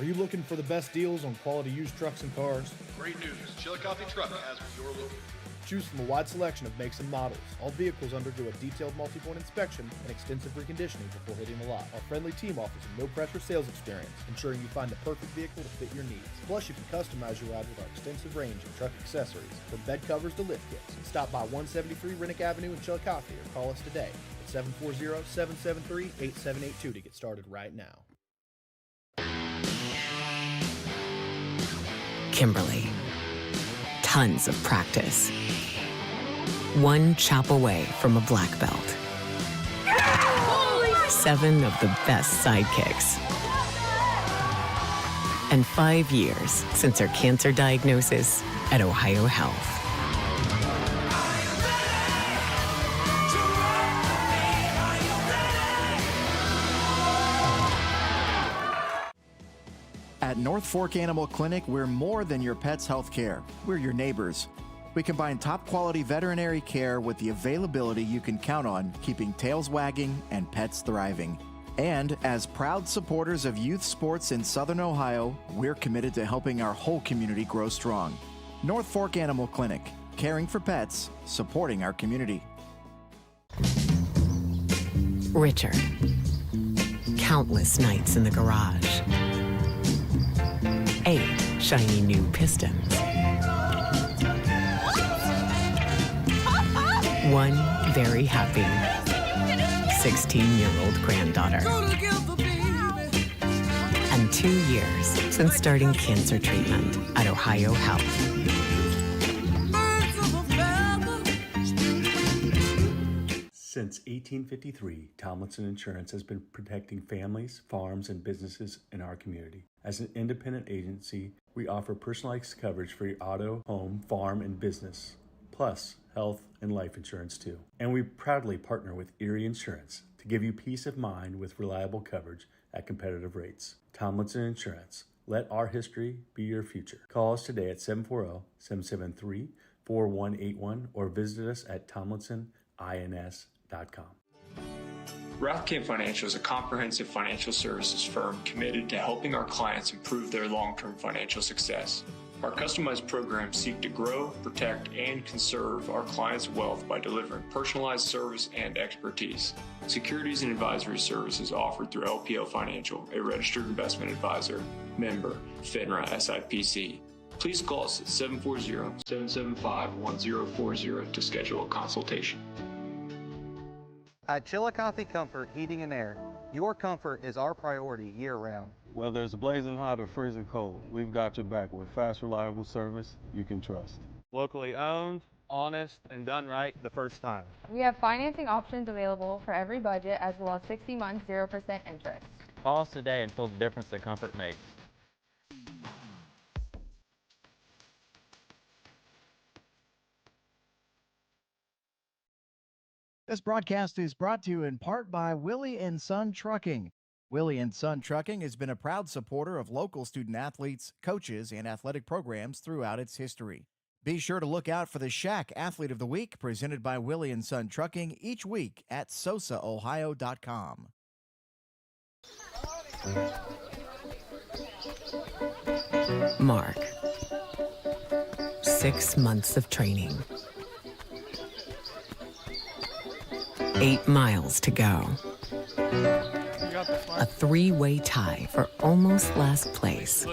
Are you looking for the best deals on quality used trucks and cars? Great news. Chillicothe Truck has what you're looking for. Choose from a wide selection of makes and models. All vehicles undergo a detailed multi-point inspection and extensive reconditioning before hitting the lot. Our friendly team offers a no-pressure sales experience, ensuring you find the perfect vehicle to fit your needs. Plus, you can customize your ride with our extensive range of truck accessories, from bed covers to lift kits. Stop by 173 Rennick Avenue in Chillicothe or call us today at 740-773-8782 to get started right now. Kimberly. Tons of practice. One chop away from a black belt. 7 of the best sidekicks. And 5 years since her cancer diagnosis at Ohio Health. At North Fork Animal Clinic, we're more than your pet's health care. We're your neighbors. We combine top-quality veterinary care with the availability you can count on, keeping tails wagging and pets thriving. And as proud supporters of youth sports in Southern Ohio, we're committed to helping our whole community grow strong. North Fork Animal Clinic, caring for pets, supporting our community. Richard. Countless nights in the garage. 8 shiny new pistons. 1 very happy 16-year-old granddaughter. And 2 years since starting cancer treatment at Ohio Health. Since 1853, Tomlinson Insurance has been protecting families, farms, and businesses in our community. As an independent agency, we offer personalized coverage for your auto, home, farm, and business, plus health and life insurance too. And we proudly partner with Erie Insurance to give you peace of mind with reliable coverage at competitive rates. Tomlinson Insurance. Let our history be your future. Call us today at 740-773-4181 or visit us at tomlinsonins.com. Rathkamp Financial is a comprehensive financial services firm committed to helping our clients improve their long-term financial success. Our customized programs seek to grow, protect, and conserve our clients' wealth by delivering personalized service and expertise. Securities and advisory services offered through LPL Financial, a registered investment advisor, member, FINRA SIPC. Please call us at 740-775-1040 to schedule a consultation. At Chillicothe Comfort Heating and Air, your comfort is our priority year-round. Whether it's blazing hot or freezing cold, we've got your back with fast, reliable service you can trust. Locally owned, honest, and done right the first time. We have financing options available for every budget, as well as 60 months, 0% interest. Call us today and feel the difference that comfort makes. This broadcast is brought to you in part by Willie & Son Trucking. Willie & Son Trucking has been a proud supporter of local student athletes, coaches, and athletic programs throughout its history. Be sure to look out for the Shack Athlete of the Week presented by Willie & Son Trucking each week at SOSAOhio.com. Mark. 6 months of training. 8 miles to go. A 3-way tie for almost last place.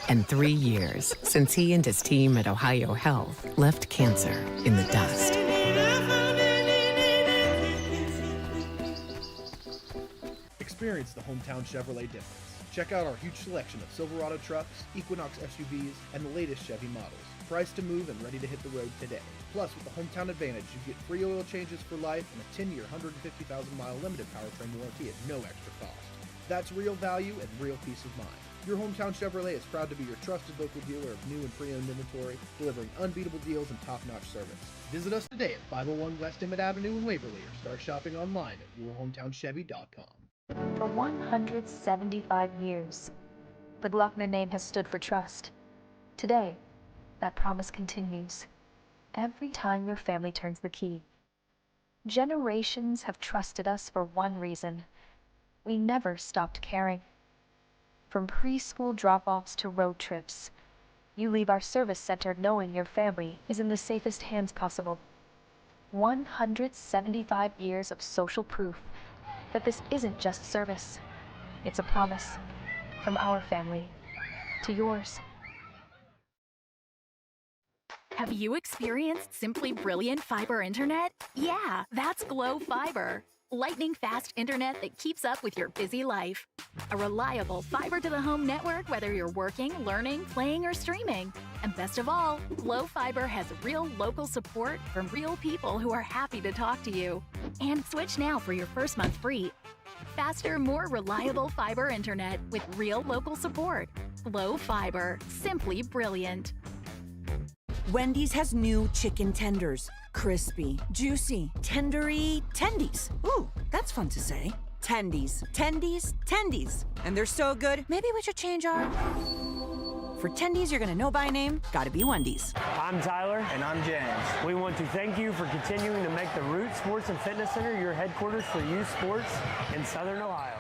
And 3 years since he and his team at Ohio Health left cancer in the dust. Experience the hometown Chevrolet difference. Check out our huge selection of Silverado trucks, Equinox SUVs, and the latest Chevy models. Priced to move and ready to hit the road today. Plus, with the Hometown Advantage, you get free oil changes for life and a 10-year, 150,000-mile limited powertrain warranty at no extra cost. That's real value and real peace of mind. Your Hometown Chevrolet is proud to be your trusted local dealer of new and pre-owned inventory, delivering unbeatable deals and top-notch service. Visit us today at 501 West Emmett Avenue in Waverly or start shopping online at yourhometownchevy.com. For 175 years, the Glockner name has stood for trust. Today, that promise continues. Every time your family turns the key. Generations have trusted us for one reason. We never stopped caring. From preschool drop-offs to road trips, you leave our service center knowing your family is in the safest hands possible. 175 years of social proof that this isn't just service. It's a promise from our family to yours. Have you experienced simply brilliant fiber internet? Yeah, that's Glow Fiber. Lightning fast internet that keeps up with your busy life. A reliable fiber to the home network whether you're working, learning, playing, or streaming. And best of all, Glow Fiber has real local support from real people who are happy to talk to you. And switch now for your first month free. Faster, more reliable fiber internet with real local support. Glow Fiber, simply brilliant. Wendy's has new chicken tenders. Crispy, juicy, tendery, tendies. Ooh, that's fun to say. Tendies, tendies, tendies. And they're so good, maybe we should change our... For tendies you're gonna know by name, gotta be Wendy's. I'm Tyler. And I'm James. We want to thank you for continuing to make the Root Sports and Fitness Center your headquarters for youth sports in Southern Ohio.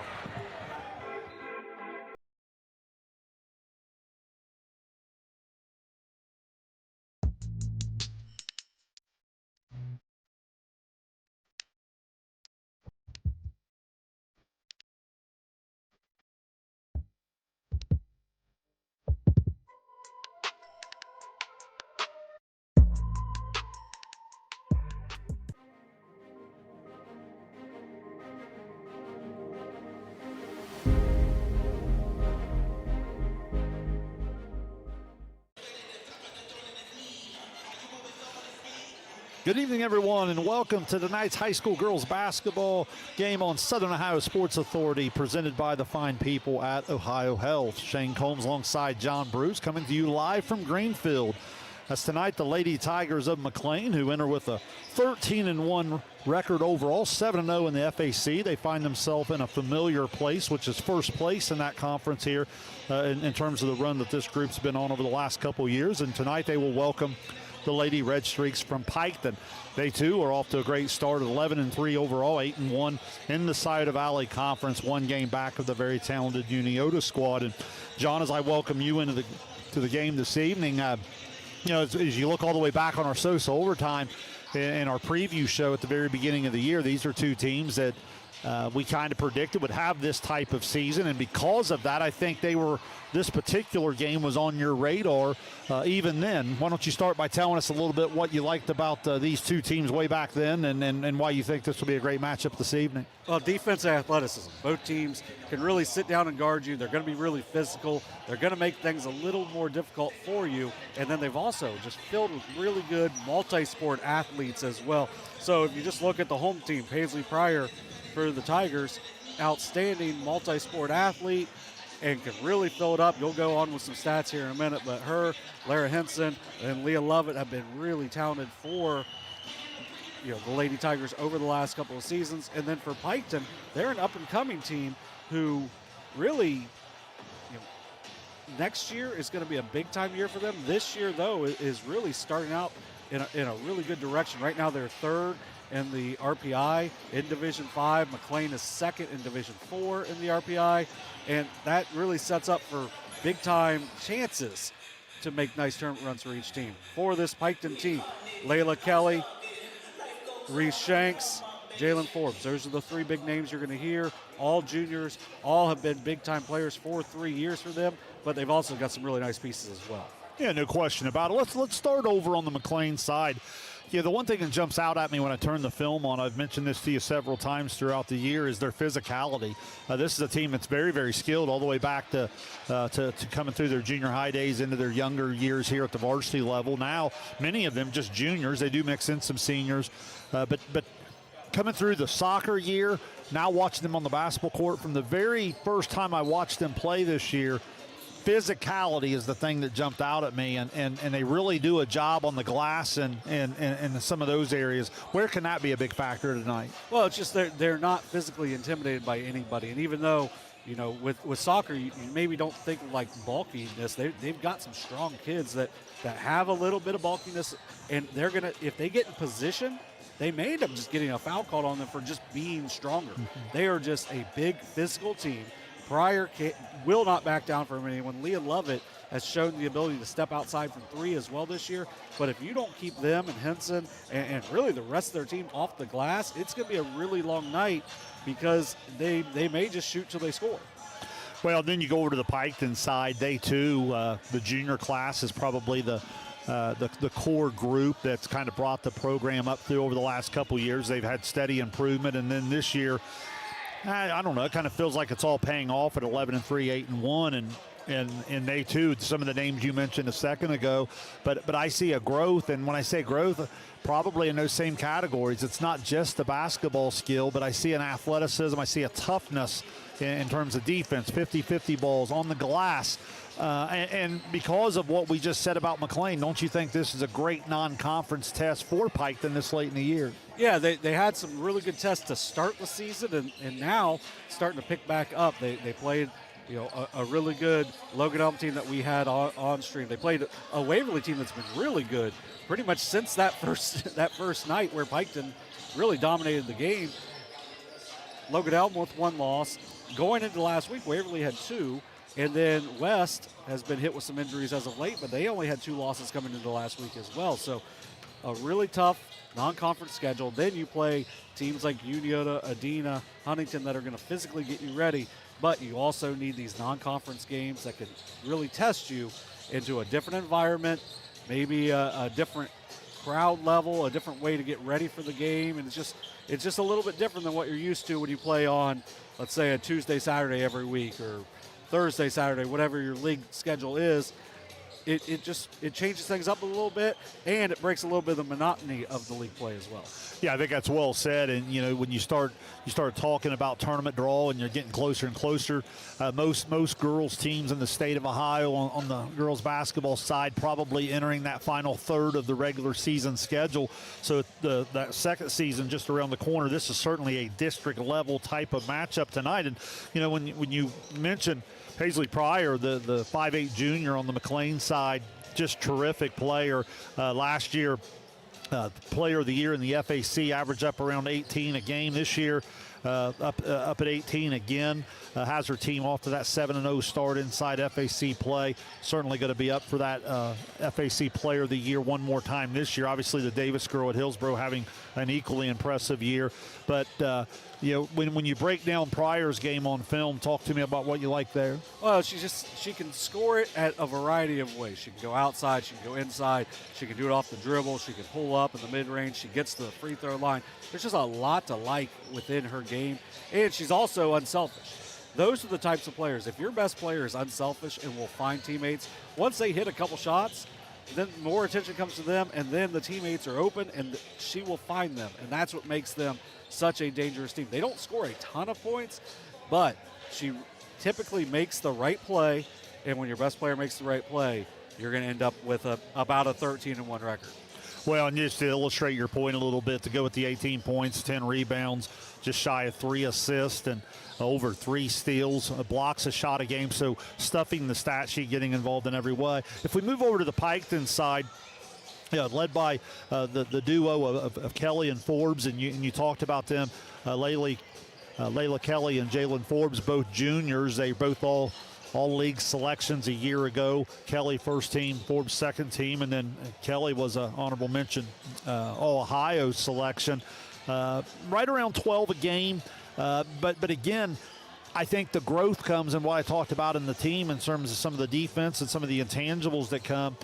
Good evening, everyone, and welcome to tonight's high school girls basketball game on Southern Ohio Sports Authority, presented by the fine people at Ohio Health. Shane Combs alongside John Bruce, coming to you live from Greenfield. As tonight, the Lady Tigers of McClain, who enter with a 13-1 record overall, 7-0 in the FAC. They find themselves in a familiar place, which is first place in that conference here in terms of the run that this group's been on over the last couple years. And tonight, they will welcome the Lady Redstreaks from Piketon. They too are off to a great start at 11-3 overall, 8-1 in the Scioto Valley Conference, one game back of the very talented Uniota squad. And John, as I welcome you into the game this evening, as you look all the way back on our SOSA overtime in our preview show at the very beginning of the year, these are two teams that we kind of predicted would have this type of season, and because of that, I think this particular game was on your radar even then. Why don't you start by telling us a little bit what you liked about these two teams way back then, and why you think this will be a great matchup this evening? Well, defensive athleticism. Both teams can really sit down and guard you. They're going to be really physical. They're going to make things a little more difficult for you, and then they've also just filled with really good multi-sport athletes as well. So if you just look at the home team, Paisley Pryor for the Tigers, outstanding multi-sport athlete and can really fill it up. You'll go on with some stats here in a minute, but her, Lara Henson, and Leah Lovett have been really talented for the Lady Tigers over the last couple of seasons. And then for Piketon, they're an up-and-coming team who really, next year is going to be a big-time year for them. This year, though, is really starting out in a really good direction. Right now, they're third in the RPI in Division 5. McClain is second in Division 4 in the RPI, and that really sets up for big-time chances to make nice tournament runs for each team. For this Piketon team, Layla Kelly, Reese Shanks, Jalen Forbes. Those are the three big names you're going to hear. All juniors, all have been big-time players for 3 years for them, but they've also got some really nice pieces as well. Yeah, no question about it. Let's start over on the McClain side. Yeah, the one thing that jumps out at me when I turn the film on, I've mentioned this to you several times throughout the year, is their physicality. This is a team that's very, very skilled all the way back to coming through their junior high days into their younger years here at the varsity level. Now, many of them just juniors. They do mix in some seniors. But coming through the soccer year, now watching them on the basketball court, from the very first time I watched them play this year, physicality is the thing that jumped out at me, and they really do a job on the glass and some of those areas. Where can that be a big factor tonight? Well, it's just they're not physically intimidated by anybody, and even though with soccer you maybe don't think like bulkiness, they've got some strong kids that have a little bit of bulkiness, and they're gonna, if they get in position, they may end up just getting a foul called on them for just being stronger. They are just a big physical team. Pryor will not back down from anyone. Leah Lovett has shown the ability to step outside from 3 as well this year. But if you don't keep them and Henson and really the rest of their team off the glass, it's going to be a really long night because they may just shoot till they score. Well, then you go over to the Piketon side. They, too, the junior class is probably the core group that's kind of brought the program up through over the last couple years. They've had steady improvement. And then this year, I don't know, it kind of feels like it's all paying off at 11-3, 8-1. And they, too, some of the names you mentioned a second ago. But I see a growth. And when I say growth, probably in those same categories. It's not just the basketball skill, but I see an athleticism. I see a toughness in terms of defense, 50-50 balls on the glass. And because of what we just said about McClain, don't you think this is a great non-conference test for Piketon this late in the year? Yeah, they had some really good tests to start the season, and now starting to pick back up. They played a really good Logan Elm team that we had on stream. They played a Waverly team that's been really good pretty much since that first night where Piketon really dominated the game. Logan Elm with 1 loss. Going into last week, Waverly had 2, and then West has been hit with some injuries as of late, but they only had 2 losses coming into last week as well. So a really tough non-conference schedule. Then you play teams like Uniota, Adena, Huntington that are going to physically get you ready, but you also need these non-conference games that can really test you into a different environment, maybe a different crowd level, a different way to get ready for the game, and it's just a little bit different than what you're used to when you play on, let's say, a Tuesday, Saturday every week, or Thursday, Saturday, whatever your league schedule is. It changes things up a little bit, and it breaks a little bit of the monotony of the league play as well. Yeah, I think that's well said. And when you start talking about tournament draw, and you're getting closer and closer. Most girls teams in the state of Ohio on the girls basketball side probably entering that final third of the regular season schedule. So that second season just around the corner. This is certainly a district level type of matchup tonight. And when you mention Paisley Pryor, the 5'8" junior on the McClain side, just terrific player. Last year, player of the year in the FAC, averaged up around 18 a game. This year, up at 18 again. Has her team off to that 7-0 start inside FAC play. Certainly going to be up for that FAC Player of the Year one more time this year. Obviously, the Davis girl at Hillsborough having an equally impressive year. But when you break down Pryor's game on film, talk to me about what you like there. Well, she can score it at a variety of ways. She can go outside, she can go inside, she can do it off the dribble, she can pull up in the mid-range, she gets to the free throw line. There's just a lot to like within her game, and she's also unselfish. Those are the types of players. If your best player is unselfish and will find teammates, once they hit a couple shots, then more attention comes to them, and then the teammates are open, and she will find them, and that's what makes them such a dangerous team. They don't score a ton of points, but she typically makes the right play, and when your best player makes the right play, you're going to end up with about a 13-1 record. Well, and just to illustrate your point a little bit, to go with the 18 points, 10 rebounds, just shy of 3 assists, and over 3 steals, blocks a shot a game. So stuffing the stat sheet, getting involved in every way. If we move over to the Piketon side, led by the duo of Kelly and Forbes, and you talked about them, Layla Kelly and Jalen Forbes, both juniors. They both all league selections a year ago. Kelly first team, Forbes second team, and then Kelly was an honorable mention all Ohio selection. Right around 12 a game, but again, I think the growth comes in what I talked about in the team in terms of some of the defense and some of the intangibles that come.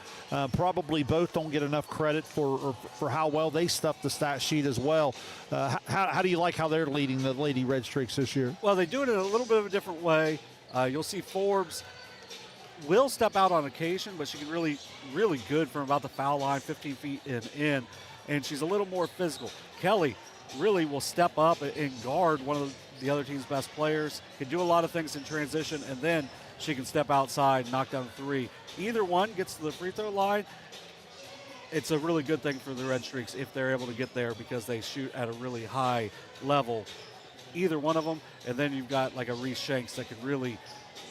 Probably both don't get enough credit for how well they stuff the stat sheet as well. How do you like how they're leading the Lady Redstreaks this year? Well, they do it in a little bit of a different way. You'll see Forbes will step out on occasion, but she can really good from about the foul line, 15 feet in, and she's a little more physical. Kelly really will step up and guard one of the other team's best players, can do a lot of things in transition, and then she can step outside and knock down a 3. Either one gets to the free throw line. It's a really good thing for the Red Streaks if they're able to get there because they shoot at a really high level. Either one of them, and then you've got like a Reese Shanks that can really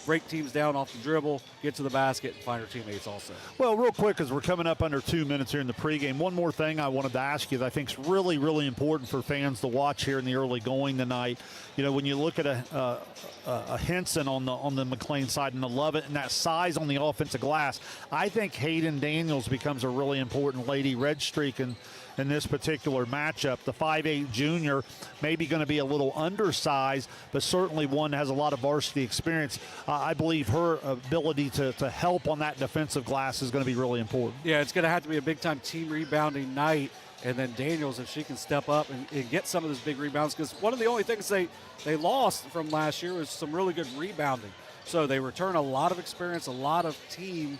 break teams down off the dribble, get to the basket, and find our teammates also. Well, real quick, as we're coming up under 2 minutes here in the pregame, one more thing I wanted to ask you that I think is really, really important for fans to watch here in the early going tonight. You know, when you look at a Henson on the McClain side and the Lovett and that size on the offensive glass, I think Hayden Daniels becomes a really important Lady Red Streak in this particular matchup. The 5'8" junior maybe going to be a little undersized, but certainly one that has a lot of varsity experience. I believe her ability to help on that defensive glass is going to be really important. Yeah, it's going to have to be a big-time team rebounding night, and then Daniels, if she can step up and get some of those big rebounds, because one of the only things they lost from last year was some really good rebounding. So they return a lot of experience, a lot of team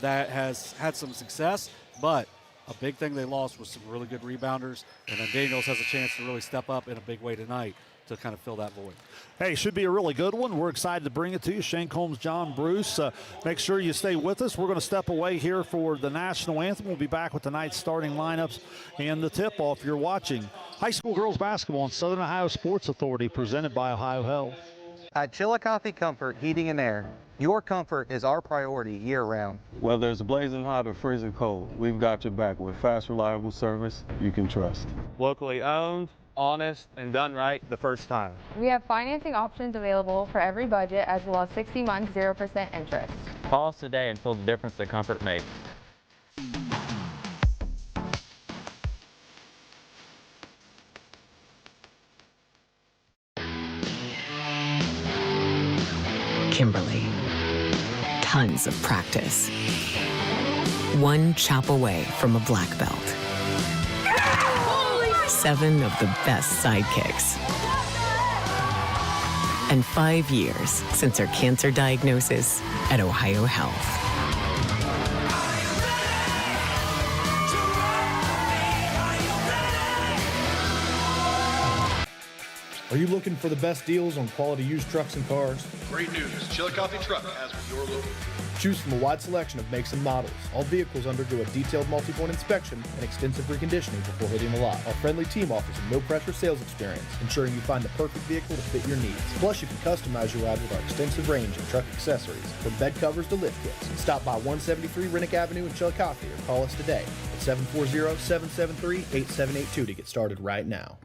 that has had some success, but a big thing they lost was some really good rebounders, and then Daniels has a chance to really step up in a big way tonight to kind of fill that void. Hey, should be a really good one. We're excited to bring it to you. Shane Combs, John Bruce. Make sure you stay with us. We're going to step away here for the national anthem. We'll be back with tonight's starting lineups and the tip-off. You're watching high school girls basketball on Southern Ohio Sports Authority, presented by Ohio Health. At Chillicothe Comfort Heating and Air, your comfort is our priority year-round. Whether it's blazing hot or freezing cold, we've got your back with fast, reliable service you can trust. Locally owned, honest, and done right the first time. We have financing options available for every budget, as well as 60 months, 0% interest. Call us today and feel the difference that comfort makes. Kimberly. Tons of practice. One chop away from a black belt. 7 of the best sidekicks. And 5 years since her cancer diagnosis at Ohio Health. Are you looking for the best deals on quality used trucks and cars? Great news, Chillicothe Truck has what you're looking for. Choose from a wide selection of makes and models. All vehicles undergo a detailed multi-point inspection and extensive reconditioning before hitting the lot. Our friendly team offers a no-pressure sales experience, ensuring you find the perfect vehicle to fit your needs. Plus, you can customize your ride with our extensive range of truck accessories, from bed covers to lift kits. Stop by 173 Rennick Avenue in Chillicothe or call us today at 740-773-8782 to get started right now.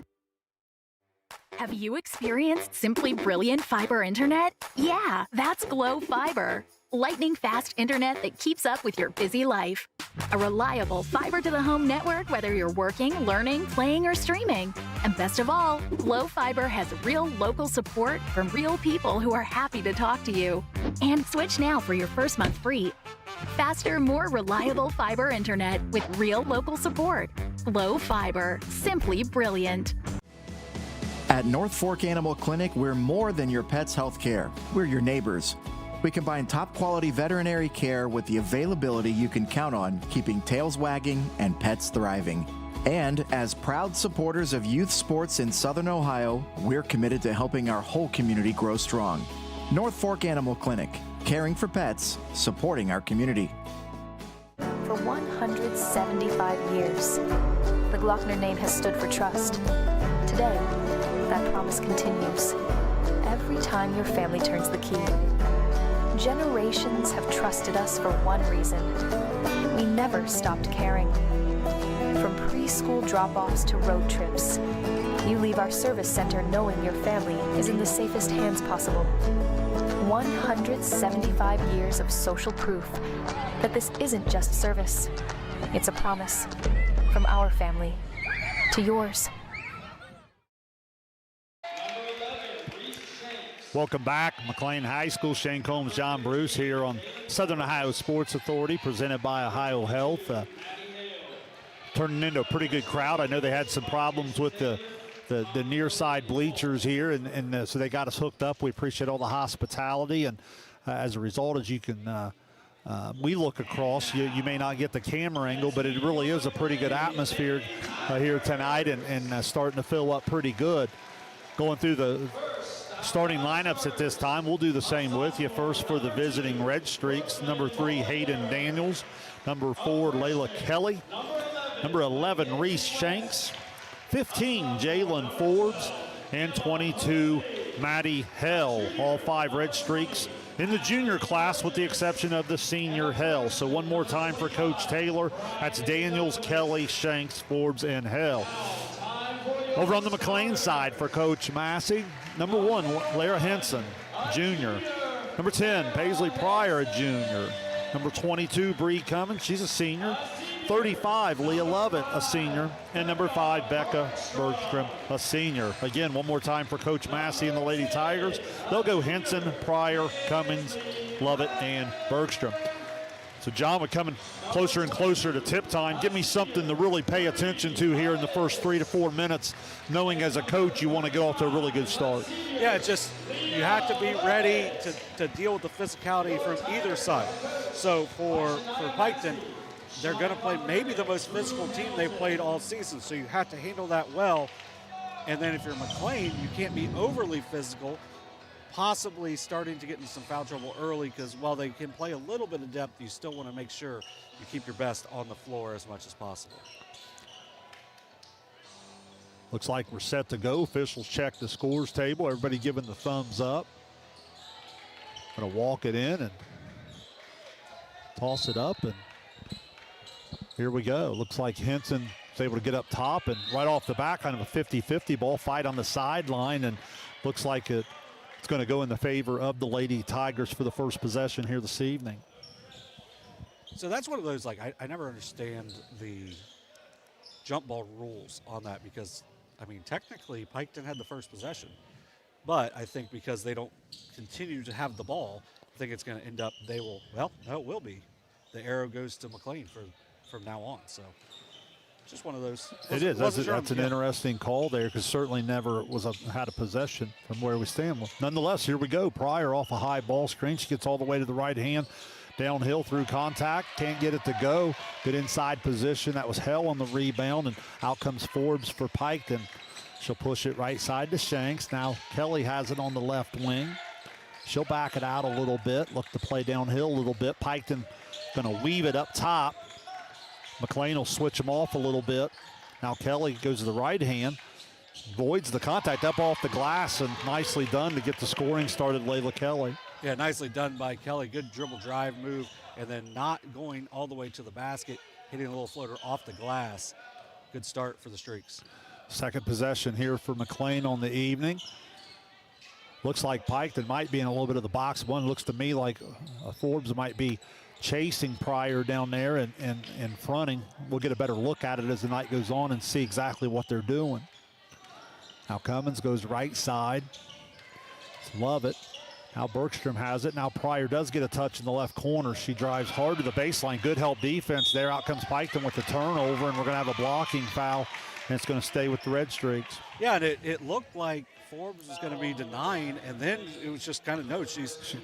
Have you experienced simply brilliant fiber internet? Yeah, that's Glow Fiber. Lightning fast internet that keeps up with your busy life. A reliable fiber-to-the-home network, whether you're working, learning, playing, or streaming. And best of all, Glow Fiber has real local support from real people who are happy to talk to you. And switch now for your first month free. Faster, more reliable fiber internet with real local support. Glow Fiber, simply brilliant. At North Fork Animal Clinic, we're more than your pet's health care. We're your neighbors. We combine top-quality veterinary care with the availability you can count on, keeping tails wagging and pets thriving. And as proud supporters of youth sports in Southern Ohio, we're committed to helping our whole community grow strong. North Fork Animal Clinic, caring for pets, supporting our community. For 175 years, the Glockner name has stood for trust. Today, that promise continues. Every time your family turns the key. Generations have trusted us for one reason. We never stopped caring. From preschool drop-offs to road trips, you leave our service center knowing your family is in the safest hands possible. 175 years of social proof that this isn't just service. It's a promise from our family to yours. Welcome back. McClain High School. Shane Combs, John Bruce here on Southern Ohio Sports Authority, presented by Ohio Health. Turning into a pretty good crowd. I know they had some problems with the near side bleachers here, and so they got us hooked up. We appreciate all the hospitality, and as a result, as you can we look across, you may not get the camera angle, but it really is a pretty good atmosphere here tonight, and starting to fill up pretty good. Going through the starting lineups at this time, we'll do the same with you. First for the visiting Red Streaks, number 3, Hayden Daniels. Number 4, Layla Kelly. Number 11, Reese Shanks. 15, Jalen Forbes. And 22, Maddie Hell. All 5 Red Streaks in the junior class with the exception of the senior Hell. So one more time for Coach Taylor. That's Daniels, Kelly, Shanks, Forbes, and Hell. Over on the McClain side for Coach Massey, number 1, Lara Henson, junior. Number 10, Paisley Pryor, a junior. Number 22, Bree Cummins, she's a senior. 35, Leah Lovett, a senior. And number 5, Becca Bergstrom, a senior. Again, one more time for Coach Massey and the Lady Tigers. They'll go Henson, Pryor, Cummins, Lovett, and Bergstrom. So John, we're coming closer and closer to tip time. Give me something to really pay attention to here in the first 3 to 4 minutes, knowing as a coach you want to get off to a really good start. Yeah, it's just you have to be ready to deal with the physicality from either side. So for Piketon, they're going to play maybe the most physical team they've played all season, so you have to handle that well. And then if you're McClain, you can't be overly physical, possibly starting to get into some foul trouble early, because while they can play a little bit of depth, you still want to make sure you keep your best on the floor as much as possible. Looks like we're set to go. Officials check the scores table. Everybody giving the thumbs up. Gonna walk it in and toss it up, and here we go. Looks like Henson was able to get up top, and right off the bat, kind of a 50-50 ball fight on the sideline, and looks like it's going to go in the favor of the Lady Tigers for the first possession here this evening. So that's one of those, like, I never understand the jump ball rules on that, because, I mean, technically Piketon had the first possession, but I think because they don't continue to have the ball, I think it's going to end up, no, it will be. The arrow goes to McClain from now on, so just one of those. It is. That's an interesting call there, because certainly never had a possession from where we stand. Well, nonetheless, here we go. Pryor off a high ball screen. She gets all the way to the right hand, downhill through contact. Can't get it to go. Good inside position. That was Hell on the rebound, and out comes Forbes for Piketon. She'll push it right side to Shanks. Now Kelly has it on the left wing. She'll back it out a little bit. Look to play downhill a little bit. Piketon going to weave it up top. McClain will switch them off a little bit. Now Kelly goes to the right hand, voids the contact up off the glass, and nicely done to get the scoring started, Layla Kelly. Yeah, nicely done by Kelly. Good dribble drive move, and then not going all the way to the basket, hitting a little floater off the glass. Good start for the Streaks. Second possession here for McClain on the evening. Looks like Piketon might be in a little bit of the box. One looks to me like Forbes might be chasing Pryor down there and fronting. We'll get a better look at it as the night goes on and see exactly what they're doing. Now Cummins goes right side. Love it. Now Bergstrom has it. Now Pryor does get a touch in the left corner. She drives hard to the baseline. Good help defense there. Out comes Piketon with the turnover, and we're going to have a blocking foul, and it's going to stay with the Red Streaks. Yeah, and it looked like Forbes was going to be denying, and then it was just kind of I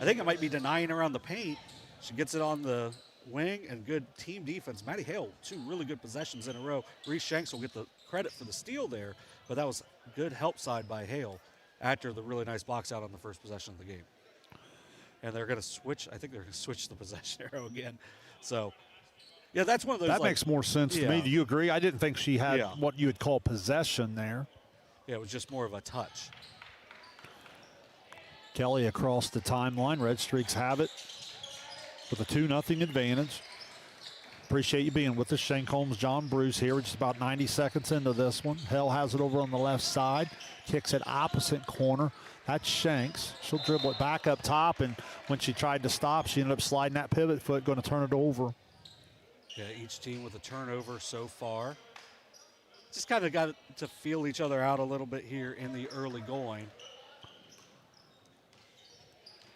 think it might be denying around the paint. She gets it on the wing, and good team defense. Maddie Hale, 2 really good possessions in a row. Reese Shanks will get the credit for the steal there, but that was good help side by Hale after the really nice box out on the first possession of the game. And they're going to switch. I think they're going to switch the possession arrow again. So, yeah, that's one of those. That makes more sense to me. Do you agree? I didn't think she had what you would call possession there. Yeah, it was just more of a touch. Kelly across the timeline. Red Streaks have it with a 2-0 advantage. Appreciate you being with us. Shane Combs, John Bruce here. We're just about 90 seconds into this one. Hell has it over on the left side. Kicks it opposite corner. That's Shanks. She'll dribble it back up top, and when she tried to stop, she ended up sliding that pivot foot, going to turn it over. Yeah, each team with a turnover so far. Just kind of got to feel each other out a little bit here in the early going.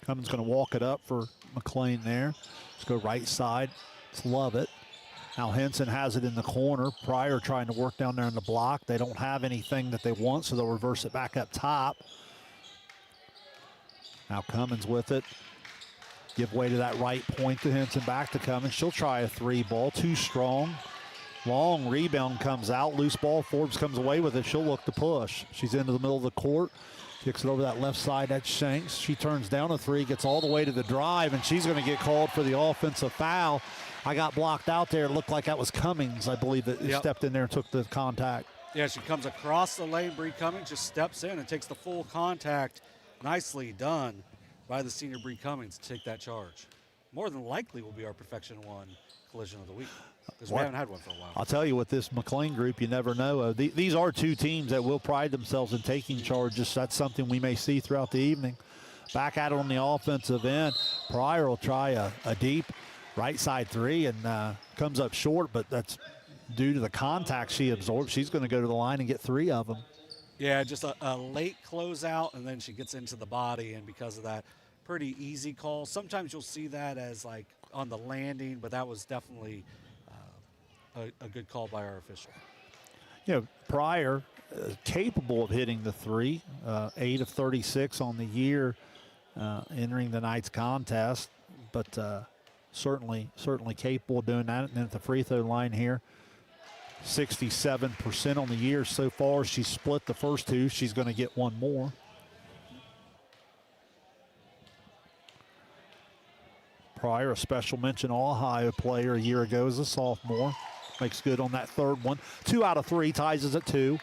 Cummins going to walk it up for McClain there. Let's go right side. Let's love it. Now Henson has it in the corner. Pryor trying to work down there in the block. They don't have anything that they want, so they'll reverse it back up top. Now Cummins with it. Give way to that right point to Henson. Back to Cummins. She'll try a 3 ball. Too strong. Long rebound comes out. Loose ball. Forbes comes away with it. She'll look to push. She's into the middle of the court. Kicks it over that left side. That's Shanks. She turns down a 3. Gets all the way to the drive, and she's going to get called for the offensive foul. I got blocked out there. It looked like that was Cummings, I believe, that stepped in there and took the contact. Yeah, she comes across the lane. Bree Cummings just steps in and takes the full contact. Nicely done by the senior Bree Cummings to take that charge. More than likely will be our Perfection 1 collision of the week, because we haven't had one for a while. I'll tell you, with this McClain group, you never know. These are two teams that will pride themselves in taking charges. That's something we may see throughout the evening. Back at it on the offensive end. Pryor will try a deep right side three and comes up short, but that's due to the contact she absorbed. She's going to go to the line and get 3 of them. Yeah, just a late closeout, and then she gets into the body, and because of that, pretty easy call. Sometimes you'll see that as like on the landing, but that was definitely a good call by our official. You know, Pryor capable of hitting the 3, 8 of 36 on the year, entering the night's contest, but certainly capable of doing that. And then at the free throw line here, 67% on the year so far. She's split the first 2. She's going to get 1 more. Pryor, a special mention All-Ohio player a year ago as a sophomore. Makes good on that 3rd one. 2 out of 3, ties us at 2.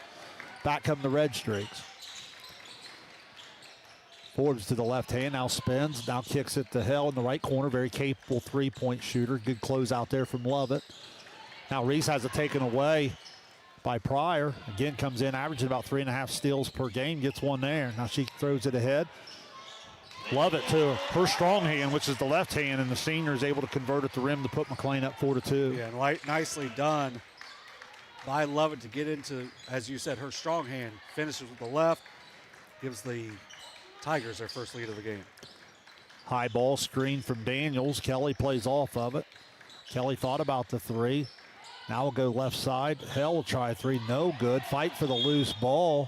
Back come the Redstreaks. Forbes to the left hand, now spins, now kicks it to Hell in the right corner. Very capable 3-point shooter. Good close out there from Lovett. Now Reese has it taken away by Pryor. Again, comes in, averaging about 3.5 steals per game. Gets 1 there. Now she throws it ahead. Lovett to her strong hand, which is the left hand, and the senior is able to convert at the rim to put McClain up 4-2. Yeah, and nicely done by Lovett to get into, as you said, her strong hand. Finishes with the left, gives the Tigers their first lead of the game. High ball screen from Daniels. Kelly plays off of it. Kelly thought about the 3. Now we'll go left side. Hell will try a 3. No good. Fight for the loose ball.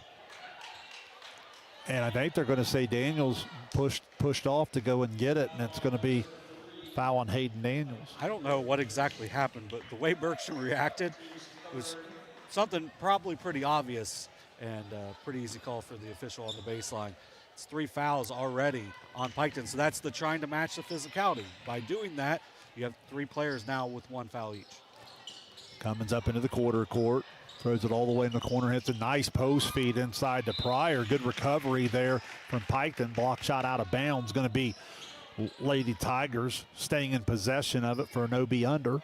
And I think they're going to say Daniels pushed off to go and get it, and it's going to be foul on Hayden Daniels. I don't know what exactly happened, but the way Bergstrom reacted was something probably pretty obvious, and pretty easy call for the official on the baseline. It's 3 fouls already on Piketon, so that's the trying to match the physicality. By doing that, you have 3 players now with 1 foul each. Cummins up into the quarter court. Throws it all the way in the corner, hits a nice post feed inside to Pryor. Good recovery there from Piketon. Block shot out of bounds. Going to be Lady Tigers staying in possession of it for an OB under.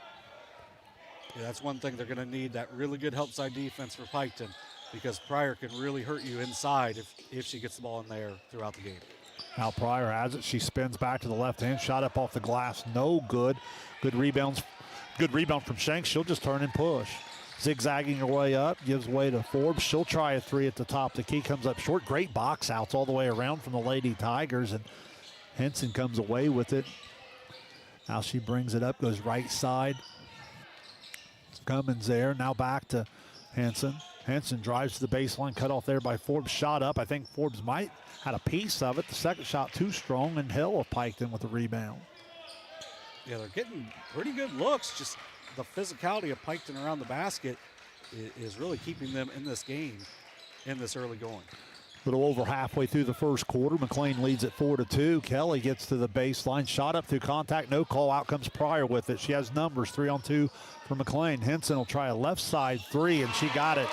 Yeah, that's one thing they're going to need, that really good help side defense for Piketon, because Pryor can really hurt you inside if she gets the ball in there throughout the game. Now Pryor has it. She spins back to the left hand. Shot up off the glass. No good. Good rebounds. Good rebound from Shanks. She'll just turn and push. Zigzagging her way up, gives way to Forbes. She'll try a 3 at the top. The key comes up short. Great box outs all the way around from the Lady Tigers, and Henson comes away with it. Now she brings it up, goes right side. Cummins there. Now back to Henson. Henson drives to the baseline, cut off there by Forbes. Shot up. I think Forbes might had a piece of it. The second shot too strong, and Hill of Piketon with the rebound. Yeah, they're getting pretty good looks. Just the physicality of Piketon around the basket is really keeping them in this game in this early going. A little over halfway through the first quarter. McClain leads at 4-2. Kelly gets to the baseline. Shot up through contact. No call. Out comes Pryor with it. She has numbers. 3-on-2 for McClain. Henson will try a left side 3, and she got it.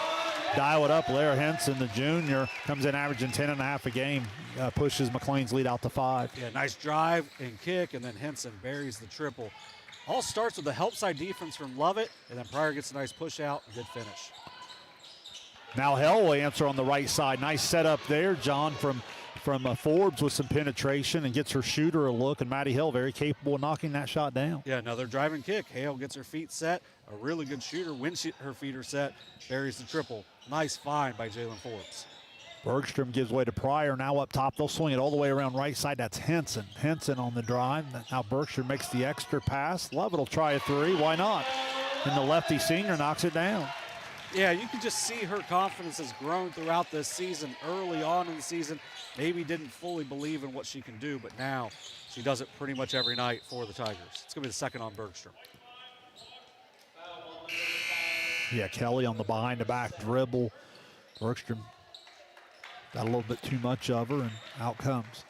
Dial it up. Lara Henson, the junior, comes in averaging 10.5 a game. Pushes McClain's lead out to 5. Yeah, nice drive and kick, and then Henson buries the triple. All starts with the help side defense from Lovett, and then Pryor gets a nice push out and good finish. Now Hell will answer on the right side. Nice setup there, John, from Forbes with some penetration, and gets her shooter a look, and Maddie Hill very capable of knocking that shot down. Yeah, another driving kick. Hale gets her feet set. A really good shooter when her feet are set, buries the triple. Nice find by Jalen Forbes. Bergstrom gives way to Pryor. Now up top, they'll swing it all the way around right side. That's Henson. Henson on the drive. Now Bergstrom makes the extra pass. Lovett will try a 3. Why not? And the lefty senior knocks it down. Yeah, you can just see her confidence has grown throughout this season. Early on in the season, maybe didn't fully believe in what she can do, but now she does it pretty much every night for the Tigers. It's going to be the second on Bergstrom. Yeah, Kelly on the behind-the-back dribble. Bergstrom got a little bit too much of her, and out comes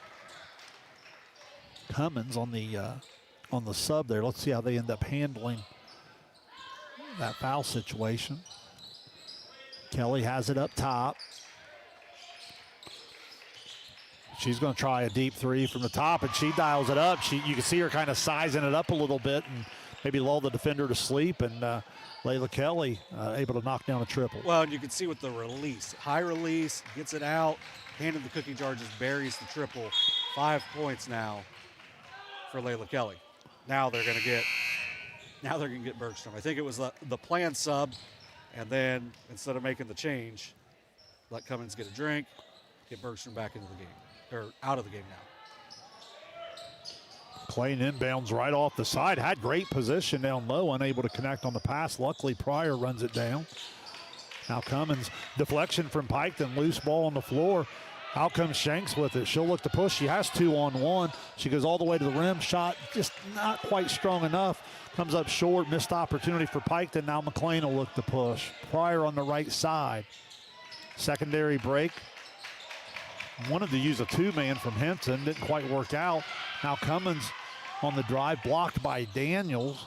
Cummins on the sub there. Let's see how they end up handling that foul situation. Kelly has it up top. She's going to try a deep three from the top, and she dials it up. You can see her kind of sizing it up a little bit and maybe lull the defender to sleep, and Layla Kelly able to knock down a triple. Well, and you can see with the release, high release, gets it out, hand in the cookie jar, just buries the triple. 5 points now for Layla Kelly. Now they're going to get Bergstrom. I think it was the planned sub, and then instead of making the change, let Cummins get a drink, get Bergstrom back into the game, or out of the game now. McClain inbounds right off the side. Had great position down low, unable to connect on the pass. Luckily, Pryor runs it down. Now Cummins, deflection from Piketon, loose ball on the floor. Out comes Shanks with it. She'll look to push. She has 2-on-1. She goes all the way to the rim. Shot just not quite strong enough. Comes up short. Missed opportunity for Piketon. Now McClain will look to push. Pryor on the right side. Secondary break. Wanted to use a two-man from Henson. Didn't quite work out. Now Cummins on the drive. Blocked by Daniels.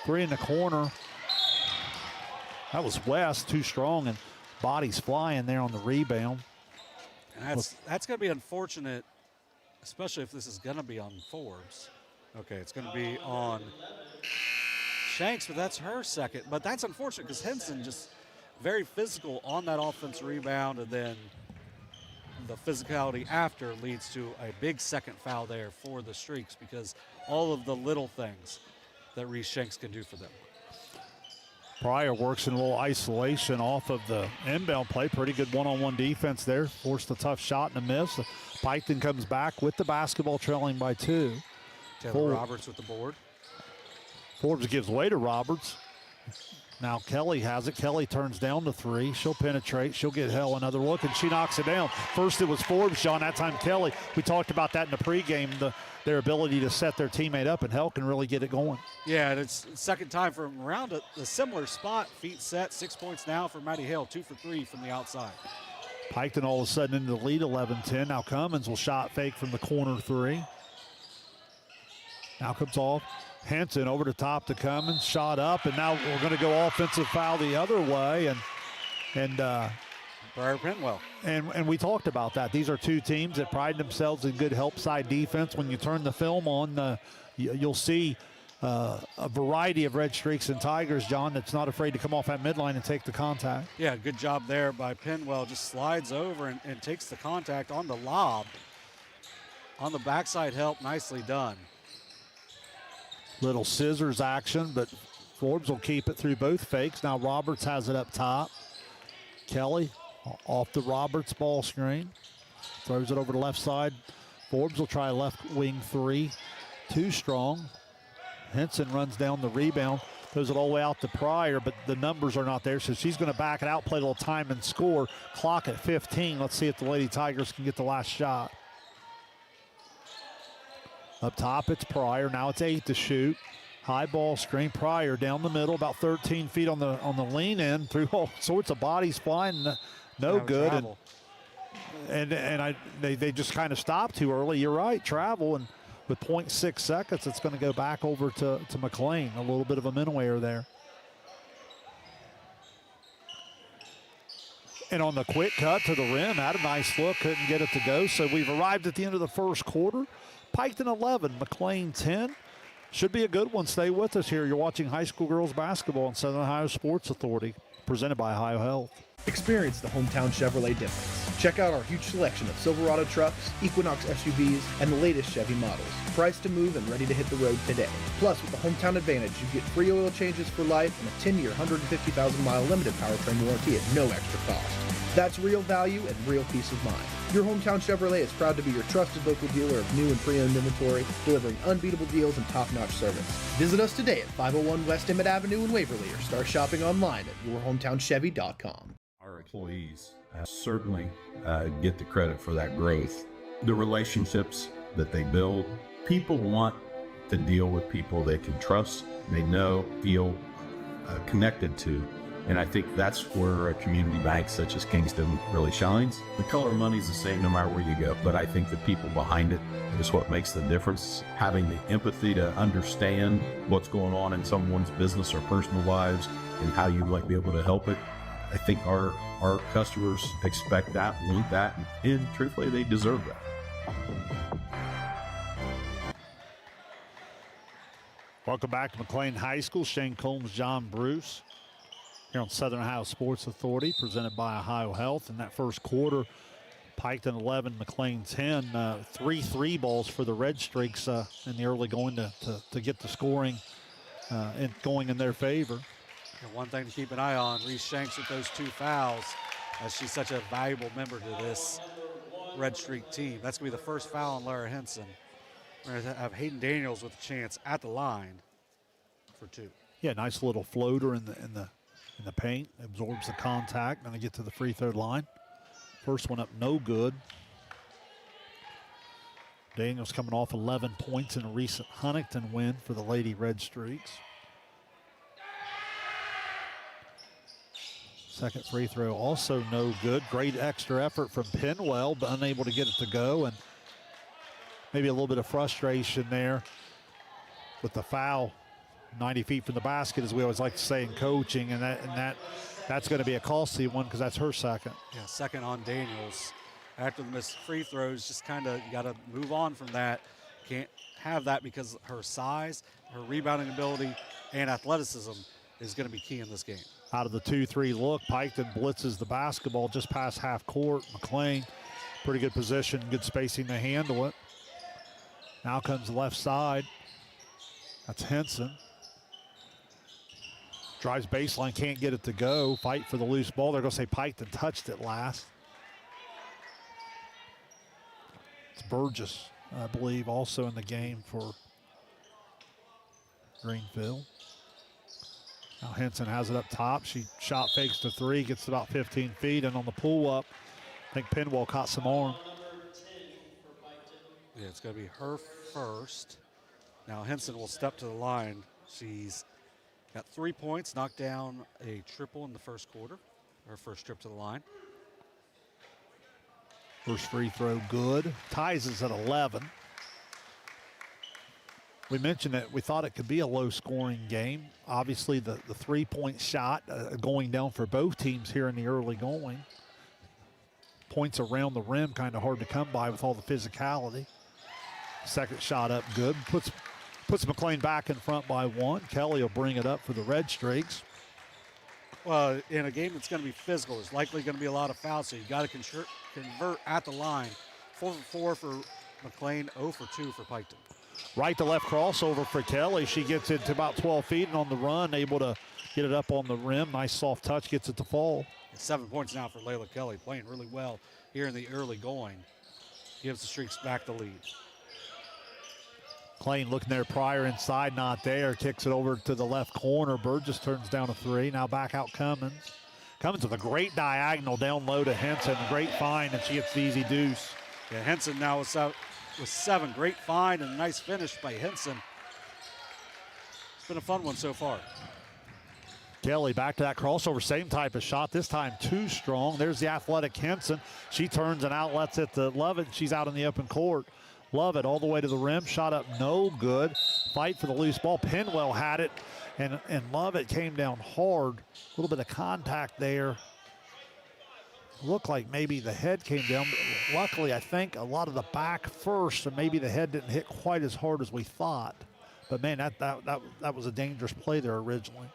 3 in the corner. That was West. Too strong, and bodies flying there on the rebound. And that's going to be unfortunate, especially if this is going to be on Forbes. Okay, it's going to be on Shanks, but that's her second. But that's unfortunate because Henson just very physical on that offense rebound, and then the physicality after leads to a big second foul there for the Streaks because all of the little things that Reese Shanks can do for them. Pryor works in a little isolation off of the inbound play. Pretty good one-on-one defense there. Forced a tough shot and a miss. Piketon comes back with the basketball, trailing by 2. Taylor Roberts with the board. Forbes gives way to Roberts. Now Kelly has it. Kelly turns down the 3. She'll penetrate. She'll get Hell another look, and she knocks it down. First it was Forbes, John. That time Kelly. We talked about that in the pregame, their ability to set their teammate up, and Hell can really get it going. Yeah, and it's second time from around a similar spot. Feet set. 6 points now for Maddie Hale. 2 for 3 from the outside. Piketon all of a sudden into the lead, 11-10. Now Cummins will shot fake from the corner 3. Now comes off. Henson over the top to Cummins, shot up, and now we're going to go offensive foul the other way, and Briar Pentwell. And we talked about that. These are two teams that pride themselves in good help side defense. When you turn the film on, you'll see a variety of Red Streaks and Tigers, John, that's not afraid to come off that midline and take the contact. Yeah, good job there by Penwell. Just slides over and takes the contact on the lob. On the backside help, nicely done. Little scissors action, but Forbes will keep it through both fakes. Now Roberts has it up top. Kelly off the Roberts ball screen. Throws it over the left side. Forbes will try left wing 3. Too strong. Henson runs down the rebound. Throws it all the way out to Pryor, but the numbers are not there, so she's going to back it out, play a little time and score. Clock at 15. Let's see if the Lady Tigers can get the last shot. Up top, it's Pryor. Now it's 8 to shoot. High ball screen. Pryor down the middle, about 13 feet on the lean in, through all sorts of bodies flying. No good. And they just kind of stopped too early. You're right, travel. And with 0.6 seconds, it's going to go back over to McClain. A little bit of a mental error there. And on the quick cut to the rim, had a nice look, couldn't get it to go. So we've arrived at the end of the first quarter. Piketon 11, McClain 10. Should be a good one. Stay with us here. You're watching high school girls basketball on Southern Ohio Sports Authority, presented by Ohio Health. Experience the hometown Chevrolet difference. Check out our huge selection of Silverado trucks, Equinox SUVs, and the latest Chevy models. Priced to move and ready to hit the road today. Plus, with the Hometown Advantage, you get free oil changes for life and a 10-year, 150,000-mile limited powertrain warranty at no extra cost. That's real value and real peace of mind. Your hometown Chevrolet is proud to be your trusted local dealer of new and pre-owned inventory, delivering unbeatable deals and top-notch service. Visit us today at 501 West Emmett Avenue in Waverly, or start shopping online at yourhometownchevy.com. Our employees certainly get the credit for that growth. The relationships that they build, people want to deal with people they can trust, they know, feel connected to. And I think that's where a community bank such as Kingston really shines. The color of money is the same no matter where you go, but I think the people behind it is what makes the difference. Having the empathy to understand what's going on in someone's business or personal lives and how you might be able to help it. I think our customers expect that, want that, and truthfully, they deserve that. Welcome back to McClain High School. Shane Combs, John Bruce here on Southern Ohio Sports Authority, presented by Ohio Health. In that first quarter, Piketon 11, McClain 10. 3 3-balls for the Redstreaks in the early going to get the scoring and going in their favor. And one thing to keep an eye on, Reese Shanks with those 2 fouls, as she's such a valuable member to this Red Streak team. That's going to be the first foul on Lara Henson. We're going to have Hayden Daniels with a chance at the line for 2. Yeah, nice little floater in the paint. Absorbs the contact. Going to get to the free throw line. First one up, no good. Daniels coming off 11 points in a recent Huntington win for the Lady Redstreaks. Second free throw also no good. Great extra effort from Penwell, but unable to get it to go. And maybe a little bit of frustration there with the foul 90 feet from the basket, as we always like to say in coaching, and that's going to be a costly one because that's her second. Yeah, second on Daniels. After the missed free throws, just kind of, you got to move on from that. Can't have that because her size, her rebounding ability, and athleticism is going to be key in this game. Out of the 2-3 look, Piketon blitzes the basketball just past half court. McClain, pretty good position, good spacing to handle it. Now comes the left side. That's Henson. Drives baseline, can't get it to go. Fight for the loose ball. They're going to say Piketon touched it last. It's Burgess, I believe, also in the game for Greenfield. Now Henson has it up top. She shot fakes to 3, gets about 15 feet, and on the pull up, I think Penwell caught some arm. Yeah, it's going to be her first. Now Henson will step to the line. She's got 3 points, knocked down a triple in the first quarter. Her first trip to the line. First free throw good. Ties us at 11. We mentioned that we thought it could be a low-scoring game. Obviously, the 3-point shot going down for both teams here in the early going. Points around the rim kind of hard to come by with all the physicality. Second shot up good. Puts McClain back in front by 1. Kelly will bring it up for the Redstreaks. Well, in a game that's going to be physical, there's likely going to be a lot of fouls, so you got to convert at the line. 4 for 4 for McClain, 0 for 2 for Piketon. Right to left crossover for Kelly. She gets it to about 12 feet and on the run, able to get it up on the rim. Nice soft touch, gets it to fall. 7 points now for Layla Kelly, playing really well here in the early going. Gives the Streaks back the lead. McClain looking there, Pryor inside, not there. Kicks it over to the left corner. Burgess turns down a 3. Now back out Cummins. Cummins with a great diagonal down low to Henson. Great find, and she gets the easy deuce. Yeah, Henson now with 7. Great find and a nice finish by Henson. It's been a fun one so far. Kelly back to that crossover, same type of shot, this time too strong. There's the athletic Henson. She turns and outlets it to Lovett. She's out in the open court. Lovett all the way to the rim, shot up no good. Fight for the loose ball. Penwell had it, and Lovett came down hard. A little bit of contact there. Looked like maybe the head came down. But luckily, I think a lot of the back first, and maybe the head didn't hit quite as hard as we thought. But man, that was a dangerous play there originally.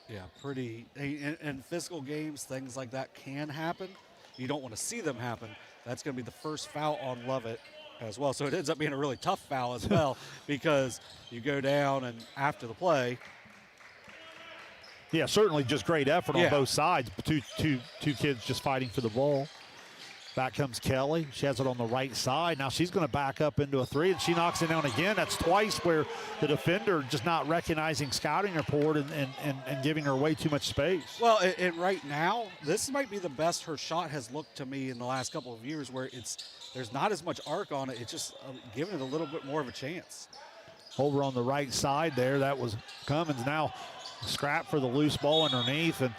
Yeah, pretty. In physical games, things like that can happen. You don't want to see them happen. That's going to be the first foul on Lovett as well. So it ends up being a really tough foul as well because you go down and after the play. Yeah, certainly just great effort on both sides. Two kids just fighting for the ball. Back comes Kelly. She has it on the right side. Now she's going to back up into a 3, and she knocks it down again. That's twice where the defender just not recognizing scouting report and giving her way too much space. Well, and right now, this might be the best her shot has looked to me in the last couple of years, where there's not as much arc on it. It's just giving it a little bit more of a chance. Over on the right side there, that was Cummins. Now scrap for the loose ball underneath, and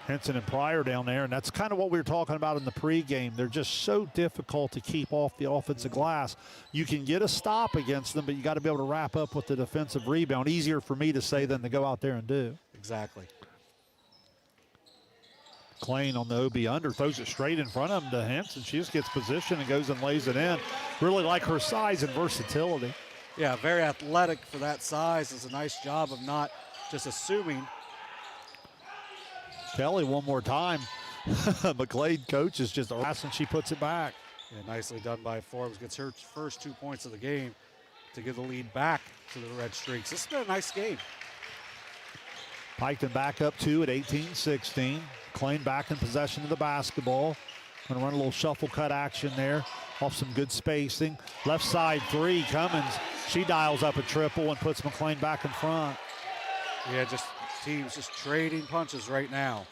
Henson and Pryor down there, and that's kind of what we were talking about in the pregame. They're just so difficult to keep off the offensive glass. You can get a stop against them, but you got to be able to wrap up with the defensive rebound. Easier for me to say than to go out there and do. Exactly. McClain on the OB under, throws it straight in front of him to Henson. She just gets position and goes and lays it in. Really like her size and versatility. Yeah, very athletic for that size. Does a nice job of not just assuming. Kelly one more time. McClain coach is just harassing. She puts it back. Yeah, nicely done by Forbes. Gets her first 2 points of the game to give the lead back to the Redstreaks. This has been a nice game. Piketon back up 2 at 18-16. McClain back in possession of the basketball. Going to run a little shuffle cut action there off some good spacing. Left side three, Cummins. She dials up a triple and puts McClain back in front. Yeah, just teams just trading punches right now.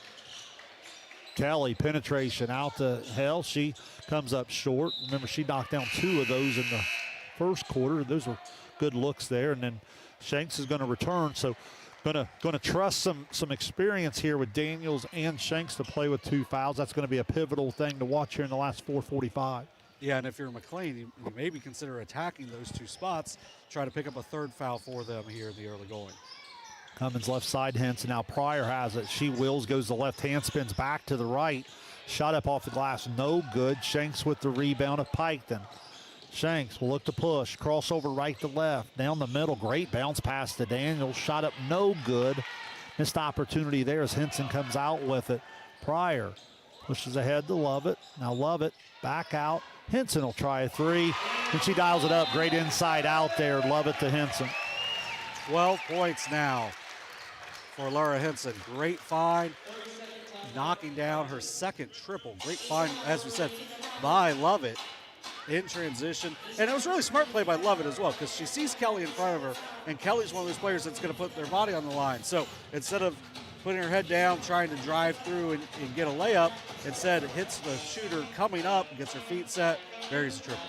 Kelly, penetration out to Hell. She comes up short. Remember, she knocked down 2 of those in the first quarter. Those were good looks there. And then Shanks is going to return. So going to trust some experience here with Daniels and Shanks to play with 2 fouls. That's going to be a pivotal thing to watch here in the last 4:45. Yeah, and if you're McClain, you maybe consider attacking those 2 spots, try to pick up a 3rd foul for them here in the early going. Cummins left side, Henson. Now Pryor has it. She wills, goes to the left hand, spins back to the right. Shot up off the glass, no good. Shanks with the rebound of Piketon. Shanks will look to push. Crossover right to left. Down the middle, great bounce pass to Daniels. Shot up, no good. Missed opportunity there as Henson comes out with it. Pryor pushes ahead to Lovett. Now Lovett back out. Henson will try a 3, and she dials it up. Great inside out there. Lovett to Henson. 12 points now for Laura Henson. Great find, knocking down her 2nd triple. Great find, as we said, by Lovett in transition. And it was really smart play by Lovett as well, because she sees Kelly in front of her, and Kelly's one of those players that's going to put their body on the line. So instead of putting her head down, trying to drive through and get a layup, instead hits the shooter coming up, gets her feet set, buries a triple.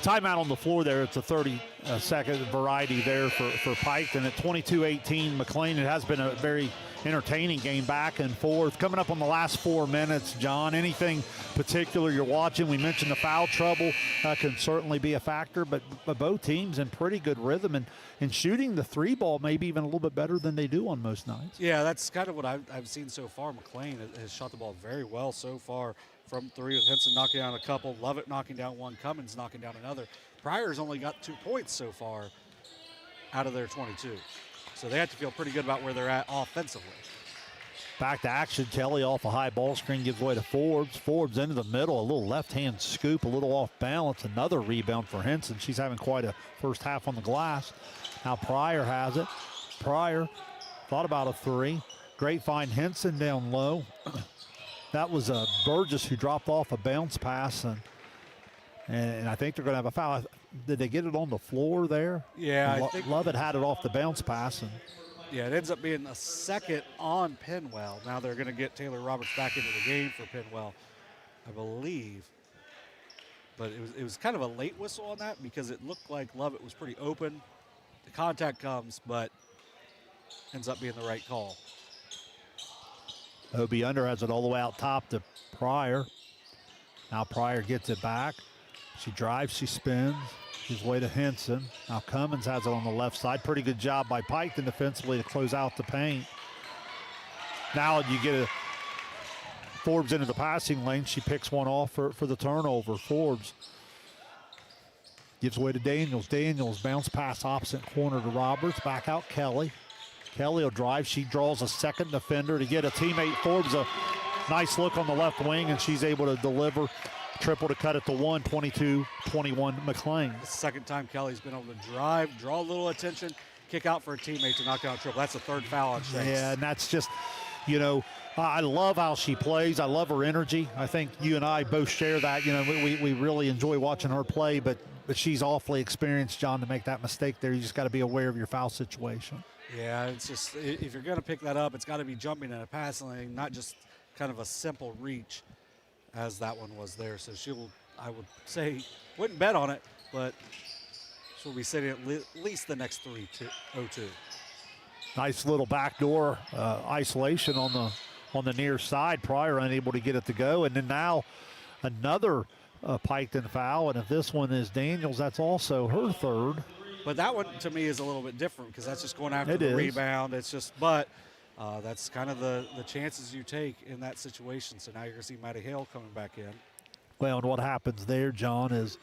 Timeout on the floor there. It's a 30-second variety there for Pike. And at 22-18, McClain, it has been a very entertaining game back and forth. Coming up on the last 4 minutes, John, anything particular you're watching? We mentioned the foul trouble can certainly be a factor, but both teams in pretty good rhythm and shooting the 3 ball maybe even a little bit better than they do on most nights. Yeah, that's kind of what I've seen so far. McClain has shot the ball very well so far from 3, with Henson knocking down a couple, Lovett knocking down 1, Cummins knocking down another. Pryor's only got 2 points so far out of their 22. So they have to feel pretty good about where they're at offensively. Back to action. Kelly off a high ball screen gives way to Forbes. Forbes into the middle, a little left-hand scoop, a little off balance. Another rebound for Henson. She's having quite a first half on the glass. Now Pryor has it. Pryor thought about a 3. Great find, Henson down low. That was Burgess who dropped off a bounce pass, and I think they're going to have a foul. Did they get it on the floor there? Yeah, I think Lovett had it off the bounce pass. Yeah, it ends up being a 2nd on Penwell. Now they're going to get Taylor Roberts back into the game for Penwell, I believe. But it was kind of a late whistle on that because it looked like Lovett was pretty open. The contact comes, but ends up being the right call. OB under has it all the way out top to Pryor. Now Pryor gets it back. She drives, she spins. Gives way to Henson. Now Cummins has it on the left side. Pretty good job by Piketon defensively to close out the paint. Now you get a Forbes into the passing lane. She picks one off for the turnover. Forbes gives way to Daniels. Daniels bounce pass opposite corner to Roberts. Back out Kelly. Kelly will drive. She draws a 2nd defender to get a teammate. Forbes a nice look on the left wing, and she's able to deliver. Triple to cut it to 1, 22-21 McClain. The 2nd time Kelly's been able to drive, draw a little attention, kick out for a teammate to knock down a triple. That's the 3rd foul on Shanks. Yeah, and that's just, I love how she plays. I love her energy. I think you and I both share that. We really enjoy watching her play, but she's awfully experienced, John, to make that mistake there. You just got to be aware of your foul situation. Yeah, it's just, if you're going to pick that up, it's got to be jumping in a passing lane, not just kind of a simple reach as that one was there. So I would say, wouldn't bet on it, but she'll be sitting at least the next 3-0-2. Nice little backdoor isolation on the near side. Pryor unable to get it to go. And then now another Piketon foul. And if this one is Daniels, that's also her 3rd. But that one to me is a little bit different because that's just going after the rebound. It's just, but That's kind of the chances you take in that situation. So now you're going to see Maddie Hale coming back in. Well, and what happens there, John, is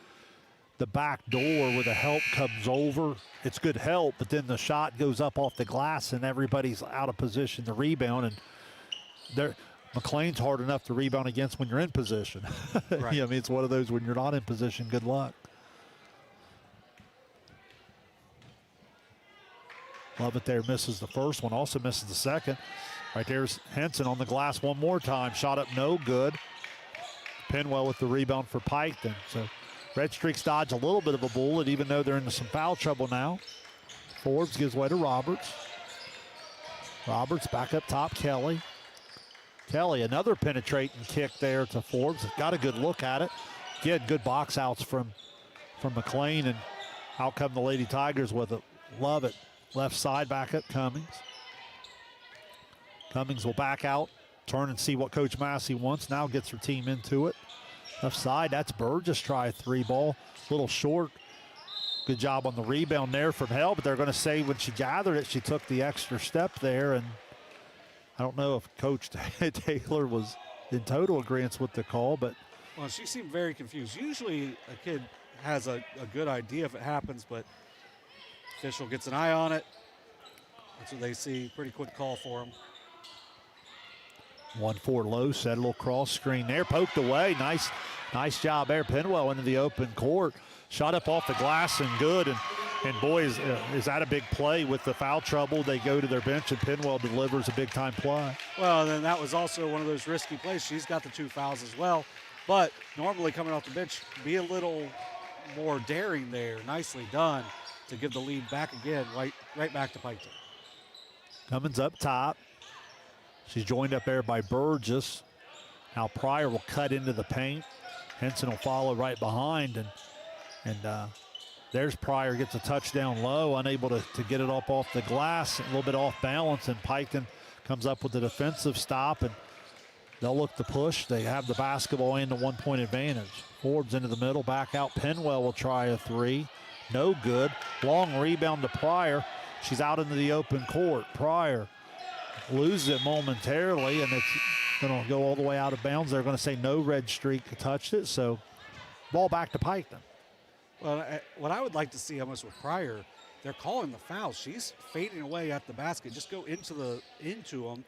the back door where the help comes over. It's good help, but then the shot goes up off the glass and everybody's out of position to rebound. And McClain's hard enough to rebound against when you're in position. Right. I mean, it's one of those when you're not in position, good luck. Love it there, misses the first one, also misses the second. Right there's Henson on the glass one more time. Shot up no good. Penwell with the rebound for Piketon. So Redstreaks dodge a little bit of a bullet, even though they're into some foul trouble now. Forbes gives way to Roberts. Roberts back up top, Kelly. Kelly, another penetrating kick there to Forbes. Got a good look at it. Again, good box outs from McClain, and out come the Lady Tigers with it. Love it. Left side back at Cummings. Cummings will back out, turn and see what Coach Massey wants. Now gets her team into it. Left side, that's Burgess, try a three ball. A little short. Good job on the rebound there from Hell, but they're going to say when she gathered it, she took the extra step there, and I don't know if Coach Taylor was in total agreement with the call, but. Well, she seemed very confused. Usually a kid has a good idea if it happens, but official gets an eye on it. That's what they see. Pretty quick call for him. 1-4 low, set a little cross screen there, poked away. Nice job there. Penwell into the open court. Shot up off the glass and good. And boy, is that a big play with the foul trouble. They go to their bench and Penwell delivers a big time play. Well, and then that was also one of those risky plays. She's got the 2 fouls as well. But normally coming off the bench, be a little more daring there. Nicely done to give the lead back again, right back to Piketon. Cummins up top. She's joined up there by Burgess. Now Pryor will cut into the paint. Henson will follow right behind, and there's Pryor, gets a touchdown low, unable to get it up off the glass, a little bit off balance, and Piketon comes up with a defensive stop, and they'll look to push. They have the basketball and the 1-point advantage. Forbes into the middle, back out. Penwell will try a three. No good. Long rebound to Pryor. She's out into the open court. Pryor loses it momentarily, and it's going to go all the way out of bounds. They're going to say no red streak touched it, so ball back to Piketon. Well, what I would like to see almost with Pryor, they're calling the foul. She's fading away at the basket. Just go into them,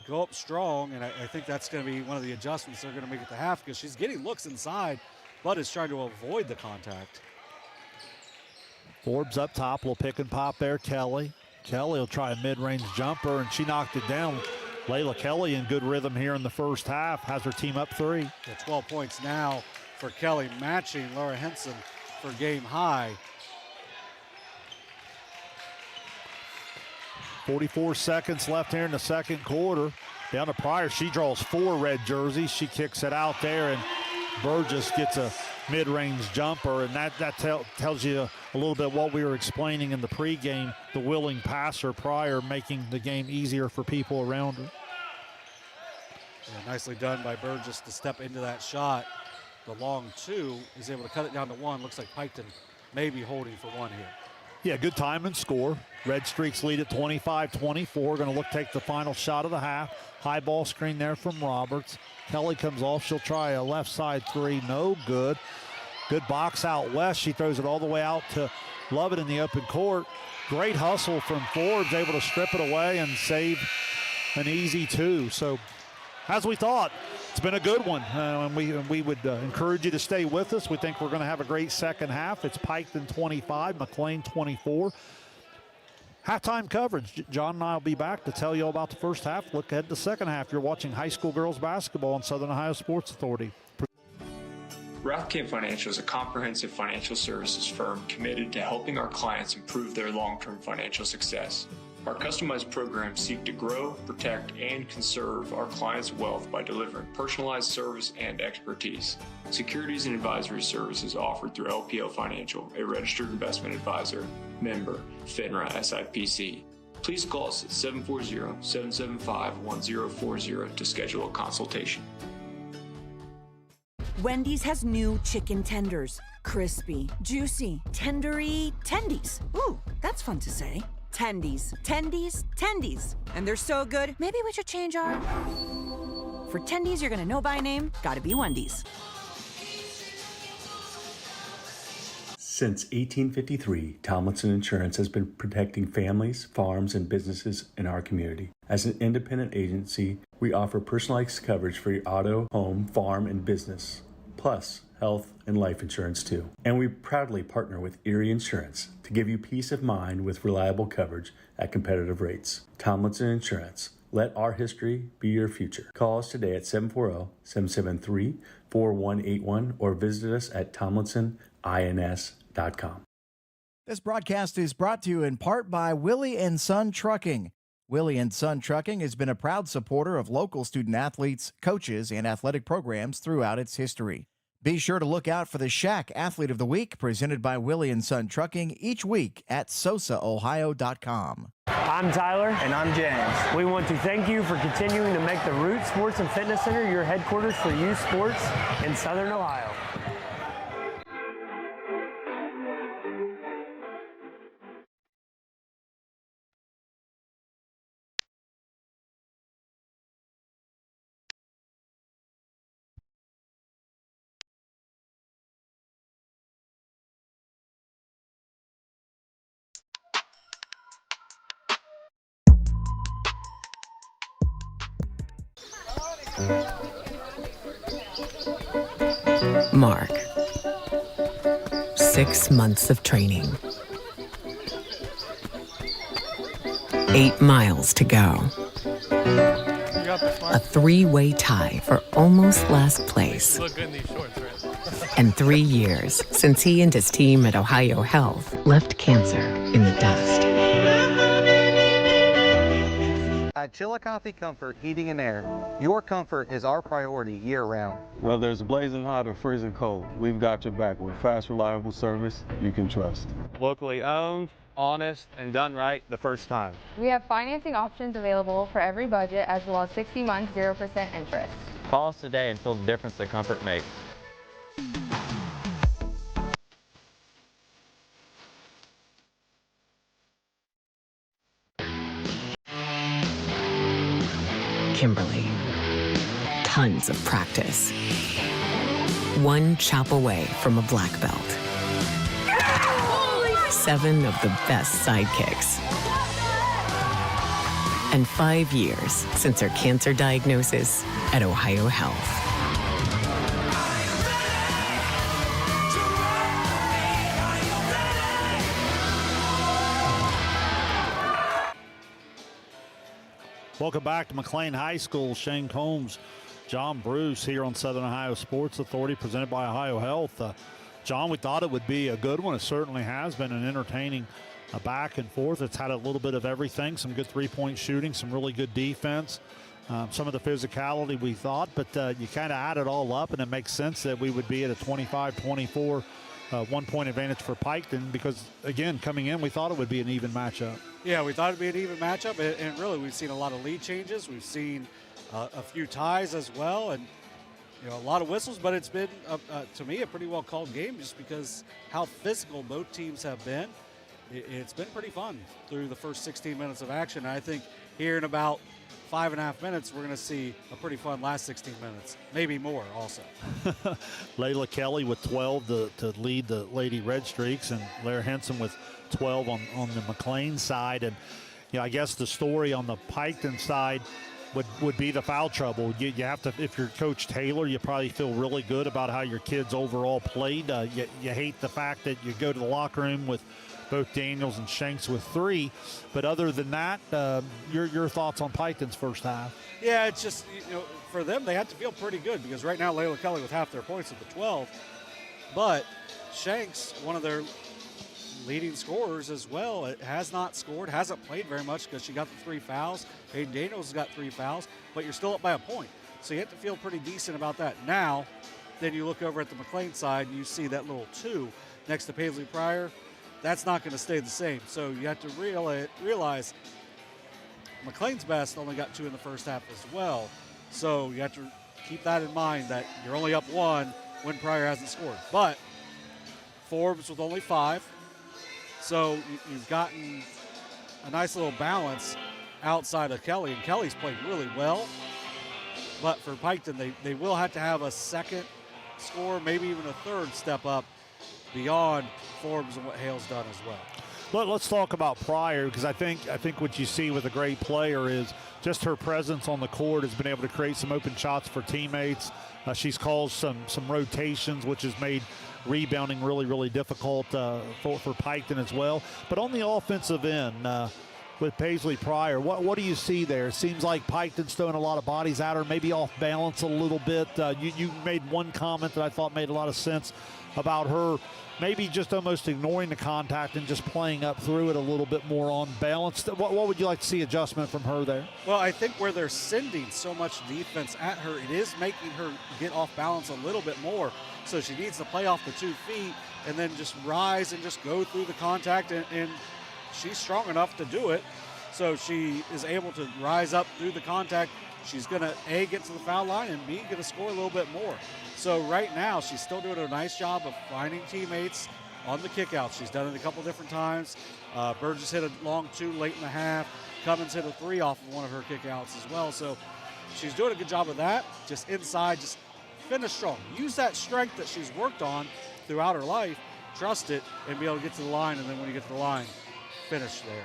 go up strong, and I think that's going to be one of the adjustments they're going to make at the half, because she's getting looks inside, but is trying to avoid the contact. Forbes up top, little pick and pop there. Kelly will try a mid-range jumper, and she knocked it down. Layla Kelly in good rhythm here in the first half, has her team up 3. Yeah, 12 points now for Kelly, matching Laura Henson for game high. 44 seconds left here in the second quarter. Down to Pryor, she draws 4 red jerseys. She kicks it out there, and Burgess gets a mid-range jumper, and that tells you a little bit what we were explaining in the pregame, the willing passer. Pryor making the game easier for people around her. Yeah, nicely done by Burgess to step into that shot. The long 2 is able to cut it down to 1. Looks like Piketon may be holding for 1 here. Yeah, good time and score. Redstreaks lead at 25-24. Going to look take the final shot of the half. High ball screen there from Roberts. Kelly comes off. She'll try a left side 3. No good. Good box out west. She throws it all the way out to Lovett in the open court. Great hustle from Forbes, able to strip it away and save an easy 2. So, as we thought, it's been a good one. And we would encourage you to stay with us. We think we're going to have a great second half. It's Piketon 25, McClain 24. Halftime coverage. John and I will be back to tell you all about the first half. Look ahead to the second half. You're watching high school girls basketball on Southern Ohio Sports Authority. Rathkamp Financial is a comprehensive financial services firm committed to helping our clients improve their long-term financial success. Our customized programs seek to grow, protect, and conserve our clients' wealth by delivering personalized service and expertise. Securities and advisory services offered through LPL Financial, a registered investment advisor, member, FINRA SIPC. Please call us at 740-775-1040 to schedule a consultation. Wendy's has new chicken tenders. Crispy, juicy, tendery tendies. Ooh, that's fun to say. Tendies, tendies, tendies. And they're so good, maybe we should change our... For tendies you're gonna know by name, gotta be Wendy's. Since 1853, Tomlinson Insurance has been protecting families, farms, and businesses in our community. As an independent agency, we offer personalized coverage for your auto, home, farm, and business, plus health and life insurance too. And we proudly partner with Erie Insurance to give you peace of mind with reliable coverage at competitive rates. Tomlinson Insurance. Let our history be your future. Call us today at 740-773-4181 or visit us at tomlinsonins.com. This broadcast is brought to you in part by Willie & Son Trucking. Willie & Son Trucking has been a proud supporter of local student athletes, coaches, and athletic programs throughout its history. Be sure to look out for the Shack Athlete of the Week presented by Willie & Son Trucking each week at SOSAOhio.com. I'm Tyler. And I'm James. We want to thank you for continuing to make the Root Sports and Fitness Center your headquarters for youth sports in Southern Ohio. Mark. 6 months of training. 8 miles to go. A 3-way tie for almost last place. You look good in these shorts, right? And 3 years since he and his team at Ohio Health left cancer in the dust. At Chillicothe Comfort Heating and Air, your comfort is our priority year-round. Whether it's blazing hot or freezing cold, we've got your back with fast, reliable service you can trust. Locally owned, honest, and done right the first time. We have financing options available for every budget as well as 60 months 0% interest. Call us today and feel the difference that comfort makes. Kimberly. Tons of practice. One chop away from a black belt. 7 of the best sidekicks. And 5 years since her cancer diagnosis at Ohio Health. Welcome back to McClain High School. Shane Combs, John Bruce here on Southern Ohio Sports Authority, presented by Ohio Health. John, we thought it would be a good one. It certainly has been an entertaining back and forth. It's had a little bit of everything, some good three-point shooting, some really good defense, some of the physicality we thought, but you kind of add it all up, and it makes sense that we would be at a 25-24 one-point advantage for Piketon because, again, coming in, we thought it would be an even matchup. Yeah, we thought it'd be an even matchup, and really we've seen a lot of lead changes. We've seen a few ties as well, and a lot of whistles, but it's been, to me, a pretty well-called game just because how physical both teams have been. It's been pretty fun through the first 16 minutes of action. I think here in about 5.5 minutes, we're going to see a pretty fun last 16 minutes, maybe more also. Layla Kelly with 12 to lead the Lady Redstreaks, and Lara Henson with 12 on the McClain side. And I guess the story on the Piketon side would be the foul trouble. You have to, if you're Coach Taylor, you probably feel really good about how your kids overall played. You hate the fact that you go to the locker room with both Daniels and Shanks with 3. But other than that, your thoughts on Piketon's first half? Yeah, it's just, for them, they have to feel pretty good because right now Layla Kelly with half their points at the 12. But Shanks, one of their leading scorers as well, has not scored, hasn't played very much because she got the 3 fouls. Hayden Daniels has got 3 fouls, but you're still up by a point. So you have to feel pretty decent about that. Now, then you look over at the McClain side and you see that little 2 next to Paisley Pryor. That's not going to stay the same. So you have to realize McClain's best only got 2 in the first half as well. So you have to keep that in mind that you're only up 1 when Pryor hasn't scored. But Forbes with only 5. So you've gotten a nice little balance outside of Kelly, and Kelly's played really well. But for Piketon, they will have to have a second score, maybe even a third step up beyond Forbes and what Hale's done as well. Let's talk about Pryor, because I think what you see with a great player is just her presence on the court has been able to create some open shots for teammates. She's caused some rotations, which has made rebounding really, really difficult for Piketon as well. But on the offensive end, with Paisley Pryor, what do you see there? It seems like Piketon's throwing a lot of bodies at her, maybe off balance a little bit. You made one comment that I thought made a lot of sense about her maybe just almost ignoring the contact and just playing up through it a little bit more on balance. What would you like to see adjustment from her there? Well, I think where they're sending so much defense at her, it is making her get off balance a little bit more. So she needs to play off the 2 feet and then just rise and just go through the contact, and she's strong enough to do it. So she is able to rise up through the contact. She's going to, A, get to the foul line, and B, going to score a little bit more. So right now, she's still doing a nice job of finding teammates on the kickout. She's done it a couple different times. Burgess hit a long 2 late in the half. Cummins hit a 3 off of one of her kickouts as well. So she's doing a good job of that. Just inside, just finish strong. Use that strength that she's worked on throughout her life, trust it, and be able to get to the line. And then when you get to the line, finish there.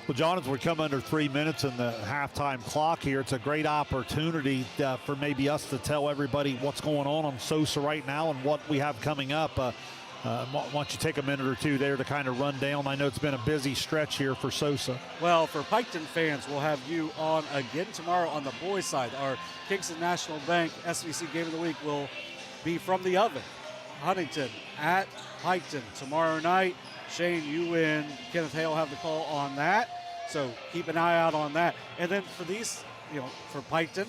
Well, John, as we come under 3 minutes in the halftime clock here, it's a great opportunity for maybe us to tell everybody what's going on SOSA right now and what we have coming up. Why don't you take a minute or two there to kind of run down? I know it's been a busy stretch here for SOSA. Well, for Piketon fans, we'll have you on again tomorrow on the boys' side. Our Kingston National Bank SVC Game of the Week will be from the oven. Huntington at Piketon tomorrow night. Shane, you and Kenneth Hale have the call on that. So keep an eye out on that. And then for these, for Piketon,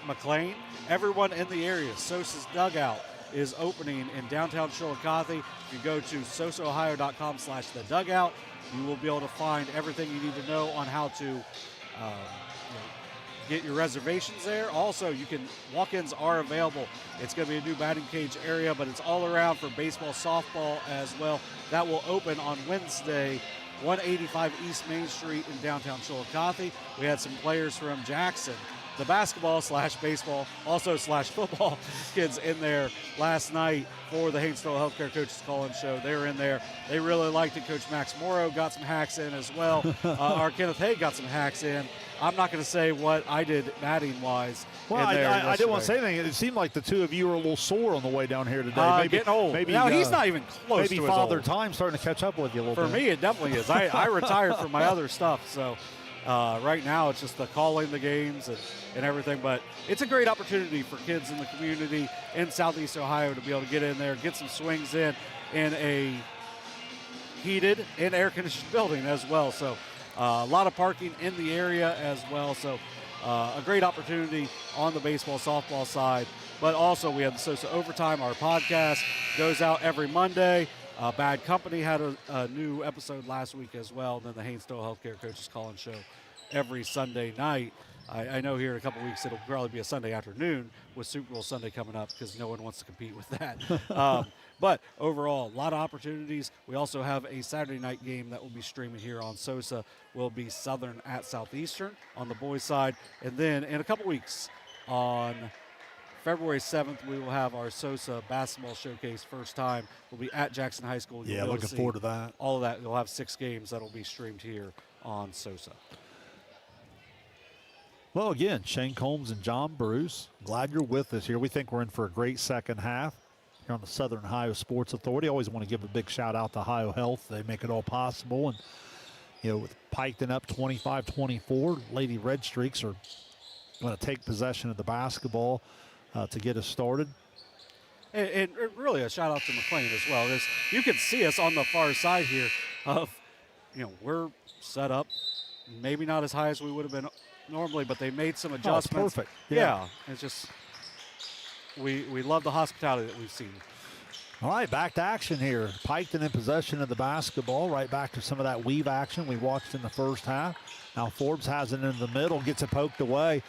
McClain, everyone in the area, SOSA's Dugout is opening in downtown Chillicothe. If you go to sosaohio.com/the dugout, you will be able to find everything you need to know on how to get your reservations there. Also, walk-ins are available. It's going to be a new batting cage area, but it's all around for baseball, softball as well. That will open on Wednesday, 185 East Main Street in downtown Chillicothe. We had some players from Jackson, the basketball/baseball, also /football kids in there last night for the Haynesville Healthcare Coaches Call-In Show. They were in there. They really liked it. Coach Max Morrow got some hacks in as well. Our Kenneth Hay got some hacks in. I'm not going to say what I did batting-wise. Well, I didn't want to say anything. It seemed like the two of you were a little sore on the way down here today. Maybe, getting old. Now, he's not even close maybe to his Father old. Time starting to catch up with you a little bit. For me, it definitely is. I retired from my other stuff, so right now it's just the calling the games and everything. But it's a great opportunity for kids in the community in Southeast Ohio to be able to get in there, get some swings in a heated and air-conditioned building as well. So a lot of parking in the area as well. So a great opportunity on the baseball, softball side. But also we have the SOSA Overtime. Our podcast goes out every Monday. Bad Company had a new episode last week as well. And then the Haynesville Healthcare Coaches Call-In Show every Sunday night. I know here in a couple weeks it'll probably be a Sunday afternoon with Super Bowl Sunday coming up because no one wants to compete with that. But overall, a lot of opportunities. We also have a Saturday night game that will be streaming here on SOSA. Will be Southern at Southeastern on the boys' side. And then in a couple weeks on February 7th, we will have our SOSA basketball showcase. First time we'll be at Jackson High School. Yeah, looking forward to that. All of that. You'll have 6 games that will be streamed here on SOSA. Well, again, Shane Combs and John Bruce, glad you're with us here. We think we're in for a great second half here on the Southern Ohio Sports Authority. Always want to give a big shout out to Ohio Health. They make it all possible. And, with Piketon up 25-24, Lady Redstreaks are going to take possession of the basketball to get us started. And really a shout out to McClain as well. You can see us on the far side here of, we're set up maybe not as high as we would have been normally, but they made some adjustments. Oh, perfect. Yeah. It's just we love the hospitality that we've seen. All right, back to action here. Piketon in possession of the basketball. Right back to some of that weave action we watched in the first half. Now Forbes has it in the middle, gets it poked away.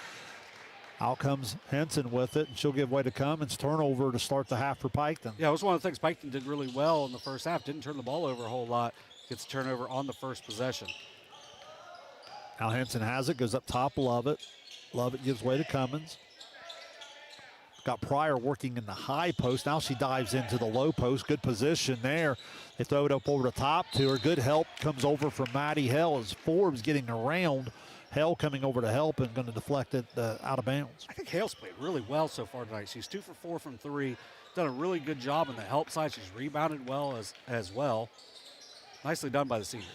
Out comes Henson with it, and she'll give way to Cummins. Turnover to start the half for Piketon. Yeah, it was one of the things Piketon did really well in the first half. Didn't turn the ball over a whole lot. Gets a turnover on the first possession. Now Henson has it, goes up top, Lovett. Lovett gives way to Cummins. Got Pryor working in the high post. Now she dives into the low post. Good position there. They throw it up over the top to her. Good help comes over from Maddie Hell as Forbes getting around. Hell coming over to help and going to deflect it out of bounds. I think Hale's played really well so far tonight. She's 2 for 4 from 3. Done a really good job on the help side. She's rebounded well as well. Nicely done by the senior.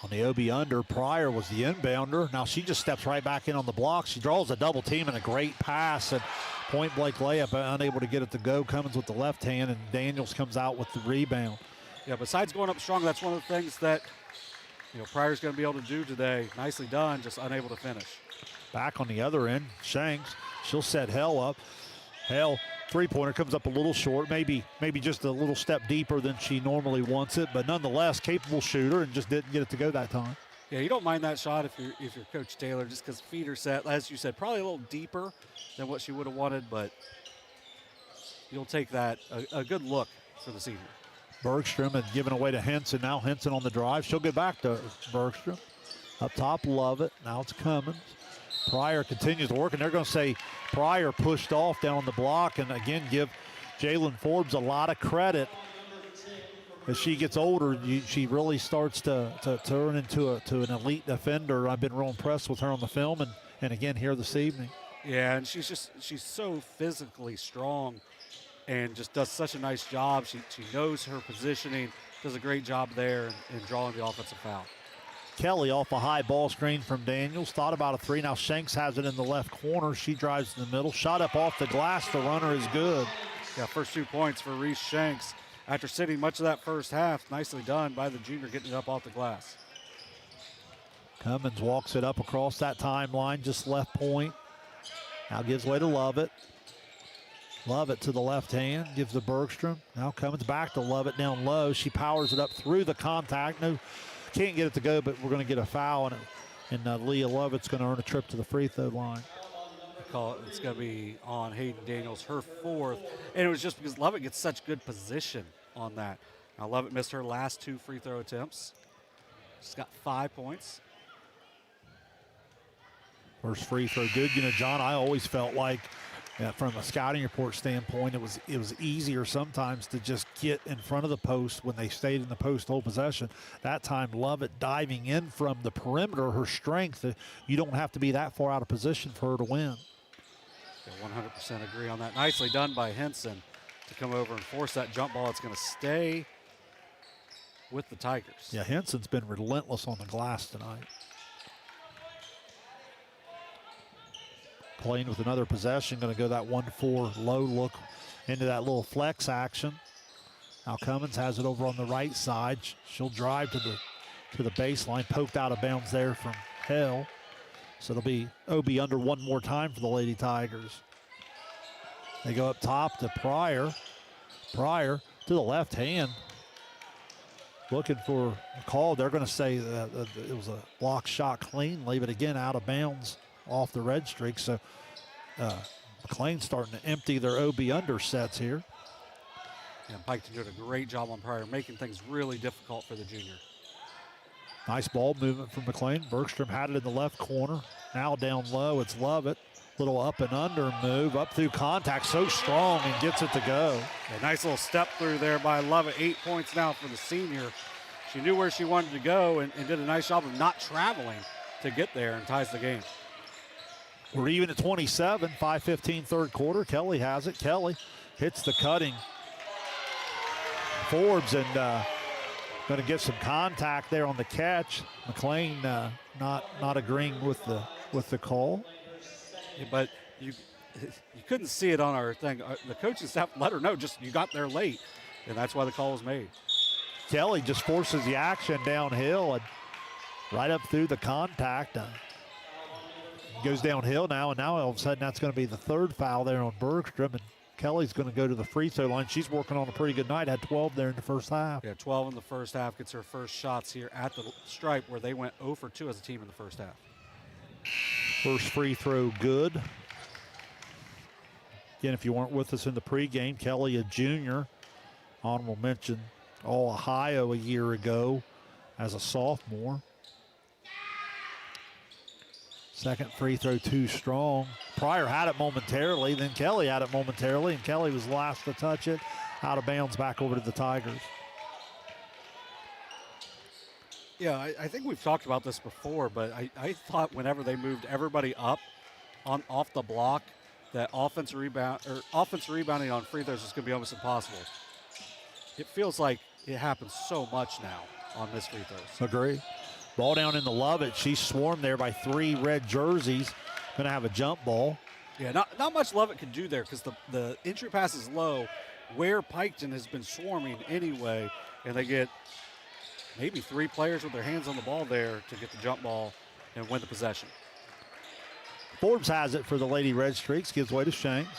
On the OB under, Pryor was the inbounder. Now she just steps right back in on the block. She draws a double team and a great pass, and point blank layup, unable to get it to go. Cummins with the left hand, and Daniels comes out with the rebound. Yeah, besides going up strong, that's one of the things that Pryor's going to be able to do today. Nicely done, just unable to finish. Back on the other end, Shanks, she'll set Hell up. Hell, three-pointer comes up a little short, maybe just a little step deeper than she normally wants it, but nonetheless, capable shooter, and just didn't get it to go that time. Yeah, you don't mind that shot if you're Coach Taylor, just because feet are set, as you said, probably a little deeper than what she would have wanted, but you'll take that, a good look for the senior. Bergstrom had given away to Henson. Now Henson on the drive. She'll get back to Bergstrom. Up top, Lovett. Now it's Cummins. Pryor continues to work, and they're going to say Pryor pushed off down on the block, and again give Jalen Forbes a lot of credit. As she gets older, she really starts to turn into an elite defender. I've been real impressed with her on the film and again here this evening. Yeah, and she's so physically strong and just does such a nice job. She knows her positioning, does a great job there in drawing the offensive foul. Kelly off a high ball screen from Daniels. Thought about a three. Now Shanks has it in the left corner. She drives in the middle. Shot up off the glass. The runner is good. Yeah, first 2 points for Reese Shanks. After sitting much of that first half, nicely done by the junior getting it up off the glass. Cummins walks it up across that timeline, just left point. Now gives way to Lovett. Lovett to the left hand, gives to Bergstrom. Now Cummins back to Lovett down low. She powers it up through the contact. No, can't get it to go, but we're going to get a foul, and Leah Lovett's going to earn a trip to the free throw line. It's going to be on Hayden Daniels, her fourth. And it was just because Lovett gets such good position on that. Now Lovett missed her last 2 free throw attempts. She's got 5 points. First free throw good. John, I always felt like from a scouting report standpoint, it was easier sometimes to just get in front of the post when they stayed in the post whole possession. That time, Lovett diving in from the perimeter, her strength, you don't have to be that far out of position for her to win. Yeah, 100% agree on that. Nicely done by Henson to come over and force that jump ball. It's going to stay with the Tigers. Yeah, Henson's been relentless on the glass tonight. Playing with another possession, going to go that 1-4 low look into that little flex action. Now Cummins has it over on the right side. She'll drive to the baseline, poked out of bounds there from Hell. So it'll be OB under one more time for the Lady Tigers. They go up top to Pryor. Pryor to the left hand. Looking for a call. They're going to say that it was a block shot cleanly, but again, out of bounds off the red streak. So McClain starting to empty their OB under sets here. And Piketon doing a great job on Pryor, making things really difficult for the junior. Nice ball movement from McClain. Bergstrom had it in the left corner. Now down low, it's Lovett. Little up and under move, up through contact, so strong, and gets it to go. A nice little step through there by Lovett. 8 points now for the senior. She knew where she wanted to go and did a nice job of not traveling to get there and ties the game. We're even at 27, 5:15 third quarter. Kelly has it. Kelly hits the cutting Forbes and going to get some contact there on the catch. McClain not agreeing with the call. Yeah, but you couldn't see it on our thing. The coaching staff let her know, just you got there late, and that's why the call was made. Kelly just forces the action downhill and right up through the contact. Goes downhill now, and now all of a sudden that's going to be the third foul there on Bergstrom, and Kelly's going to go to the free throw line. She's working on a pretty good night. Had 12 there in the first half. Yeah, 12 in the first half. Gets her first shots here at the stripe, where they went 0 for 2 as a team in the first half. First free throw good. Again, if you weren't with us in the pregame, Kelly, a junior, honorable mention, All-Ohio a year ago as a sophomore. Second free throw too strong. Pryor had it momentarily, then Kelly had it momentarily, and Kelly was last to touch it. Out of bounds, back over to the Tigers. Yeah, I think we've talked about this before, but I thought whenever they moved everybody up off the block, that offensive rebounding on free throws is going to be almost impossible. It feels like it happens so much now on missed free throws. Agree. Ball down in the Lovett. She's swarmed there by 3 red jerseys. Going to have a jump ball. Yeah, not much Lovett can do there because the entry pass is low where Piketon has been swarming anyway, and they get maybe 3 players with their hands on the ball there to get the jump ball and win the possession. Forbes has it for the Lady Redstreaks, gives way to Shanks.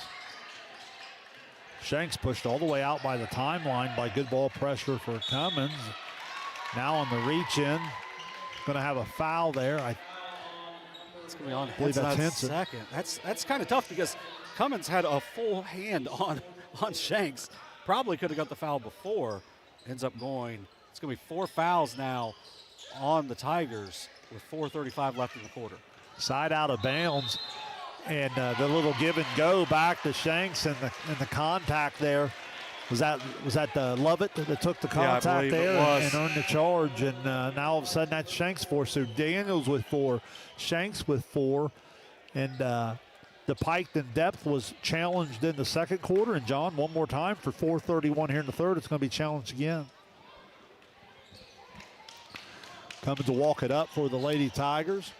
Shanks pushed all the way out by the timeline by good ball pressure for Cummins. Now on the reach in, going to have a foul there. It's going to be on Henson. Second. That's kind of tough because Cummins had a full hand on Shanks. Probably could have got the foul before. Ends up going. It's going to be 4 fouls now on the Tigers with 4:35 left in the quarter. Side out of bounds, and the little give and go back to Shanks, and the contact there. Was that the Lovett that took the contact there and earned the charge? And now all of a sudden that's Shanks' 4. So Daniels with 4, Shanks with 4, and the Piketon depth was challenged in the second quarter. And John, one more time for 4:31 here in the third, it's going to be challenged again. Coming to walk it up for the Lady Tigers.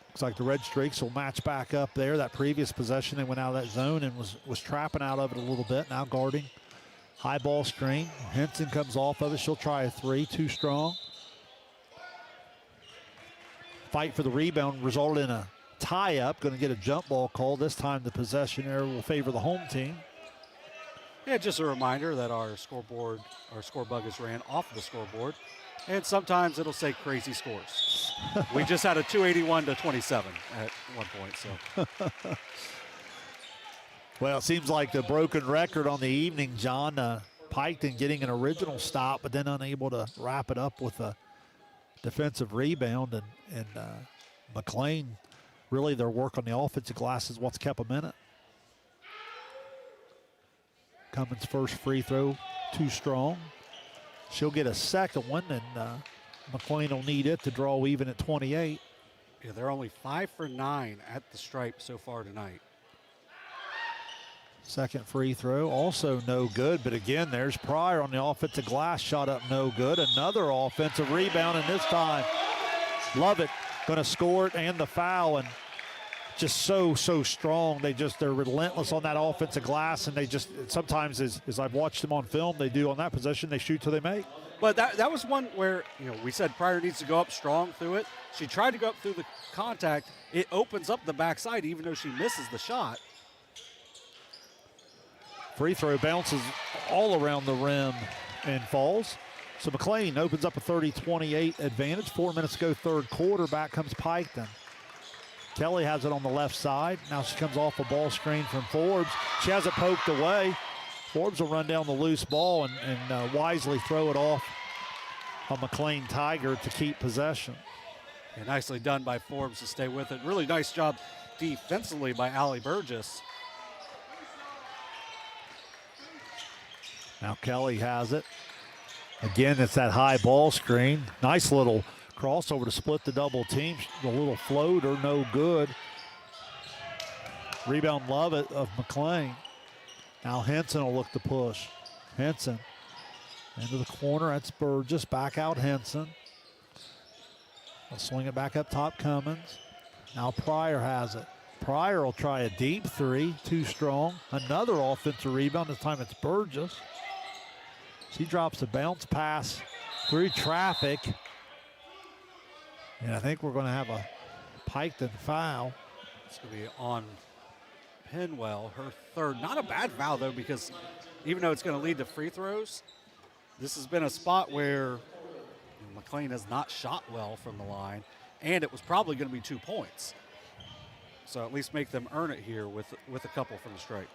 Looks like the Redstreaks will match back up there. That previous possession, they went out of that zone and was trapping out of it a little bit. Now guarding. High ball screen. Henson comes off of it. She'll try a 3, too strong. Fight for the rebound resulted in a tie-up. Going to get a jump ball call. This time the possession error will favor the home team. Yeah, just a reminder that our scorebug is ran off of the scoreboard. And sometimes it'll say crazy scores. We just had a 281-27 at one point. So, well, it seems like the broken record on the evening, John. Piketon getting an original stop, but then unable to wrap it up with a defensive rebound. And McClain, really their work on the offensive glass is what's kept them in it. Cummins' first free throw, too strong. She'll get a second one, and McClain will need it to draw even at 28. Yeah, they're only 5 for 9 at the stripe so far tonight. Second free throw, also no good, but again, there's Pryor on the offensive glass, shot up no good. Another offensive rebound, and this time, Lovett going to score it and the foul, and just so strong. They're relentless on that offensive glass, and they just sometimes, as I've watched them on film, they do on that possession, they shoot till they make. But that was one where, we said Pryor needs to go up strong through it. She tried to go up through the contact. It opens up the backside even though she misses the shot. Free throw bounces all around the rim and falls. So McClain opens up a 30-28 advantage. 4 minutes to go, third quarter. Back comes Piketon. Kelly has it on the left side. Now she comes off a ball screen from Forbes. She has it poked away. Forbes will run down the loose ball and wisely throw it off a McClain Tiger to keep possession. Yeah, nicely done by Forbes to stay with it. Really nice job defensively by Allie Burgess. Now Kelly has it. Again, it's that high ball screen. Nice little crossover to split the double team. The little floater, no good. Rebound Lovett of McClain. Now Henson will look to push. Henson into the corner. That's Burgess. Back out Henson. They'll swing it back up top, Cummins. Now Pryor has it. Pryor will try a deep 3, too strong. Another offensive rebound. This time it's Burgess. She drops a bounce pass through traffic. And I think we're going to have a Piketon foul. It's going to be on Penwell, her third. Not a bad foul, though, because even though it's going to lead to free throws, this has been a spot where McClain has not shot well from the line, and it was probably going to be 2 points. So at least make them earn it here with a couple from the stripe.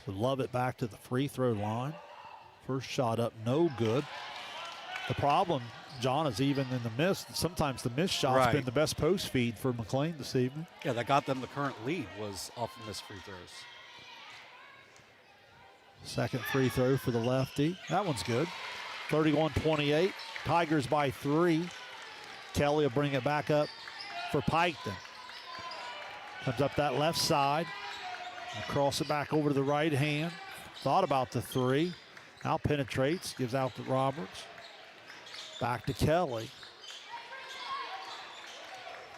So Lovett back to the free throw line. First shot up, no good. The problem, John, is even in the miss, sometimes the missed shot's been the best post feed for McClain this evening. Yeah, that got them the current lead was off of missed free throws. Second free throw for the lefty. That one's good. 31-28. Tigers by 3. Kelly will bring it back up for Piketon. Comes up that left side. Cross it back over to the right hand. Thought about the 3. Now penetrates. Gives out to Roberts. Back to Kelly.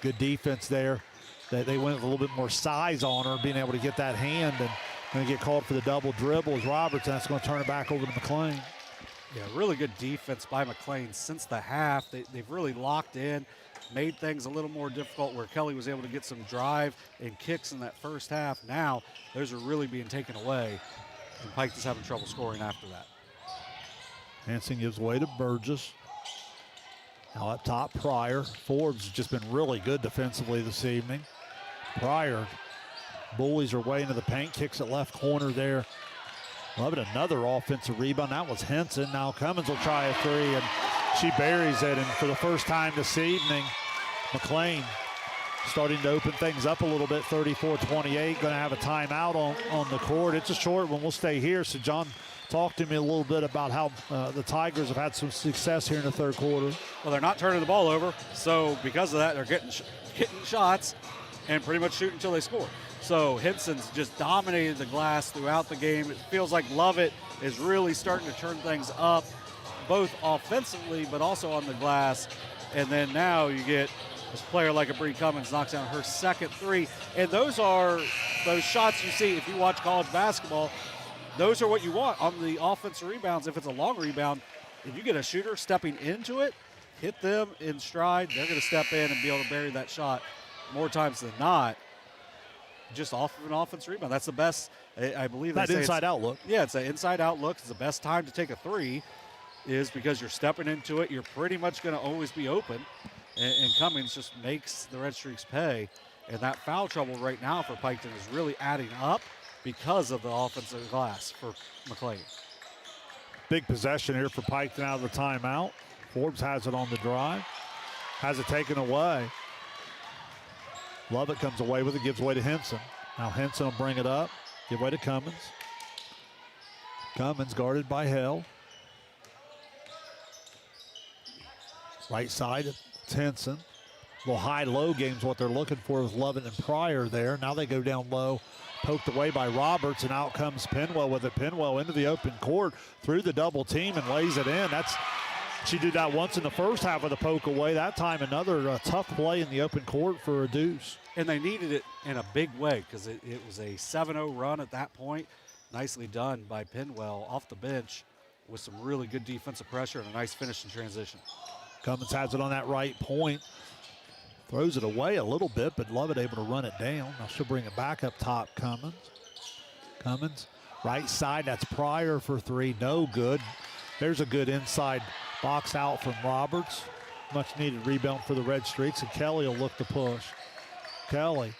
Good defense there. They went with a little bit more size on her, being able to get that hand, and going to get called for the double dribble as Roberts, and that's going to turn it back over to McClain. Yeah, really good defense by McClain since the half. They've really locked in, made things a little more difficult where Kelly was able to get some drive and kicks in that first half. Now, those are really being taken away, and Piketon's having trouble scoring after that. Hanson gives way to Burgess. Now up top, Pryor. Forbes has just been really good defensively this evening. Pryor bullies her way into the paint, kicks it left corner there. Loving another offensive rebound. That was Henson. Now Cummins will try a 3, and she buries it. And for the first time this evening, McClain starting to open things up a little bit. 34-28, going to have a timeout on the court. It's a short one. We'll stay here. So John, talk to me a little bit about how the Tigers have had some success here in the third quarter. Well, they're not turning the ball over, so because of that, they're getting shots and pretty much shooting until they score. So Henson's just dominated the glass throughout the game. It feels like Lovett is really starting to turn things up, both offensively but also on the glass. And then now you get this player like a Bree Cummins knocks down her second 3. And those are those shots you see if you watch college basketball. Those are what you want on the offensive rebounds. If it's a long rebound, if you get a shooter stepping into it, hit them in stride, they're going to step in and be able to bury that shot more times than not. Just off of an offensive rebound. That's the best, I believe. That inside-out look. Yeah, it's an inside-out look. It's the best time to take a 3 is because you're stepping into it. You're pretty much going to always be open. And Cummings just makes the Red Streaks pay. And that foul trouble right now for Piketon is really adding up because of the offensive glass for McClain. Big possession here for Piketon out of the timeout. Forbes has it on the drive. Has it taken away. Lovett comes away with it, gives way to Henson. Now Henson will bring it up, give way to Cummins. Cummins guarded by Hell. Right side, it's Henson. Little high-low game's what they're looking for with Lovett and Pryor there. Now they go down low, poked away by Roberts, and out comes Penwell with it. Penwell into the open court, through the double team and lays it in. She did that once in the first half of the poke away. That time another tough play in the open court for a deuce. And they needed it in a big way because it was a 7-0 run at that point. Nicely done by Penwell off the bench with some really good defensive pressure and a nice finish in transition. Cummins has it on that right point. Throws it away a little bit, but Lovett able to run it down. Now she'll bring it back up top, Cummins. Cummins, right side, that's Pryor for 3, no good. There's a good inside box out from Roberts. Much needed rebound for the Red Streaks, and Kelly will look to push. Kelly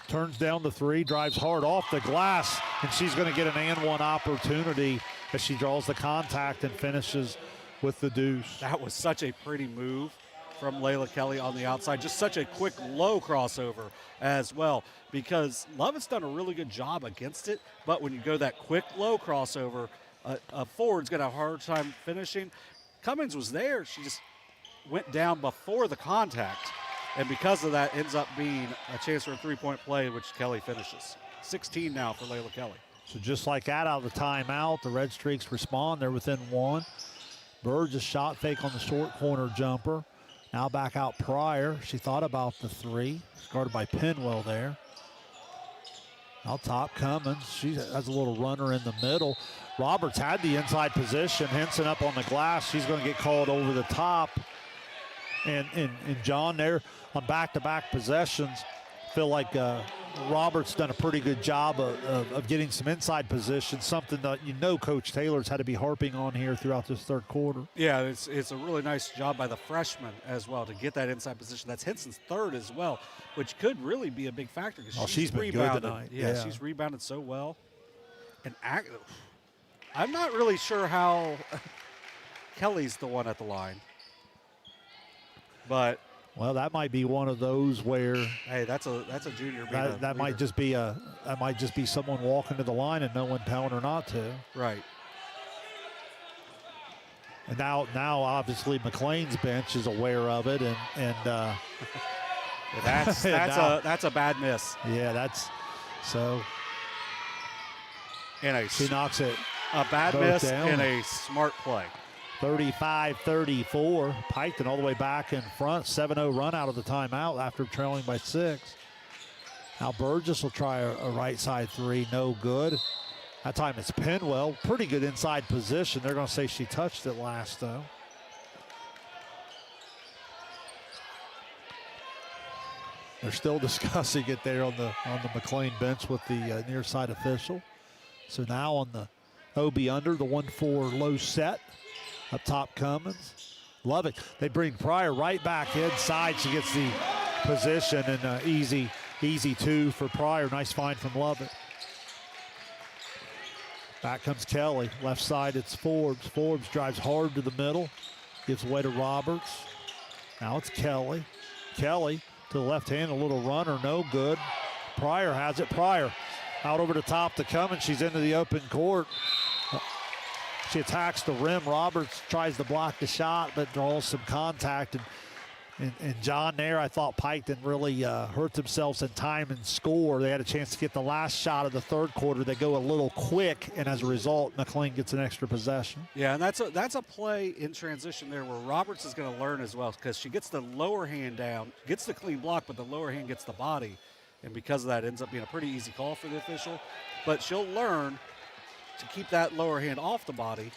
turns down the 3, drives hard off the glass, and she's going to get an and one opportunity as she draws the contact and finishes with the deuce. That was such a pretty move from Layla Kelly on the outside. Just such a quick low crossover as well, because Lovett's done a really good job against it, but when you go that quick low crossover, a forward's got a hard time finishing. Cummins was there. She just went down before the contact, and because of that ends up being a chance for a three-point play, which Kelly finishes. 16 now for Layla Kelly. So just like that, out of the timeout, the Red Streaks respond. They're within 1. Burgess shot fake on the short corner jumper. Now back out Pryor. She thought about the 3. Guarded by Penwell there. Out top, Cummins. She has a little runner in the middle. Roberts had the inside position. Henson up on the glass. She's going to get called over the top. And John there on back-to-back possessions. Feel like Roberts done a pretty good job of getting some inside position, something that Coach Taylor's had to be harping on here throughout this third quarter. Yeah, it's a really nice job by the freshman as well to get that inside position. That's Henson's 3rd as well, which could really be a big factor because she's been rebounded. Good tonight. Yeah, she's rebounded so well. And I'm not really sure how Kelly's the one at the line. But well, that might be one of those where hey, that's a junior. That might just be someone walking to the line and no one telling her not to. Right. And now obviously McClain's bench is aware of it, and that's a bad miss. Yeah, that's so. And she knocks it. A bad miss down. and a smart play. 35-34. Piketon all the way back in front. 7-0 run out of the timeout after trailing by 6. Now Burgess will try a right side three. No good. That time it's Penwell. Pretty good inside position. They're going to say she touched it last, though. They're still discussing it there on the McClain bench with the near side official. So now on the OB under, the 1-4 low set. Up top Cummins. Love it. They bring Pryor right back inside. She gets the position and easy 2 for Pryor. Nice find from Lovett. Back comes Kelly. Left side, it's Forbes. Forbes drives hard to the middle. Gives away to Roberts. Now it's Kelly. Kelly to the left hand, a little runner, no good. Pryor has it. Pryor out over the top to Cummins. She's into the open court. She attacks the rim. Roberts tries to block the shot, but draws some contact. And John there, I thought Piketon really hurt themselves in time and score. They had a chance to get the last shot of the third quarter. They go a little quick, and as a result, McClain gets an extra possession. Yeah, and that's a play in transition there where Roberts is going to learn as well, because she gets the lower hand down, gets the clean block, but the lower hand gets the body. And because of that, it ends up being a pretty easy call for the official. But she'll learn to keep that lower hand off the body.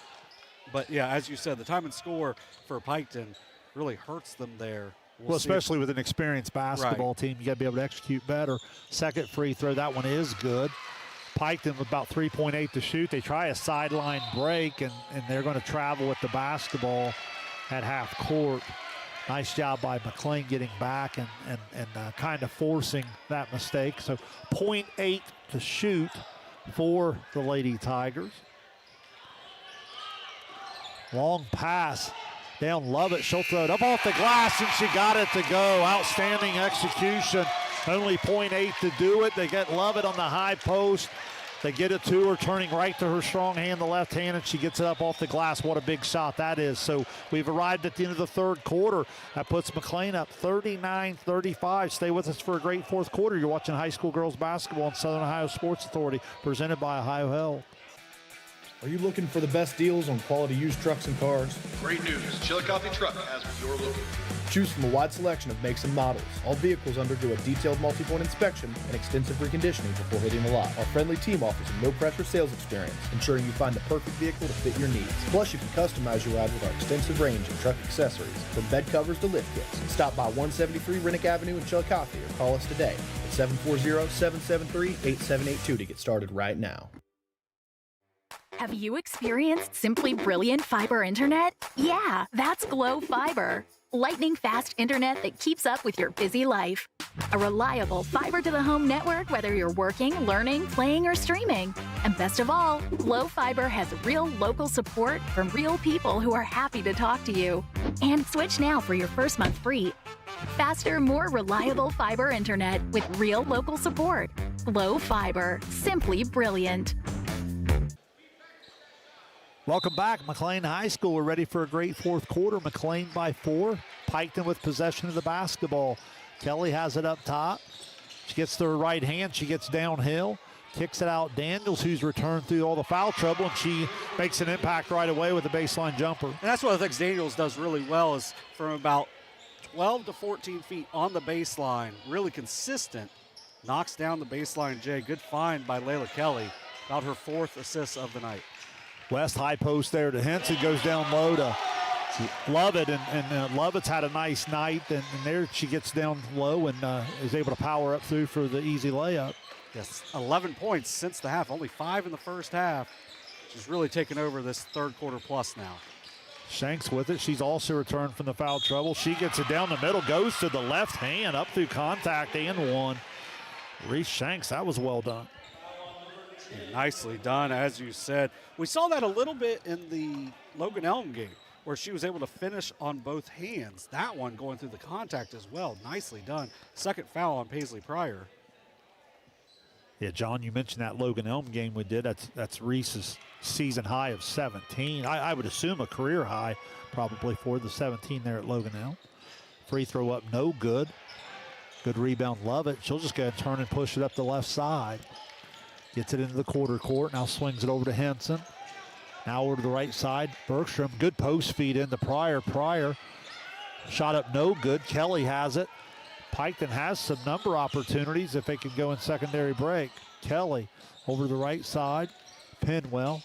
But, yeah, as you said, the time and score for Piketon really hurts them there. Well, especially with an experienced basketball team, you got to be able to execute better. Second free throw, that one is good. Piketon with about 3.8 to shoot. They try a sideline break, and they're going to travel with the basketball at half court. Nice job by McClain getting back and kind of forcing that mistake. So 0.8 to shoot for the Lady Tigers. Long pass down Lovett. She'll throw it up off the glass, and she got it to go. Outstanding execution. Only 0.8 to do it. They get Lovett on the high post. They get it to her, turning right to her strong hand, the left hand, and she gets it up off the glass. What a big shot that is. So we've arrived at the end of the third quarter. That puts McClain up 39-35. Stay with us for a great fourth quarter. You're watching high school girls basketball on Southern Ohio Sports Authority, presented by Ohio Health. Are you looking for the best deals on quality used trucks and cars? Great news. Chillicothe Truck has what you're looking for. Choose from a wide selection of makes and models. All vehicles undergo a detailed multi-point inspection and extensive reconditioning before hitting the lot. Our friendly team offers a no-pressure sales experience, ensuring you find the perfect vehicle to fit your needs. Plus, you can customize your ride with our extensive range of truck accessories, from bed covers to lift kits. Stop by 173 Rennick Avenue in Chillicothe or call us today at 740-773-8782 to get started right now. Have you experienced simply brilliant fiber internet? Yeah, that's Glow Fiber. Lightning fast internet that keeps up with your busy life. A reliable fiber-to-the-home network whether you're working, learning, playing, or streaming. And best of all, Glow Fiber has real local support from real people who are happy to talk to you. And switch now for your first month free. Faster, more reliable fiber internet with real local support. Glow Fiber. Simply brilliant. Welcome back, McClain High School. We're ready for a great fourth quarter. McClain by 4. Piketon with possession of the basketball. Kelly has it up top. She gets to her right hand. She gets downhill. Kicks it out. Daniels, who's returned through all the foul trouble, and she makes an impact right away with a baseline jumper. And that's one of the things Daniels does really well, is from about 12 to 14 feet on the baseline, really consistent. Knocks down the baseline J. Good find by Layla Kelly. About her 4th assist of the night. West high post there to Henson, goes down low to Lovett, and Lovett's had a nice night, and there she gets down low and is able to power up through for the easy layup. Yes, 11 points since the half, only 5 in the first half. She's really taken over this third quarter plus now. Shanks with it. She's also returned from the foul trouble. She gets it down the middle, goes to the left hand, up through contact and one. Reese Shanks, that was well done. Nicely done, as you said. We saw that a little bit in the Logan Elm game. where she was able to finish on both hands. That one going through the contact as well. Nicely done. Second foul on Paisley Pryor. Yeah, John, you mentioned that Logan Elm game we did. That's Reese's season high of 17. I would assume a career high probably for the 17 there at Logan Elm. Free throw up, no good. Good rebound, love it. She'll just go ahead and turn and push it up the left side. Gets it into the quarter court, now swings it over to Henson. Now over to the right side, Bergstrom. Good post feed into Pryor. Pryor shot up, no good. Kelly has it. Piketon has some number opportunities if they can go in secondary break. Kelly over to the right side. Penwell.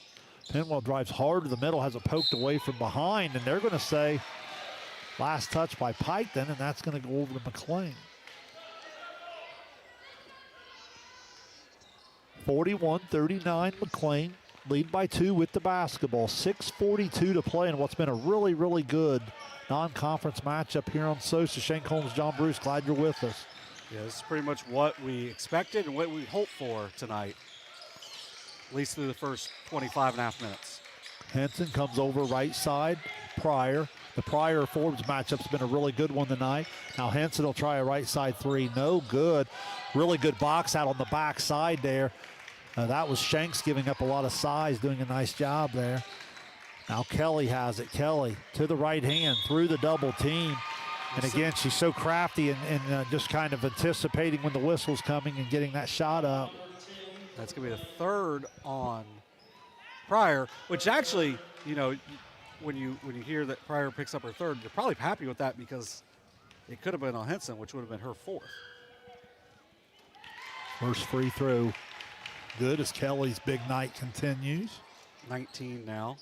Penwell drives hard to the middle, has it poked away from behind, and they're going to say last touch by Piketon, and that's going to go over to McClain. 41-39 McClain. Lead by 2 with the basketball. 6:42 to play in what's been a really, really good non-conference matchup here on SOSA. Shane Combs, John Bruce, glad you're with us. Yeah, this is pretty much what we expected and what we hoped for tonight, at least through the first 25 and a half minutes. Henson comes over right side. Pryor. The Pryor-Forbes matchup's been a really good one tonight. Now Henson will try a right side three. No good. Really good box out on the back side there. That was Shanks giving up a lot of size, doing a nice job there. Now Kelly has it. Kelly to the right hand, through the double team. And again, she's so crafty and just kind of anticipating when the whistle's coming and getting that shot up. That's going to be the third on Pryor, which actually, you know, when you hear that Pryor picks up her third, you're probably happy with that because it could have been on Henson, which would have been her fourth. First free throw good as Kelly's big night continues. 19 now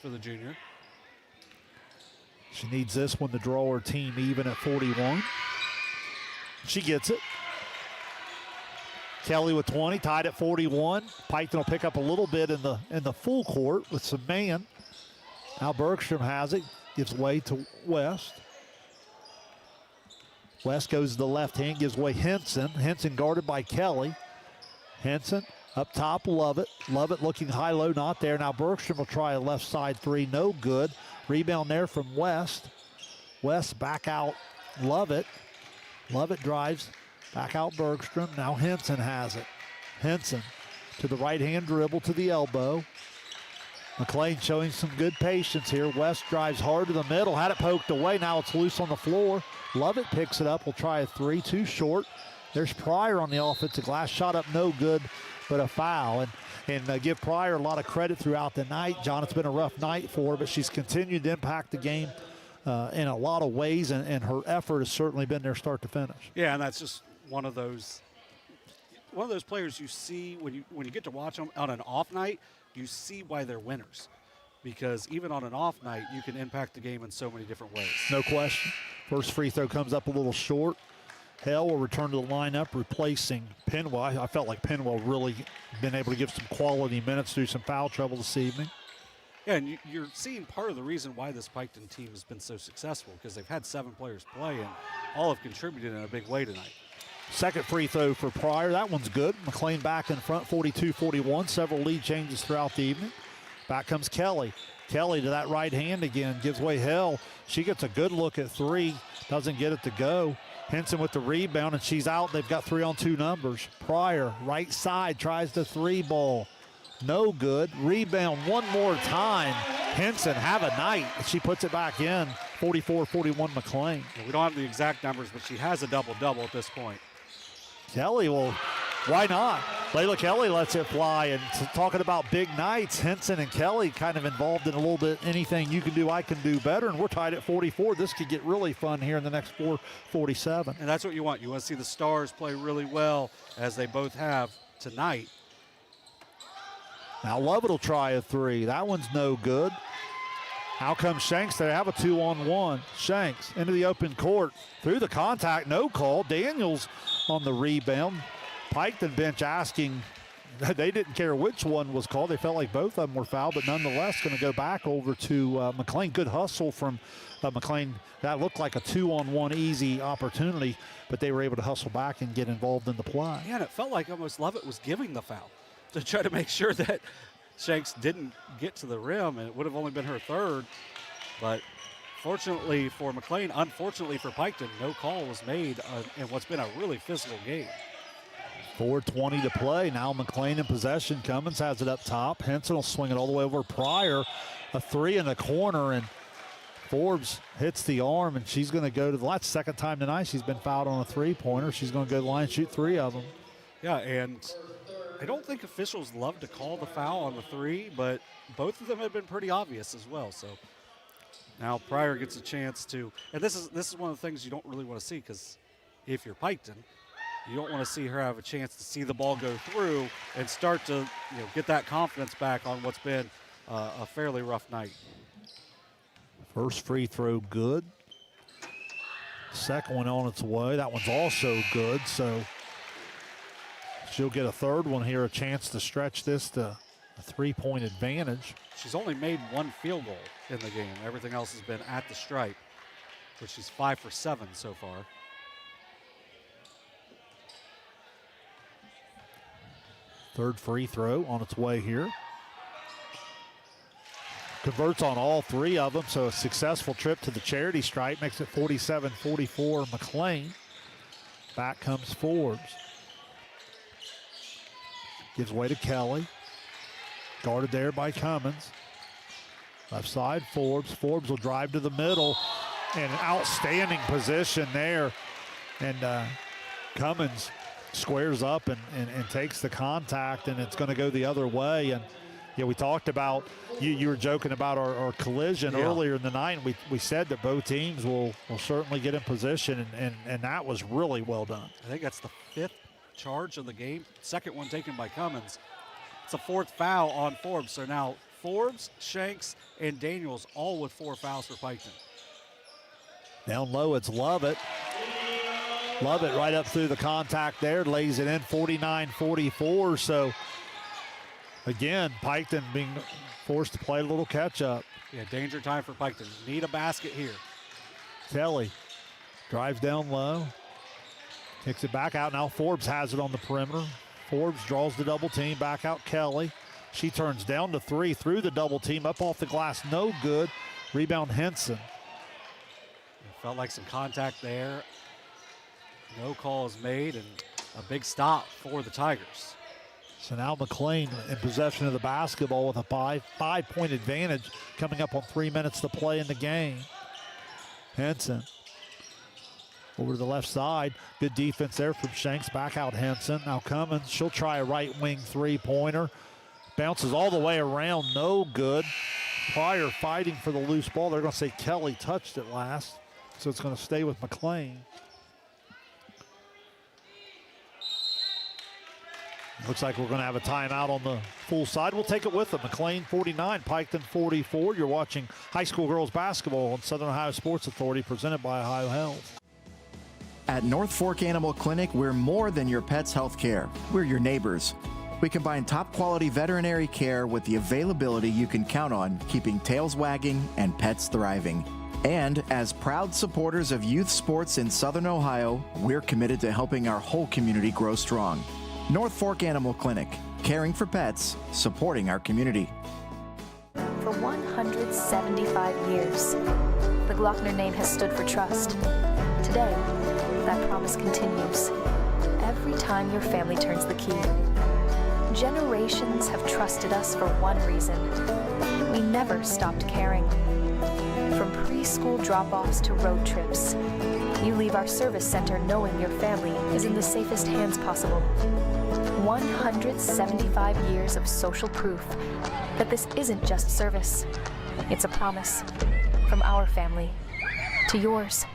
for the junior. She needs this one to draw her team even at 41. She gets it. Kelly with 20, tied at 41. Piketon will pick up a little bit in the full court with some man. Now Bergstrom has it, gives way to West. West goes to the left hand, gives way Henson. Henson guarded by Kelly. Henson up top, Lovett. Lovett looking high-low, not there. Now Bergstrom will try a left side three, no good. Rebound there from West. West back out Lovett. Lovett drives back out Bergstrom. Now Henson has it. Henson to the right-hand dribble to the elbow. McClain showing some good patience here. West drives hard to the middle, had it poked away. Now it's loose on the floor. Lovett picks it up, will try a three, too short. There's Pryor on the offensive glass. Shot up no good, but a foul. And give Pryor a lot of credit throughout the night. John, it's been a rough night for her, but she's continued to impact the game in a lot of ways, and her effort has certainly been there start to finish. Yeah, and that's just one of those players you see when you get to watch them on an off night, you see why they're winners. Because even on an off night, you can impact the game in so many different ways. No question. First free throw comes up a little short. Hale will return to the lineup, replacing Penwell. I felt like Penwell really been able to give some quality minutes through some foul trouble this evening. Yeah, and you're seeing part of the reason why this Piketon team has been so successful, because they've had 7 players play, and all have contributed in a big way tonight. Second free throw for Pryor. That one's good. McClain back in front, 42-41. Several lead changes throughout the evening. Back comes Kelly. Kelly to that right hand again. Gives way Hell. She gets a good look at three. Doesn't get it to go. Henson with the rebound, and she's out. They've got 3-on-2 numbers. Pryor, right side, tries the three ball. No good. Rebound one more time. Henson, have a night. She puts it back in. 44-41 McClain. We don't have the exact numbers, but she has a double-double at this point. Kelly, well, why not? Layla Kelly lets it fly. And talking about big nights, Henson and Kelly kind of involved in a little bit anything you can do, I can do better. And we're tied at 44. This could get really fun here in the next 4:47. And that's what you want. You want to see the Stars play really well, as they both have tonight. Now Lovett will try a three. That one's no good. Out comes Shanks. They have a 2-on-1. Shanks into the open court. Through the contact, no call. Daniels on the rebound. Piketon bench asking, they didn't care which one was called. They felt like both of them were fouled, but nonetheless going to go back over to McClain. Good hustle from McClain. That looked like a 2-on-1 easy opportunity, but they were able to hustle back and get involved in the play. Yeah, and it felt like almost Lovett was giving the foul to try to make sure that Shanks didn't get to the rim, and it would have only been her third. But fortunately for McClain, unfortunately for Piketon, no call was made in what's been a really physical game. 4:20 to play. Now McClain in possession. Cummins has it up top. Henson will swing it all the way over Pryor. A three in the corner, and Forbes hits the arm, and she's going to go to the last second time tonight she's been fouled on a three-pointer. She's going to go to the line and shoot 3 of them. Yeah, and I don't think officials love to call the foul on the three, but both of them have been pretty obvious as well. So now Pryor gets a chance to, and this is one of the things you don't really want to see, because if you're Piketon, you don't want to see her have a chance to see the ball go through and start to get that confidence back on what's been a fairly rough night. First free throw good. Second one on its way. That one's also good, so she'll get a third one here, a chance to stretch this to a 3-point advantage. She's only made 1 field goal in the game. Everything else has been at the stripe, which she's 5 for 7 so far. Third free throw on its way here. Converts on all 3 of them, so a successful trip to the charity stripe makes it 47-44 McClain. Back comes Forbes. Gives way to Kelly. Guarded there by Cummins. Left side, Forbes. Forbes will drive to the middle, and an outstanding position there. And Cummins squares up and takes the contact, and it's going to go the other way. And we talked about, you were joking about our collision earlier in the night, and we said that both teams will certainly get in position, and that was really well done. I think that's the 5th charge of the game. Second one taken by Cummins. It's a 4th foul on Forbes. So now Forbes, Shanks, and Daniels all with 4 fouls for Piketon. Down low, it's Lovett. Lovett right up through the contact there, lays it in, 49-44. So again, Piketon being forced to play a little catch up. Yeah, danger time for Piketon. Need a basket here. Kelly drives down low, kicks it back out. Now Forbes has it on the perimeter. Forbes draws the double team, back out Kelly. She turns down to 3 through the double team, up off the glass, no good. Rebound Henson. It felt like some contact there. No call is made, and a big stop for the Tigers. So now McClain in possession of the basketball with a 5-point advantage coming up on 3 minutes to play in the game. Henson over to the left side. Good defense there from Shanks. Back out Henson. Now Cummins. She'll try a right wing 3-pointer. Bounces all the way around. No good. Pryor fighting for the loose ball. They're going to say Kelly touched it last. So it's going to stay with McClain. Looks like we're going to have a timeout on the full side. We'll take it with them. McClain 49, Piketon 44. You're watching high school girls basketball on Southern Ohio Sports Authority, presented by Ohio Health. At North Fork Animal Clinic, we're more than your pet's health care. We're your neighbors. We combine top quality veterinary care with the availability you can count on, keeping tails wagging and pets thriving. And as proud supporters of youth sports in Southern Ohio, we're committed to helping our whole community grow strong. North Fork Animal Clinic, caring for pets, supporting our community. For 175 years, the Glockner name has stood for trust. Today, that promise continues. Every time your family turns the key. Generations have trusted us for one reason. We never stopped caring. From preschool drop-offs to road trips, you leave our service center knowing your family is in the safest hands possible. 175 years of social proof that this isn't just service. It's a promise from our family to yours.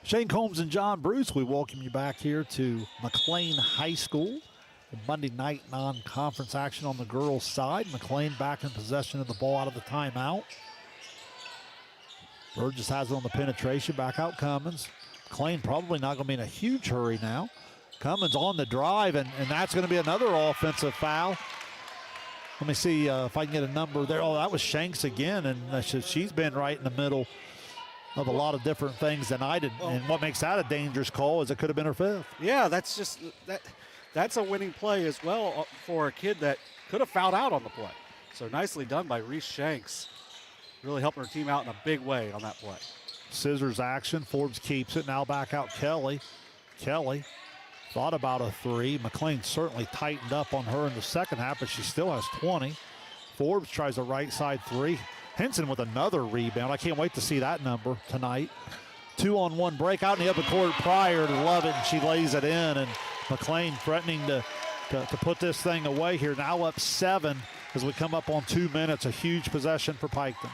Shane Combs and John Bruce, we welcome you back here to McClain High School. Monday night non-conference action on the girls' side. McClain back in possession of the ball out of the timeout. Burgess has it on the penetration, back out Cummins. McClain probably not going to be in a huge hurry now. Cummins on the drive, and that's going to be another offensive foul. Let me see if I can get a number there. Oh, that was Shanks again, and she's been right in the middle of a lot of different things tonight. And what makes that a dangerous call is it could have been her 5th. Yeah, that's just that. that's a winning play as well for a kid that could have fouled out on the play. So nicely done by Reese Shanks, really helping her team out in a big way on that play. Scissors action. Forbes keeps it. Now back out Kelly. Kelly thought about a three. McClain certainly tightened up on her in the second half, but she still has 20. Forbes tries a right side three. Henson with another rebound. I can't wait to see that number tonight. 2-on-1 break out in the upper court. Pryor to love it, and she lays it in. And McClain threatening to put this thing away here. Now up 7 as we come up on 2 minutes. A huge possession for Piketon.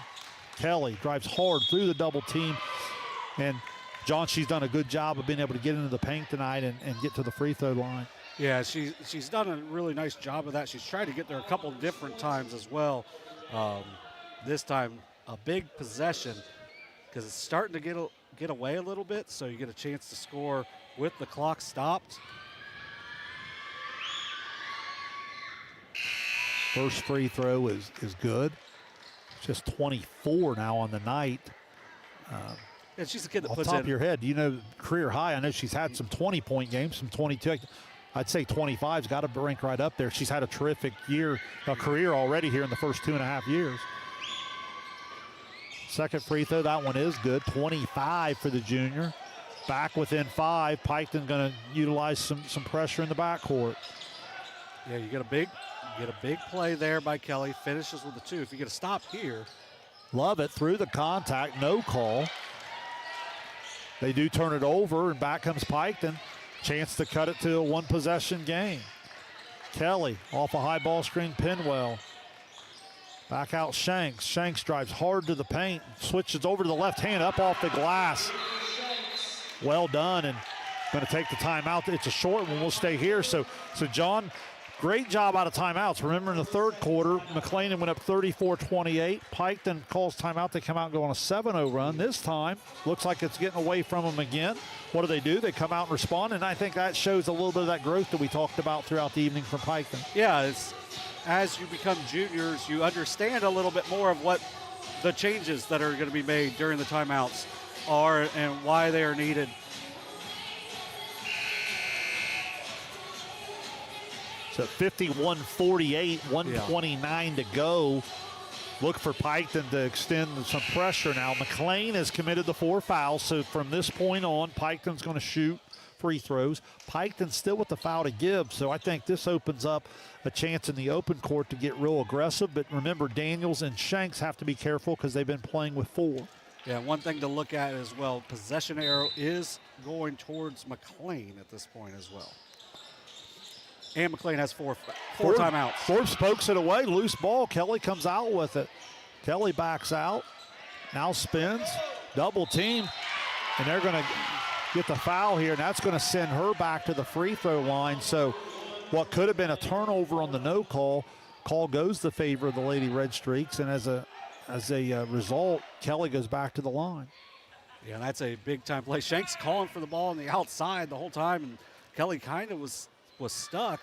Kelly drives hard through the double team. And John, she's done a good job of being able to get into the paint tonight and get to the free throw line. Yeah, she's done a really nice job of that. She's tried to get there a couple different times as well. This time, a big possession because it's starting to get away a little bit, so you get a chance to score with the clock stopped. First free throw is good. Just 24 now on the night. And she's a kid that off puts top in. of your head, you know, career high. I know she's had some 20-point games, some 22. I'd say 25's got to rank right up there. She's had a terrific career already here in the first 2.5 years. Second free throw, that one is good. 25 for the junior. Back within 5. Piketon going to utilize some pressure in the backcourt. Yeah, you get a big play there by Kelly. Finishes with the 2. If you get a stop here. Love it through the contact, no call. They do turn it over, and back comes Piketon. Chance to cut it to a one-possession game. Kelly off a high ball screen, Pinwell. Back out Shanks. Shanks drives hard to the paint, switches over to the left hand, up off the glass. Well done, and going to take the timeout. It's a short one. We'll stay here. So John, great job out of timeouts. Remember in the third quarter, McClain went up 34-28. Piketon calls timeout. They come out and go on a 7-0 run. This time, looks like it's getting away from them again. What do? They come out and respond, and I think that shows a little bit of that growth that we talked about throughout the evening from Piketon. Yeah, it's as you become juniors, you understand a little bit more of what the changes that are going to be made during the timeouts are and why they are needed. So 51-48, 129 to go. Look for Piketon to extend some pressure now. McClain has committed the 4 fouls, so from this point on, Piketon's going to shoot free throws. Piketon still with the foul to give, so I think this opens up a chance in the open court to get real aggressive. But remember, Daniels and Shanks have to be careful because they've been playing with 4. Yeah, one thing to look at as well, possession arrow is going towards McClain at this point as well. And McClain has four timeouts. Forbes pokes it away, loose ball. Kelly comes out with it. Kelly backs out, now spins, double team, and they're going to get the foul here, and that's going to send her back to the free throw line. So what could have been a turnover on the no call goes the favor of the Lady Redstreaks, and as a result, Kelly goes back to the line. Yeah, that's a big-time play. Shanks calling for the ball on the outside the whole time, and Kelly kind of was stuck,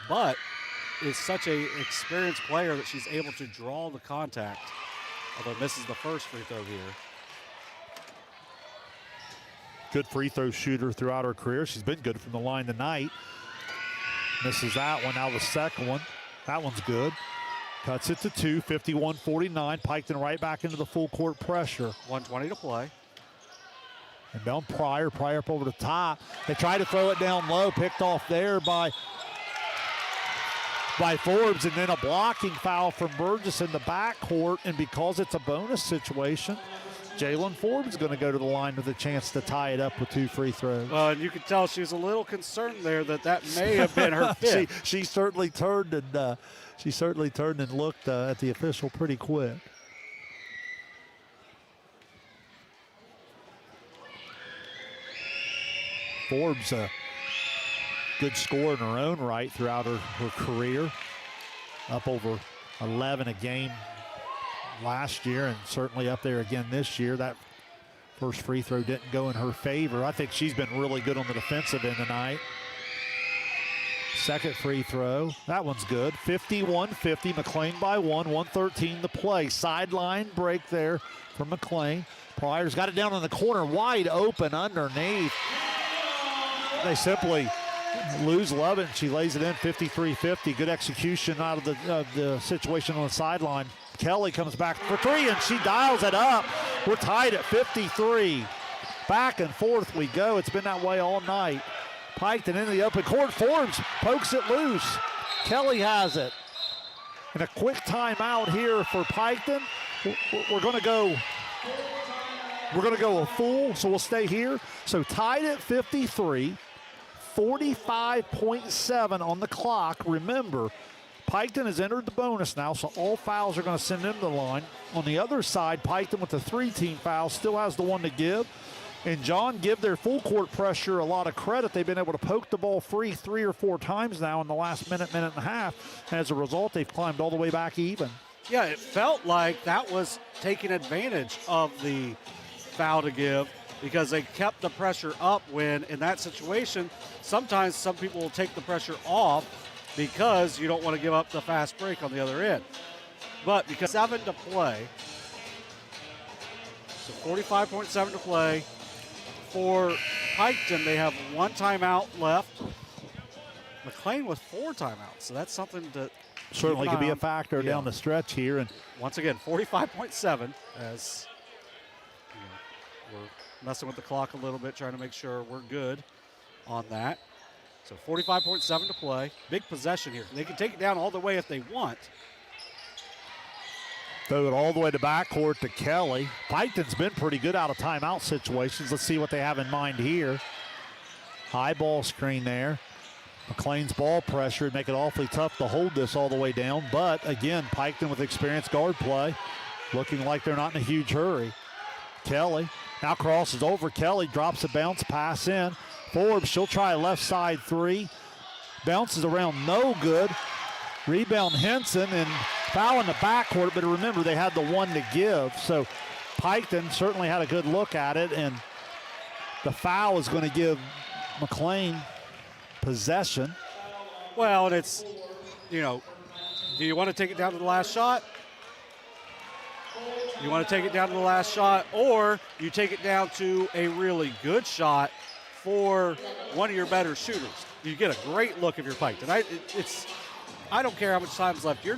but is such a experienced player that she's able to draw the contact, although misses the first free throw here. Good free throw shooter throughout her career. She's been good from the line tonight. Misses that one. Now the second one. That one's good. Cuts it to 2, 51-49. Piketon right back into the full court pressure. 1:20 to play. And down Pryor up over the top. They try to throw it down low, picked off there by Forbes, and then a blocking foul from Burgess in the backcourt. And because it's a bonus situation, Jalen Forbes is going to go to the line with a chance to tie it up with 2 free throws. And you could tell she was a little concerned there that may have been her fifth. She certainly turned and looked at the official pretty quick. Forbes, a good scorer in her own right throughout her career. Up over 11 a game last year, and certainly up there again this year. That first free throw didn't go in her favor. I think she's been really good on the defensive end tonight. Second free throw, that one's good. 51-50, McClain by 113 to play. Sideline break there for McClain. Pryor's got it down in the corner, wide open underneath. They simply Lou's love it, and she lays it in 53-50. Good execution out of the situation on the sideline. Kelly comes back for three, and she dials it up. We're tied at 53. Back and forth we go. It's been that way all night. Piketon into the open court. Forbes pokes it loose. Kelly has it. And a quick timeout here for Piketon. We're going to go a full, so we'll stay here. So tied at 53. 45.7 on the clock. Remember, Piketon has entered the bonus now, so all fouls are going to send them to the line. On the other side, Piketon with the 3-team foul still has the one to give. And John, give their full court pressure a lot of credit. They've been able to poke the ball free 3 or 4 times now in the last minute and a half. As a result, they've climbed all the way back even. Yeah, it felt like that was taking advantage of the foul to give, because they kept the pressure up when, in that situation, sometimes some people will take the pressure off because you don't want to give up the fast break on the other end. But because 7 to play, so 45.7 to play. For Piketon, they have 1 timeout left. McClain with 4 timeouts, so that's something to certainly could be a factor down the stretch here. And once again, 45.7 as we're messing with the clock a little bit, trying to make sure we're good on that. So 45.7 to play. Big possession here. They can take it down all the way if they want. Throw it all the way to backcourt to Kelly. Piketon's been pretty good out of timeout situations. Let's see what they have in mind here. High ball screen there. McClain's ball pressure would make it awfully tough to hold this all the way down. But again, Piketon with experienced guard play, looking like they're not in a huge hurry. Kelly now crosses over. Kelly drops a bounce pass in. Forbes, she'll try a left side 3. Bounces around, no good. Rebound Henson, and foul in the backcourt, but remember they had the 1 to give. So Piketon certainly had a good look at it, and the foul is going to give McClain possession. Well, and it's, do you want to take it down to the last shot? You want to take it down to the last shot, or you take it down to a really good shot for one of your better shooters. You get a great look if you're Piketon. I don't care how much time's left. You're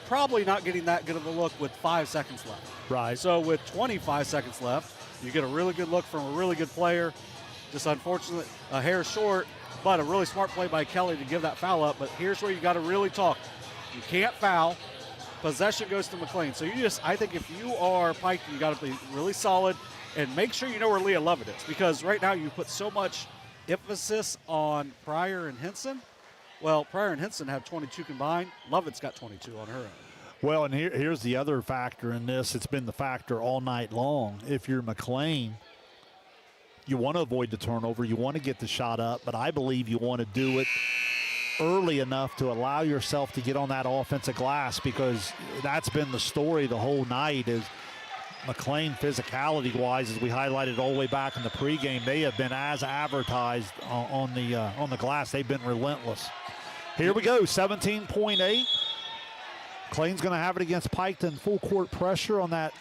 probably not getting that good of a look with 5 seconds left. Right. So with 25 seconds left, you get a really good look from a really good player. Just unfortunately, a hair short, but a really smart play by Kelly to give that foul up. But here's where you got to really talk. You can't foul. Possession goes to McClain. So I think if you are Piketon, you got to be really solid and make sure you know where Leah Lovett is, because right now you put so much emphasis on Pryor and Henson. Well, Pryor and Henson have 22 combined. Lovett's got 22 on her own. Well, and here's the other factor in this. It's been the factor all night long. If you're McClain, you want to avoid the turnover. You want to get the shot up, but I believe you want to do it early enough to allow yourself to get on that offensive glass, because that's been the story the whole night is McClain physicality-wise, as we highlighted all the way back in the pregame, they have been as advertised on the glass. They've been relentless. Here we go, 17.8. McClain's going to have it against Piketon. Full court pressure on that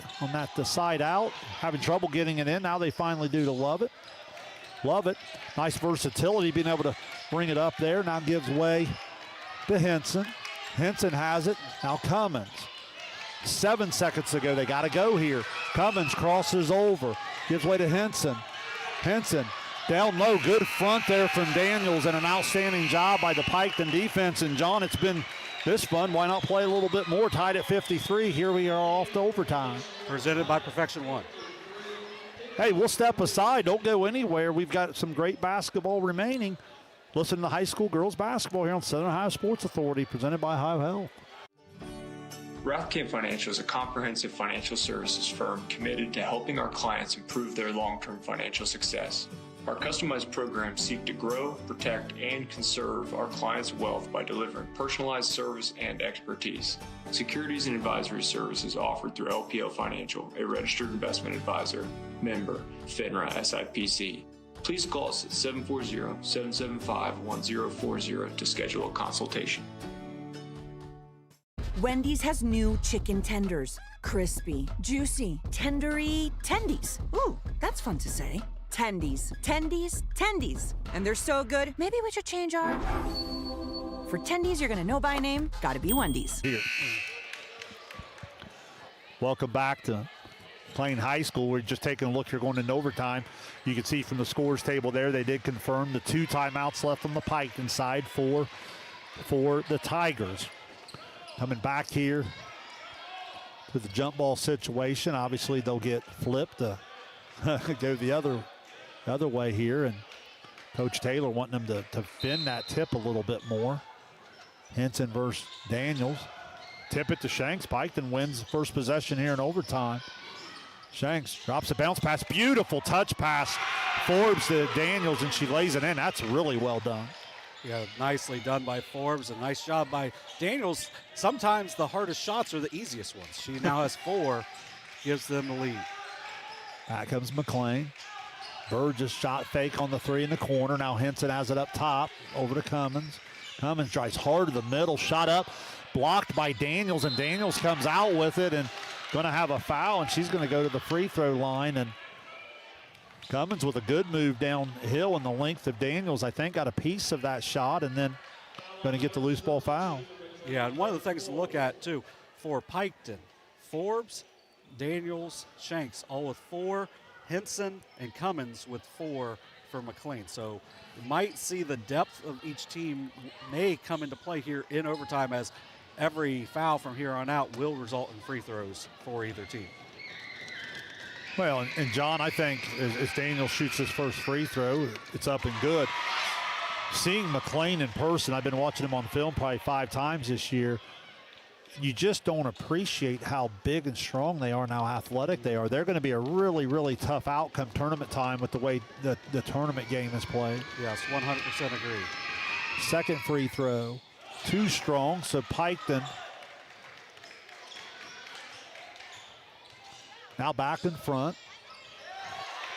the side out. Having trouble getting it in. Now they finally do to Lovett. Lovett, nice versatility, being able to bring it up there. Now gives way to Henson. Henson has it. Now Cummins. 7 seconds ago, they got to go here. Cummins crosses over, gives way to Henson. Henson down low, good front there from Daniels, and an outstanding job by the Piketon defense. And John, it's been this fun. Why not play a little bit more? Tied at 53. Here we are off to overtime. Presented by Perfection One. Hey, we'll step aside. Don't go anywhere. We've got some great basketball remaining. Listen to high school girls basketball here on Southern Ohio Sports Authority, presented by Ohio Health. Rathkamp Financial is a comprehensive financial services firm committed to helping our clients improve their long-term financial success. Our customized programs seek to grow, protect, and conserve our clients' wealth by delivering personalized service and expertise. Securities and advisory services offered through LPL Financial, a registered investment advisor, member, FINRA SIPC. Please call us at 740-775-1040 to schedule a consultation. Wendy's has new chicken tenders. Crispy, juicy, tendery tendies. Ooh, that's fun to say. Tendies, tendies, tendies. And they're so good, maybe we should change our... For tendies you're gonna know by name, gotta be Wendy's. Here. Welcome back to McClain High School. We're just taking a look here going into overtime. You can see from the scores table there, they did confirm the 2 timeouts left on the Piketon side for the Tigers. Coming back here to the jump ball situation. Obviously, they'll get flipped to go the other way here. And Coach Taylor wanting them to bend that tip a little bit more. Henson versus Daniels. Tip it to Shanks. Piketon wins the first possession here in overtime. Shanks drops a bounce pass. Beautiful touch pass. Forbes to Daniels, and she lays it in. That's really well done. Yeah, nicely done by Forbes. A nice job by Daniels. Sometimes the hardest shots are the easiest ones. She now has 4, gives them the lead. Back comes McClain. Burgess shot fake on the 3 in the corner. Now Henson has it up top over to Cummins. Cummins drives hard to the middle. Shot up, blocked by Daniels, and Daniels comes out with it and going to have a foul, and she's going to go to the free throw line. And Cummins with a good move downhill in the length of Daniels. I think got a piece of that shot and then going to get the loose ball foul. Yeah, and one of the things to look at, too, for Piketon, Forbes, Daniels, Shanks, all with 4. Henson and Cummins with 4 for McClain. So you might see the depth of each team may come into play here in overtime, as every foul from here on out will result in free throws for either team. Well, and John, I think if Daniel shoots his first free throw, it's up and good. Seeing McClain in person, I've been watching him on film probably 5 times this year. You just don't appreciate how big and strong they are and how athletic they are. They're going to be a really, really tough outcome tournament time with the way the tournament game is played. Yes, 100% agree. Second free throw, too strong, so Piketon now back in front.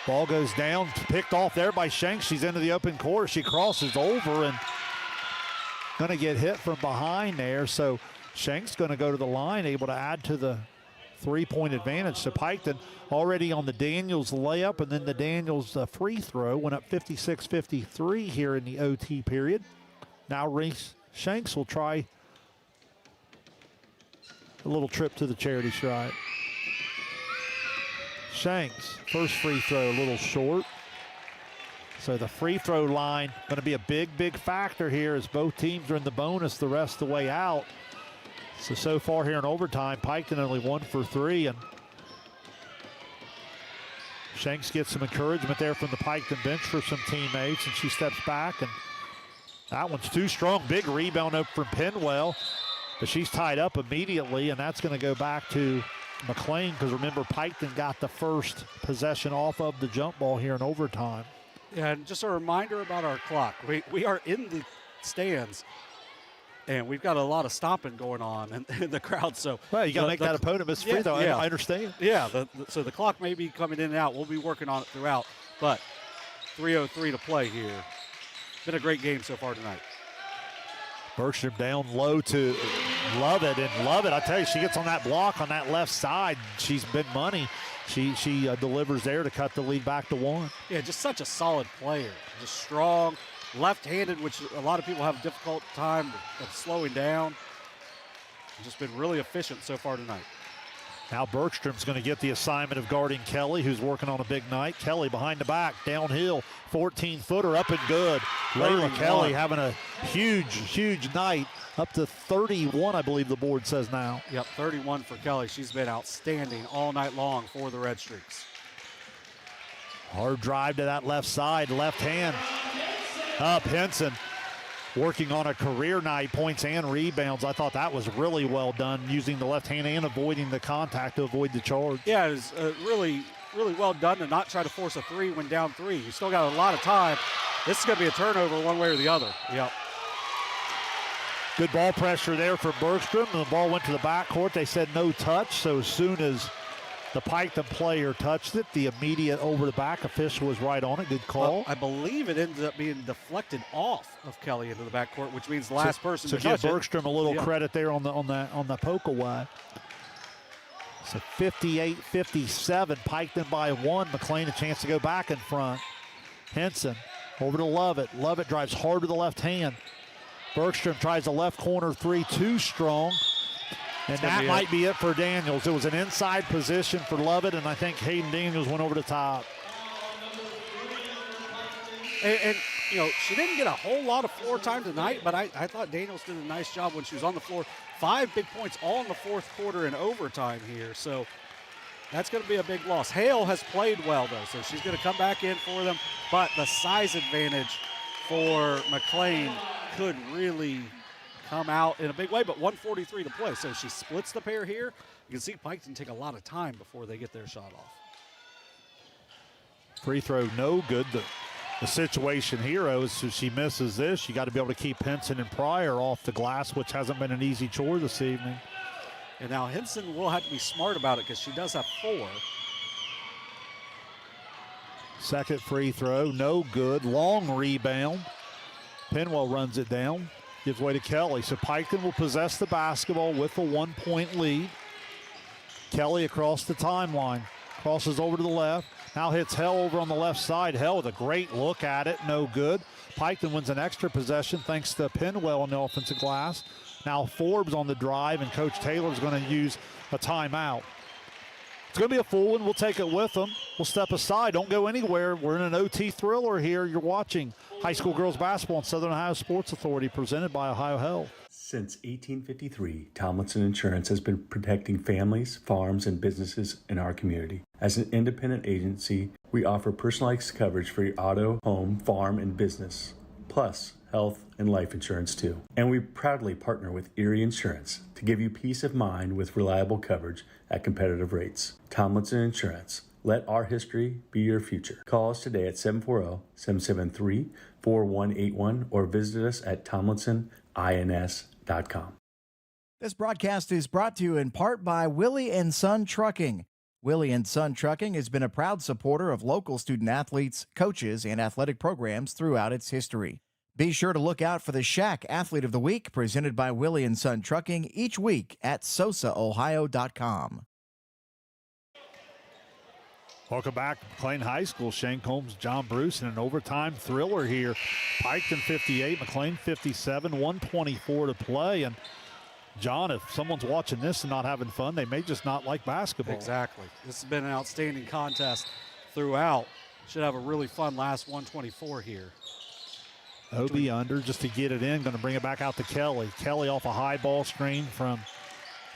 Ball goes down, picked off there by Shanks. She's into the open court. She crosses over and going to get hit from behind there. So Shanks going to go to the line, able to add to the 3-point advantage. So Piketon already on the Daniels layup, and then the Daniels free throw went up 56-53 here in the OT period. Now Reese Shanks will try a little trip to the charity stripe. Shanks, first free throw a little short. So the free throw line going to be a big, big factor here as both teams are in the bonus the rest of the way out. So far here in overtime, Piketon only 1 for 3, and Shanks gets some encouragement there from the Piketon bench for some teammates, and she steps back, and that one's too strong. Big rebound up from Penwell, but she's tied up immediately, and that's going to go back to McClain, because remember, Piketon got the first possession off of the jump ball here in overtime. Yeah, and just a reminder about our clock. We are in the stands, and we've got a lot of stomping going on in the crowd. So well, you got to make that opponent miss free throw. I understand. Yeah, so the clock may be coming in and out. We'll be working on it throughout, but 3:03 to play here. Been a great game so far tonight. Bergstrom down low to Lovett, and Lovett, I tell you, she gets on that block on that left side. She's been money. She delivers there to cut the lead back to 1. Yeah, just such a solid player. Just strong, left-handed, which a lot of people have a difficult time of slowing down. Just been really efficient so far tonight. Now Bergstrom's going to get the assignment of guarding Kelly, who's working on a big night. Kelly behind the back, downhill, 14-footer, up and good. Layla Kelly having a huge, huge night, up to 31, I believe the board says now. Yep, 31 for Kelly. She's been outstanding all night long for the Redstreaks. Hard drive to that left side, left hand. Up, Henson working on a career night, points and rebounds. I thought that was really well done, using the left hand and avoiding the contact to avoid the charge. Yeah, it was really, really well done to not try to force a 3 when down 3. You still got a lot of time. This is going to be a turnover one way or the other. Yep. Good ball pressure there for Bergstrom, and the ball went to the backcourt. They said no touch, so as soon as the Piketon player touched it, the immediate over-the-back official was right on it. Good call. I believe it ended up being deflected off of Kelly into the backcourt, which means the last person to touch give Bergstrom a little credit there on the poke away. So 58-57, Piketon by 1. McClain a chance to go back in front. Henson over to Lovett. Lovett drives hard with the left hand. Bergstrom tries a left corner three, too strong. And that might be it for Daniels. It was an inside position for Lovett, and I think Hayden Daniels went over the top. And you know, she didn't get a whole lot of floor time tonight, but I thought Daniels did a nice job when she was on the floor. 5 big points all in the fourth quarter in overtime here, so that's going to be a big loss. Hale has played well, though, so she's going to come back in for them, but the size advantage for McClain could really come out in a big way, but 1:43 to play, so she splits the pair here. You can see Piketon take a lot of time before they get their shot off. Free throw no good. The situation here is if she misses this, you got to be able to keep Henson and Pryor off the glass, which hasn't been an easy chore this evening. And now Henson will have to be smart about it because she does have 4. Second free throw, no good. Long rebound. Penwell runs it down, gives way to Kelly. So Piketon will possess the basketball with a 1-point lead. Kelly across the timeline, crosses over to the left. Now hits Hell over on the left side. Hell with a great look at it, no good. Piketon wins an extra possession thanks to Penwell on the offensive glass. Now Forbes on the drive, and Coach Taylor's going to use a timeout. It's going to be a full one. We'll take it with them. We'll step aside. Don't go anywhere. We're in an OT thriller here. You're watching high school girls basketball on Southern Ohio Sports Authority, presented by Ohio Health. Since 1853, Tomlinson Insurance has been protecting families, farms, and businesses in our community. As an independent agency, we offer personalized coverage for your auto, home, farm, and business, plus health and life insurance too. And we proudly partner with Erie Insurance to give you peace of mind with reliable coverage at competitive rates. Tomlinson Insurance. Let our history be your future. Call us today at 740-773-4181 or visit us at tomlinsonins.com. This broadcast is brought to you in part by Willie & Son Trucking. Willie & Son Trucking has been a proud supporter of local student athletes, coaches, and athletic programs throughout its history. Be sure to look out for the Shack Athlete of the Week presented by Willie & Son Trucking each week at SOSAOhio.com. Welcome back to McClain High School. Shane Combs, John Bruce in an overtime thriller here. Piketon 58, McClain 57, 1:24 to play. And John, if someone's watching this and not having fun, they may just not like basketball. Exactly. This has been an outstanding contest throughout. Should have a really fun last 124 here. OB under just to get it in. Going to bring it back out to Kelly. Kelly off a high ball screen from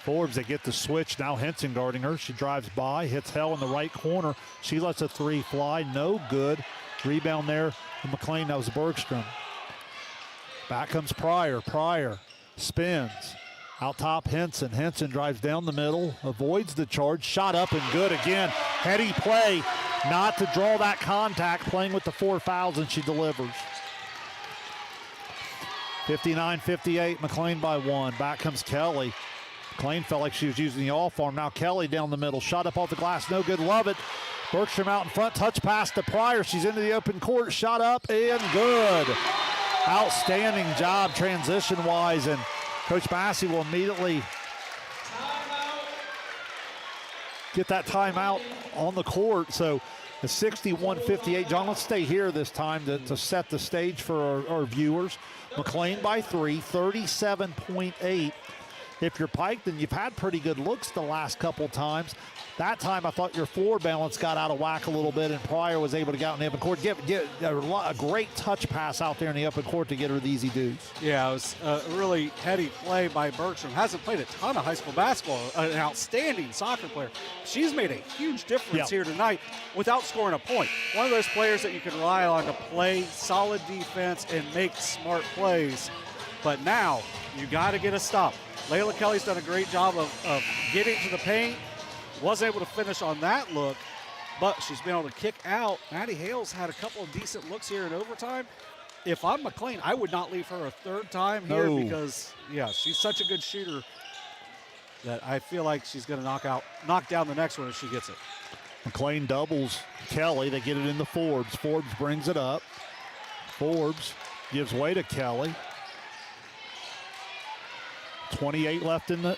Forbes. They get the switch. Now Henson guarding her. She drives by, hits Hell in the right corner. She lets a three fly. No good. Rebound there from McClain. That was Bergstrom. Back comes Pryor. Pryor spins. Out top, Henson. Henson drives down the middle, avoids the charge. Shot up and good again. Heady play, not to draw that contact, playing with the 4 fouls, and she delivers. 59-58, McClain by 1. Back comes Kelly. McClain felt like she was using the off arm. Now Kelly down the middle. Shot up off the glass, no good. Love it. Bergstrom out in front. Touch pass to Pryor. She's into the open court. Shot up and good. Outstanding job transition-wise, and Coach Massey will immediately get that timeout on the court. So the 61-58. John, let's stay here this time to set the stage for our viewers. McClain by 3, 37.8. If you're Piketon, you've had pretty good looks the last couple times. That time I thought your floor balance got out of whack a little bit, and Pryor was able to get out in the open court. Get a great touch pass out there in the open court to get her the easy dudes. Yeah, it was a really heady play by Bergstrom. Hasn't played a ton of high school basketball, an outstanding soccer player. She's made a huge difference here tonight without scoring a point. One of those players that you can rely on to play solid defense and make smart plays. But now you got to get a stop. Layla Kelly's done a great job of getting to the paint. Wasn't able to finish on that look, but she's been able to kick out. Maddie Hales had a couple of decent looks here in overtime. If I'm McClain, I would not leave her a third time here because, yeah, she's such a good shooter that I feel like she's going to knock down the next one if she gets it. McClain doubles Kelly. They get it into Forbes. Forbes brings it up. Forbes gives way to Kelly. 28 left in the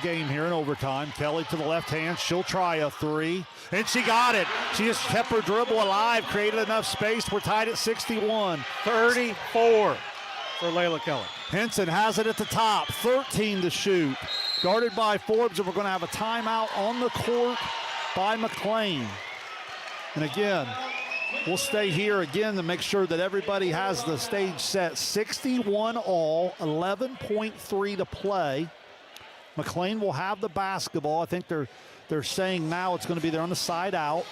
game here in overtime. Kelly to the left hand. She'll try a three, and she got it. She just kept her dribble alive, created enough space. We're tied at 61. 34 for Layla Kelly. Henson has it at the top. 13 to shoot. Guarded by Forbes, and we're going to have a timeout on the court by McClain. And again, we'll stay here again to make sure that everybody has the stage set. 61 all, 11.3 to play. McClain will have the basketball. I think they're saying now it's going to be there on the side out.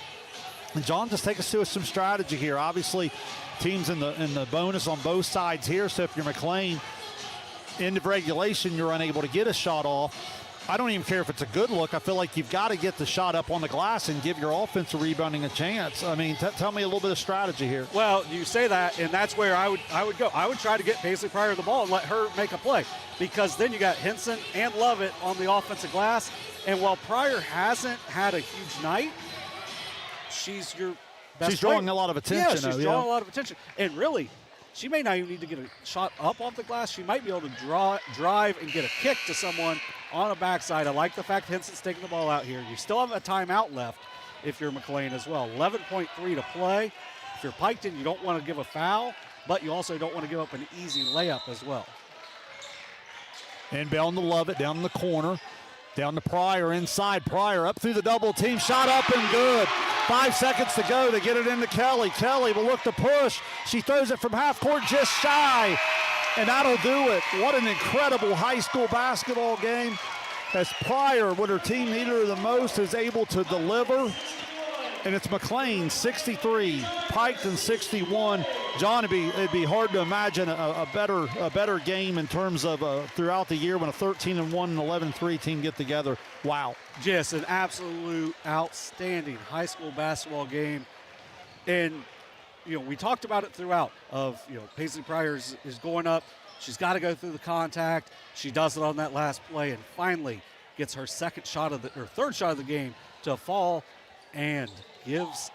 And John, just take us through some strategy here. Obviously, teams in the bonus on both sides here. So if you're McClain, end of regulation, you're unable to get a shot off. I don't even care if it's a good look. I feel like you've got to get the shot up on the glass and give your offensive rebounding a chance. I mean, tell me a little bit of strategy here. Well, you say that, and that's where I would go. I would try to get Paisley Pryor the ball and let her make a play, because then you got Henson and Lovett on the offensive glass. And while Pryor hasn't had a huge night, she's your best She's drawing player. a lot of attention. Yeah, she's drawing a lot of attention. And really, she may not even need to get a shot up off the glass. She might be able to drive and get a kick to someone on a backside. I like the fact Henson's taking the ball out here. You still have a timeout left if you're McClain as well. 11.3 to play. If you're Piketon, you don't want to give a foul, but you also don't want to give up an easy layup as well. Inbound to Lovett, down in the corner. Down to Pryor, inside. Pryor up through the double team. Shot up and good. 5 seconds to go to get it into Kelly. Kelly will look to push. She throws it from half court just shy. And that'll do it. What an incredible high school basketball game. As Pryor, when her team needed her the most, is able to deliver. And it's McClain 63, Piketon 61. John, it'd be hard to imagine a better game in terms of throughout the year when a 13-1 and 11-3 team get together. Wow. Just an absolute outstanding high school basketball game. And, we talked about it throughout of, Paisley Pryor is going up. She's got to go through the contact. She does it on that last play and finally gets her third shot of the game to fall and gives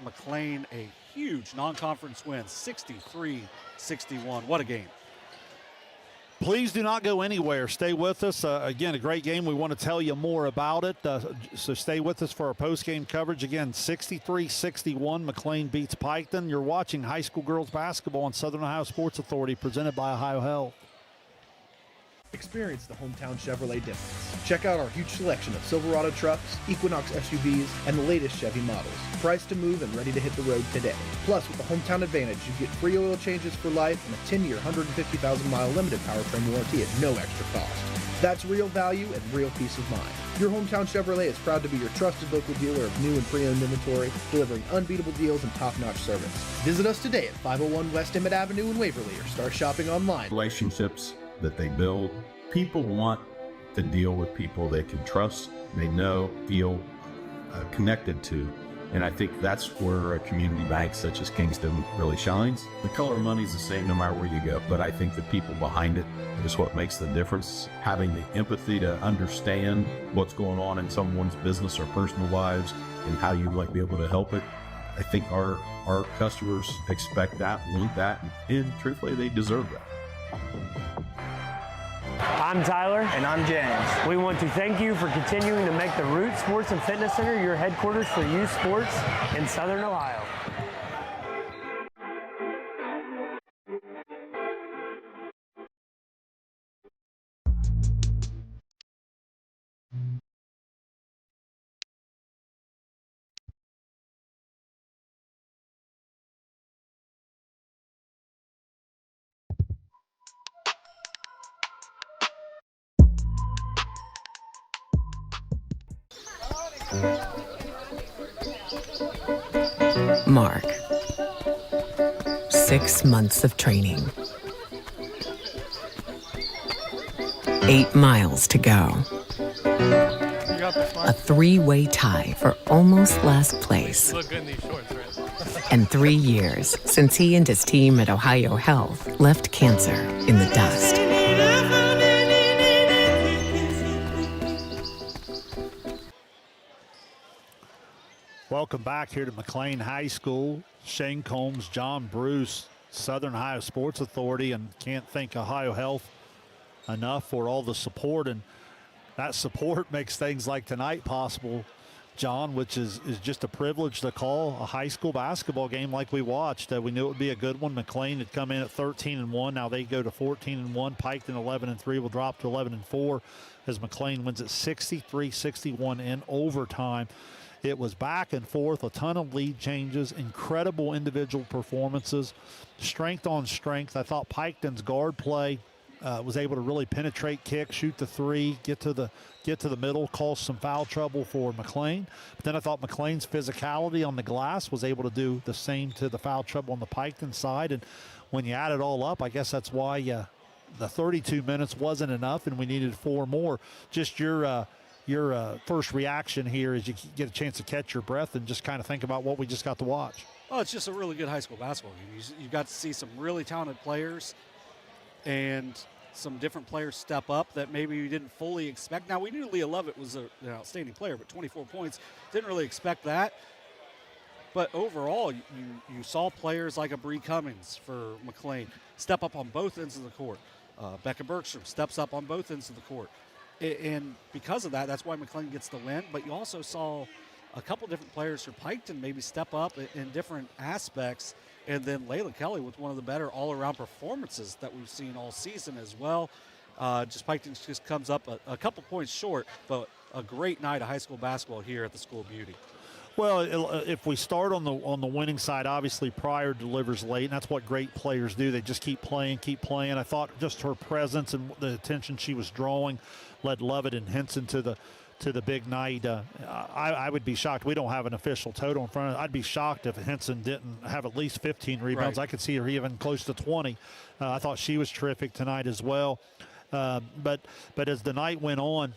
McClain a huge non-conference win, 63-61. What a game. Please do not go anywhere. Stay with us. Again, a great game. We want to tell you more about it. So stay with us for our post-game coverage. Again, 63-61. McClain beats Piketon. You're watching high school girls basketball on Southern Ohio Sports Authority, presented by Ohio Health. Experience the hometown Chevrolet difference. Check out our huge selection of Silverado trucks, Equinox SUVs, and the latest Chevy models. Priced to move and ready to hit the road today. Plus, with the hometown advantage, you get free oil changes for life and a 10-year, 150,000-mile limited powertrain warranty at no extra cost. That's real value and real peace of mind. Your hometown Chevrolet is proud to be your trusted local dealer of new and pre-owned inventory, delivering unbeatable deals and top-notch service. Visit us today at 501 West Emmett Avenue in Waverly, or start shopping online. Relationships that they build. People want to deal with people they can trust, they know, feel connected to. And I think that's where a community bank such as Kingston really shines. The color of money is the same no matter where you go, but I think the people behind it is what makes the difference. Having the empathy to understand what's going on in someone's business or personal lives and how you might be able to help it. I think our customers expect that, want that, and truthfully, they deserve that. I'm Tyler. And I'm James. We want to thank you for continuing to make the Root Sports and Fitness Center your headquarters for youth sports in Southern Ohio. Mark. 6 months of training. 8 miles to go. A 3-way tie for almost last place. You look good in these shorts, right? And 3 years since he and his team at Ohio Health left cancer in the dust. Welcome back here to McClain High School. Shane Combs, John Bruce, Southern Ohio Sports Authority, and can't thank Ohio Health enough for all the support, and that support makes things like tonight possible, John, which is just a privilege to call a high school basketball game like we watched. We knew it would be a good one. McClain had come in at 13-1. Now they go to 14-1. Piketon 11-3 will drop to 11-4 as McClain wins at 63-61 in overtime. It was back and forth, a ton of lead changes, incredible individual performances, strength on strength. I thought Piketon's guard play was able to really penetrate, kick, shoot the three, get to the middle, cause some foul trouble for McClain. But then I thought McClain's physicality on the glass was able to do the same to the foul trouble on the Piketon side. And when you add it all up, I guess that's why the 32 minutes wasn't enough and we needed 4 more. Just your first reaction here as you get a chance to catch your breath and just kind of think about what we just got to watch. Oh, it's just a really good high school basketball game. You got to see some really talented players and some different players step up that maybe we didn't fully expect. Now, we knew Leah Lovett was an outstanding player, but 24 points, didn't really expect that. But overall, you saw players like a Bree Cummings for McClain step up on both ends of the court. Becca Bergstrom steps up on both ends of the court. And because of that, that's why McClain gets the win. But you also saw a couple different players for Piketon maybe step up in different aspects. And then Layla Kelly with one of the better all-around performances that we've seen all season as well. Piketon just comes up a couple points short, but a great night of high school basketball here at the School of Beauty. Well, if we start on the winning side, obviously Pryor delivers late, and that's what great players do. They just keep playing. I thought just her presence and the attention she was drawing led Lovett and Henson to the big night. I would be shocked. We don't have an official total in front of it. I'd be shocked if Henson didn't have at least 15 rebounds. Right. I could see her even close to 20. I thought she was terrific tonight as well. But as the night went on,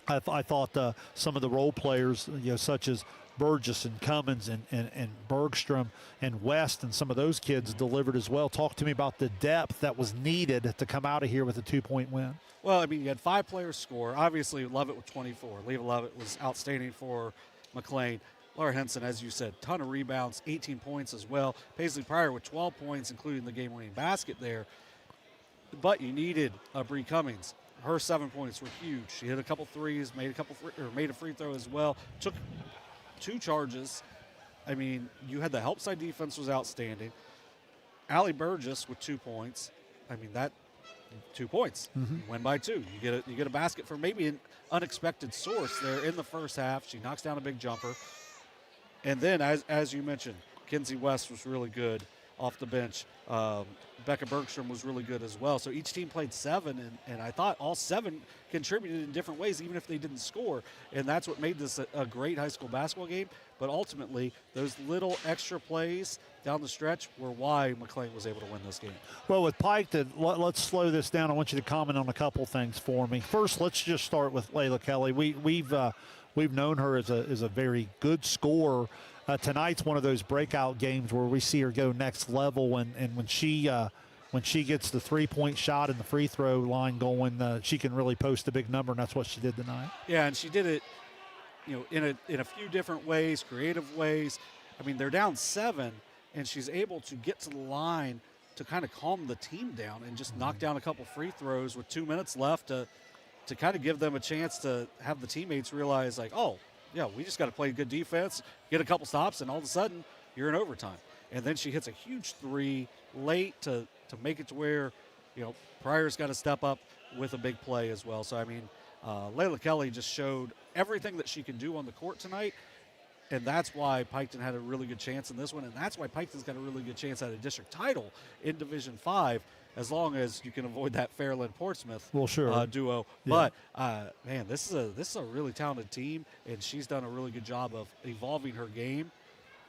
I thought some of the role players, such as Burgess and Cummins and Bergstrom and West and some of those kids delivered as well. Talk to me about the depth that was needed to come out of here with a 2-point win. Well, I mean, you had 5 players score. Obviously, Lovett with 24. Leah Lovett was outstanding for McClain. Laura Henson, as you said, ton of rebounds, 18 points as well. Paisley Pryor with 12 points, including the game-winning basket there. But you needed Bree Cummings. Her 7 points were huge. She hit a couple threes, made a free throw as well. Took 2 charges. I mean, you had the help side defense was outstanding. Allie Burgess with 2 points. I mean, that 2 points. Mm-hmm. Win by 2. You get a basket from maybe an unexpected source there in the first half. She knocks down a big jumper. And then, as you mentioned, Kinsey West was really good off the bench. Becca Bergstrom was really good as well. So each team played 7, and I thought all 7 contributed in different ways, even if they didn't score. And that's what made this a great high school basketball game. But ultimately, those little extra plays down the stretch were why McClain was able to win this game. Well, with Piketon, let's slow this down. I want you to comment on a couple things for me. First, let's just start with Layla Kelly. We've known her as a very good scorer. Tonight's one of those breakout games where we see her go next level, and when she gets the 3-point shot and the free throw line going, she can really post a big number, and that's what she did tonight. Yeah, and she did it, in a few different ways, creative ways. I mean, they're down 7, and she's able to get to the line to kind of calm the team down and just knock down a couple free throws with 2 minutes left to kind of give them a chance to have the teammates realize, like, oh, yeah, we just got to play good defense, get a couple stops, and all of a sudden you're in overtime. And then she hits a huge 3 late to make it to where, Pryor's got to step up with a big play as well. So, I mean, Layla Kelly just showed everything that she can do on the court tonight, and that's why Piketon had a really good chance in this one, and that's why Piketon's got a really good chance at a district title in Division 5, as long as you can avoid that Fairland-Portsmouth duo. Yeah. But, man, this is a really talented team, and she's done a really good job of evolving her game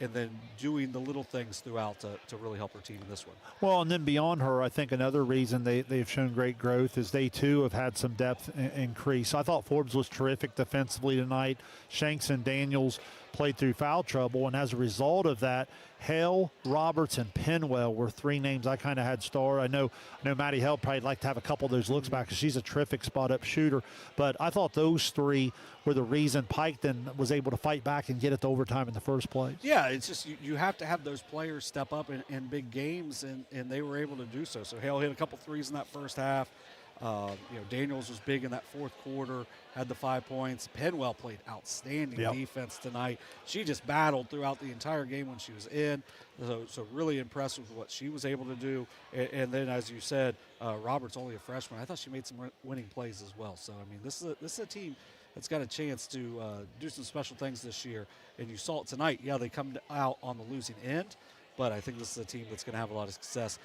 and then doing the little things throughout to really help her team in this one. Well, and then beyond her, I think another reason they've shown great growth is they, too, have had some depth increase. I thought Forbes was terrific defensively tonight. Shanks and Daniels played through foul trouble, and as a result of that, Hale, Roberts, and Penwell were 3 names I kind of had star. I know Maddie Hale probably like to have a couple of those looks back because she's a terrific spot-up shooter, but I thought those 3 were the reason Piketon was able to fight back and get it to overtime in the first place. Yeah, it's just you have to have those players step up in big games, and they were able to do so. So Hale hit a couple threes in that first half. Daniels was big in that fourth quarter, had the 5 points. Penwell played outstanding defense tonight. She just battled throughout the entire game when she was in. So really impressed with what she was able to do. And then, as you said, Robert's only a freshman. I thought she made some winning plays as well. So, I mean, this is a team that's got a chance to do some special things this year. And you saw it tonight. Yeah, they come out on the losing end. But I think this is a team that's going to have a lot of success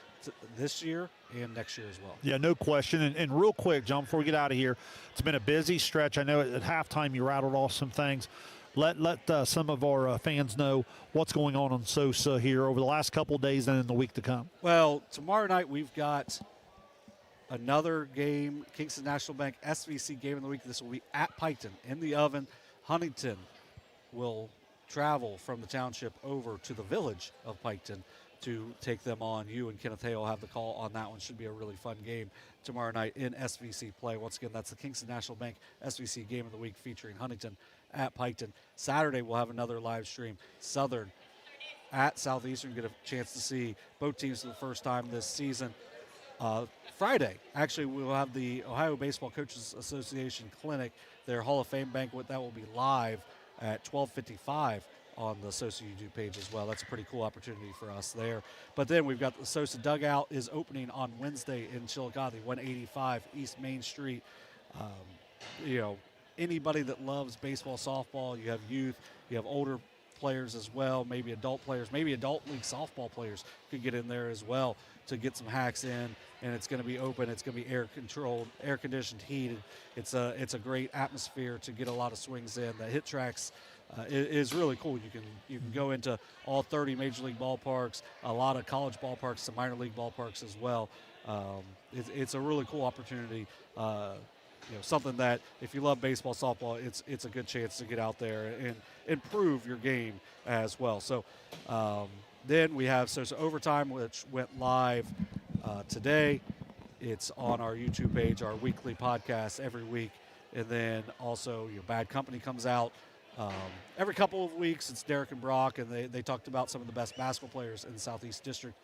this year and next year as well. Yeah, no question. And real quick, John, before we get out of here, it's been a busy stretch. I know at halftime you rattled off some things. Let some of our fans know what's going on SOSA here over the last couple of days and in the week to come. Well, tomorrow night we've got another game, Kingston National Bank SVC game of the week. This will be at Piketon in the oven. Huntington will travel from the township over to the village of Piketon to take them on. You and Kenneth Hay will have the call on that one. Should be a really fun game tomorrow night in SVC play. Once again, that's the Kingston National Bank SVC game of the week featuring Huntington at Piketon. Saturday, we'll have another live stream. Southern at Southeastern. Get a chance to see both teams for the first time this season. Friday, actually, we'll have the Ohio Baseball Coaches Association Clinic, their Hall of Fame banquet. That will be live at 12:55 on the SOSA YouTube page as well. That's a pretty cool opportunity for us there. But then we've got the SOSA Dugout is opening on Wednesday in Chillicothe, 185 East Main Street. Anybody that loves baseball, softball, you have youth, you have older players as well, maybe adult players, maybe adult league softball players could get in there as well to get some hacks in. And it's going to be open. It's going to be air controlled, air conditioned, heated. It's a great atmosphere to get a lot of swings in. The hit tracks is really cool. You can go into all 30 major league ballparks, a lot of college ballparks, some minor league ballparks as well. It's a really cool opportunity. Something that if you love baseball, softball, it's a good chance to get out there and improve your game as well. So then we have SOSA Overtime, which went live today. It's on our YouTube page, our weekly podcast every week. And then also Bad Company comes out every couple of weeks. It's Derek and Brock, and they talked about some of the best basketball players in Southeast District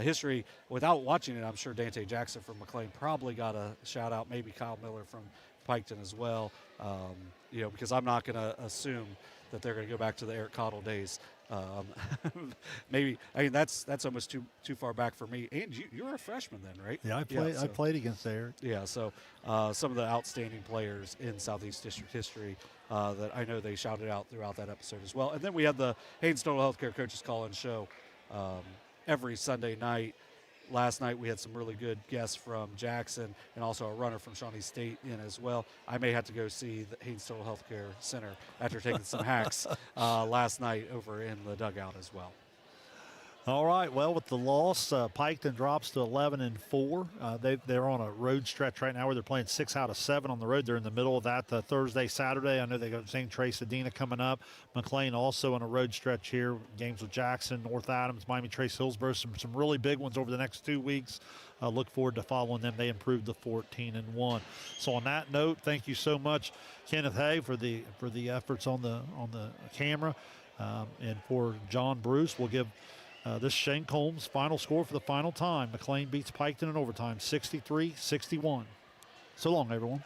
history. Without watching it, I'm sure Dante Jackson from McClain probably got a shout out, maybe Kyle Miller from Piketon as well, because I'm not going to assume that they're going to go back to the Eric Cottle days. Maybe that's almost too far back for me. And you were a freshman then, right? Yeah, I played against Eric. Yeah, so some of the outstanding players in Southeast District history that I know they shouted out throughout that episode as well. And then we had the Haynes Total Healthcare Coaches Call-In Show every Sunday night. Last night we had some really good guests from Jackson and also a runner from Shawnee State in as well. I may have to go see the Haynes Total Healthcare Center after taking some hacks last night over in the dugout as well. All right, well, with the loss, Piketon drops to 11-4. They're on a road stretch right now where they're playing 6 out of 7 on the road. They're in the middle of that Thursday, Saturday. I know they got St. Trace Adena coming up. McClain also on a road stretch here. Games with Jackson, North Adams, Miami Trace Hillsborough. Some really big ones over the next 2 weeks. Look forward to following them. They improved to 14-1. So on that note, thank you so much, Kenneth Hay, for the efforts on the camera, and for John Bruce. We'll give this Shane Combs final score for the final time. McClain beats Piketon in overtime, 63-61. So long, everyone.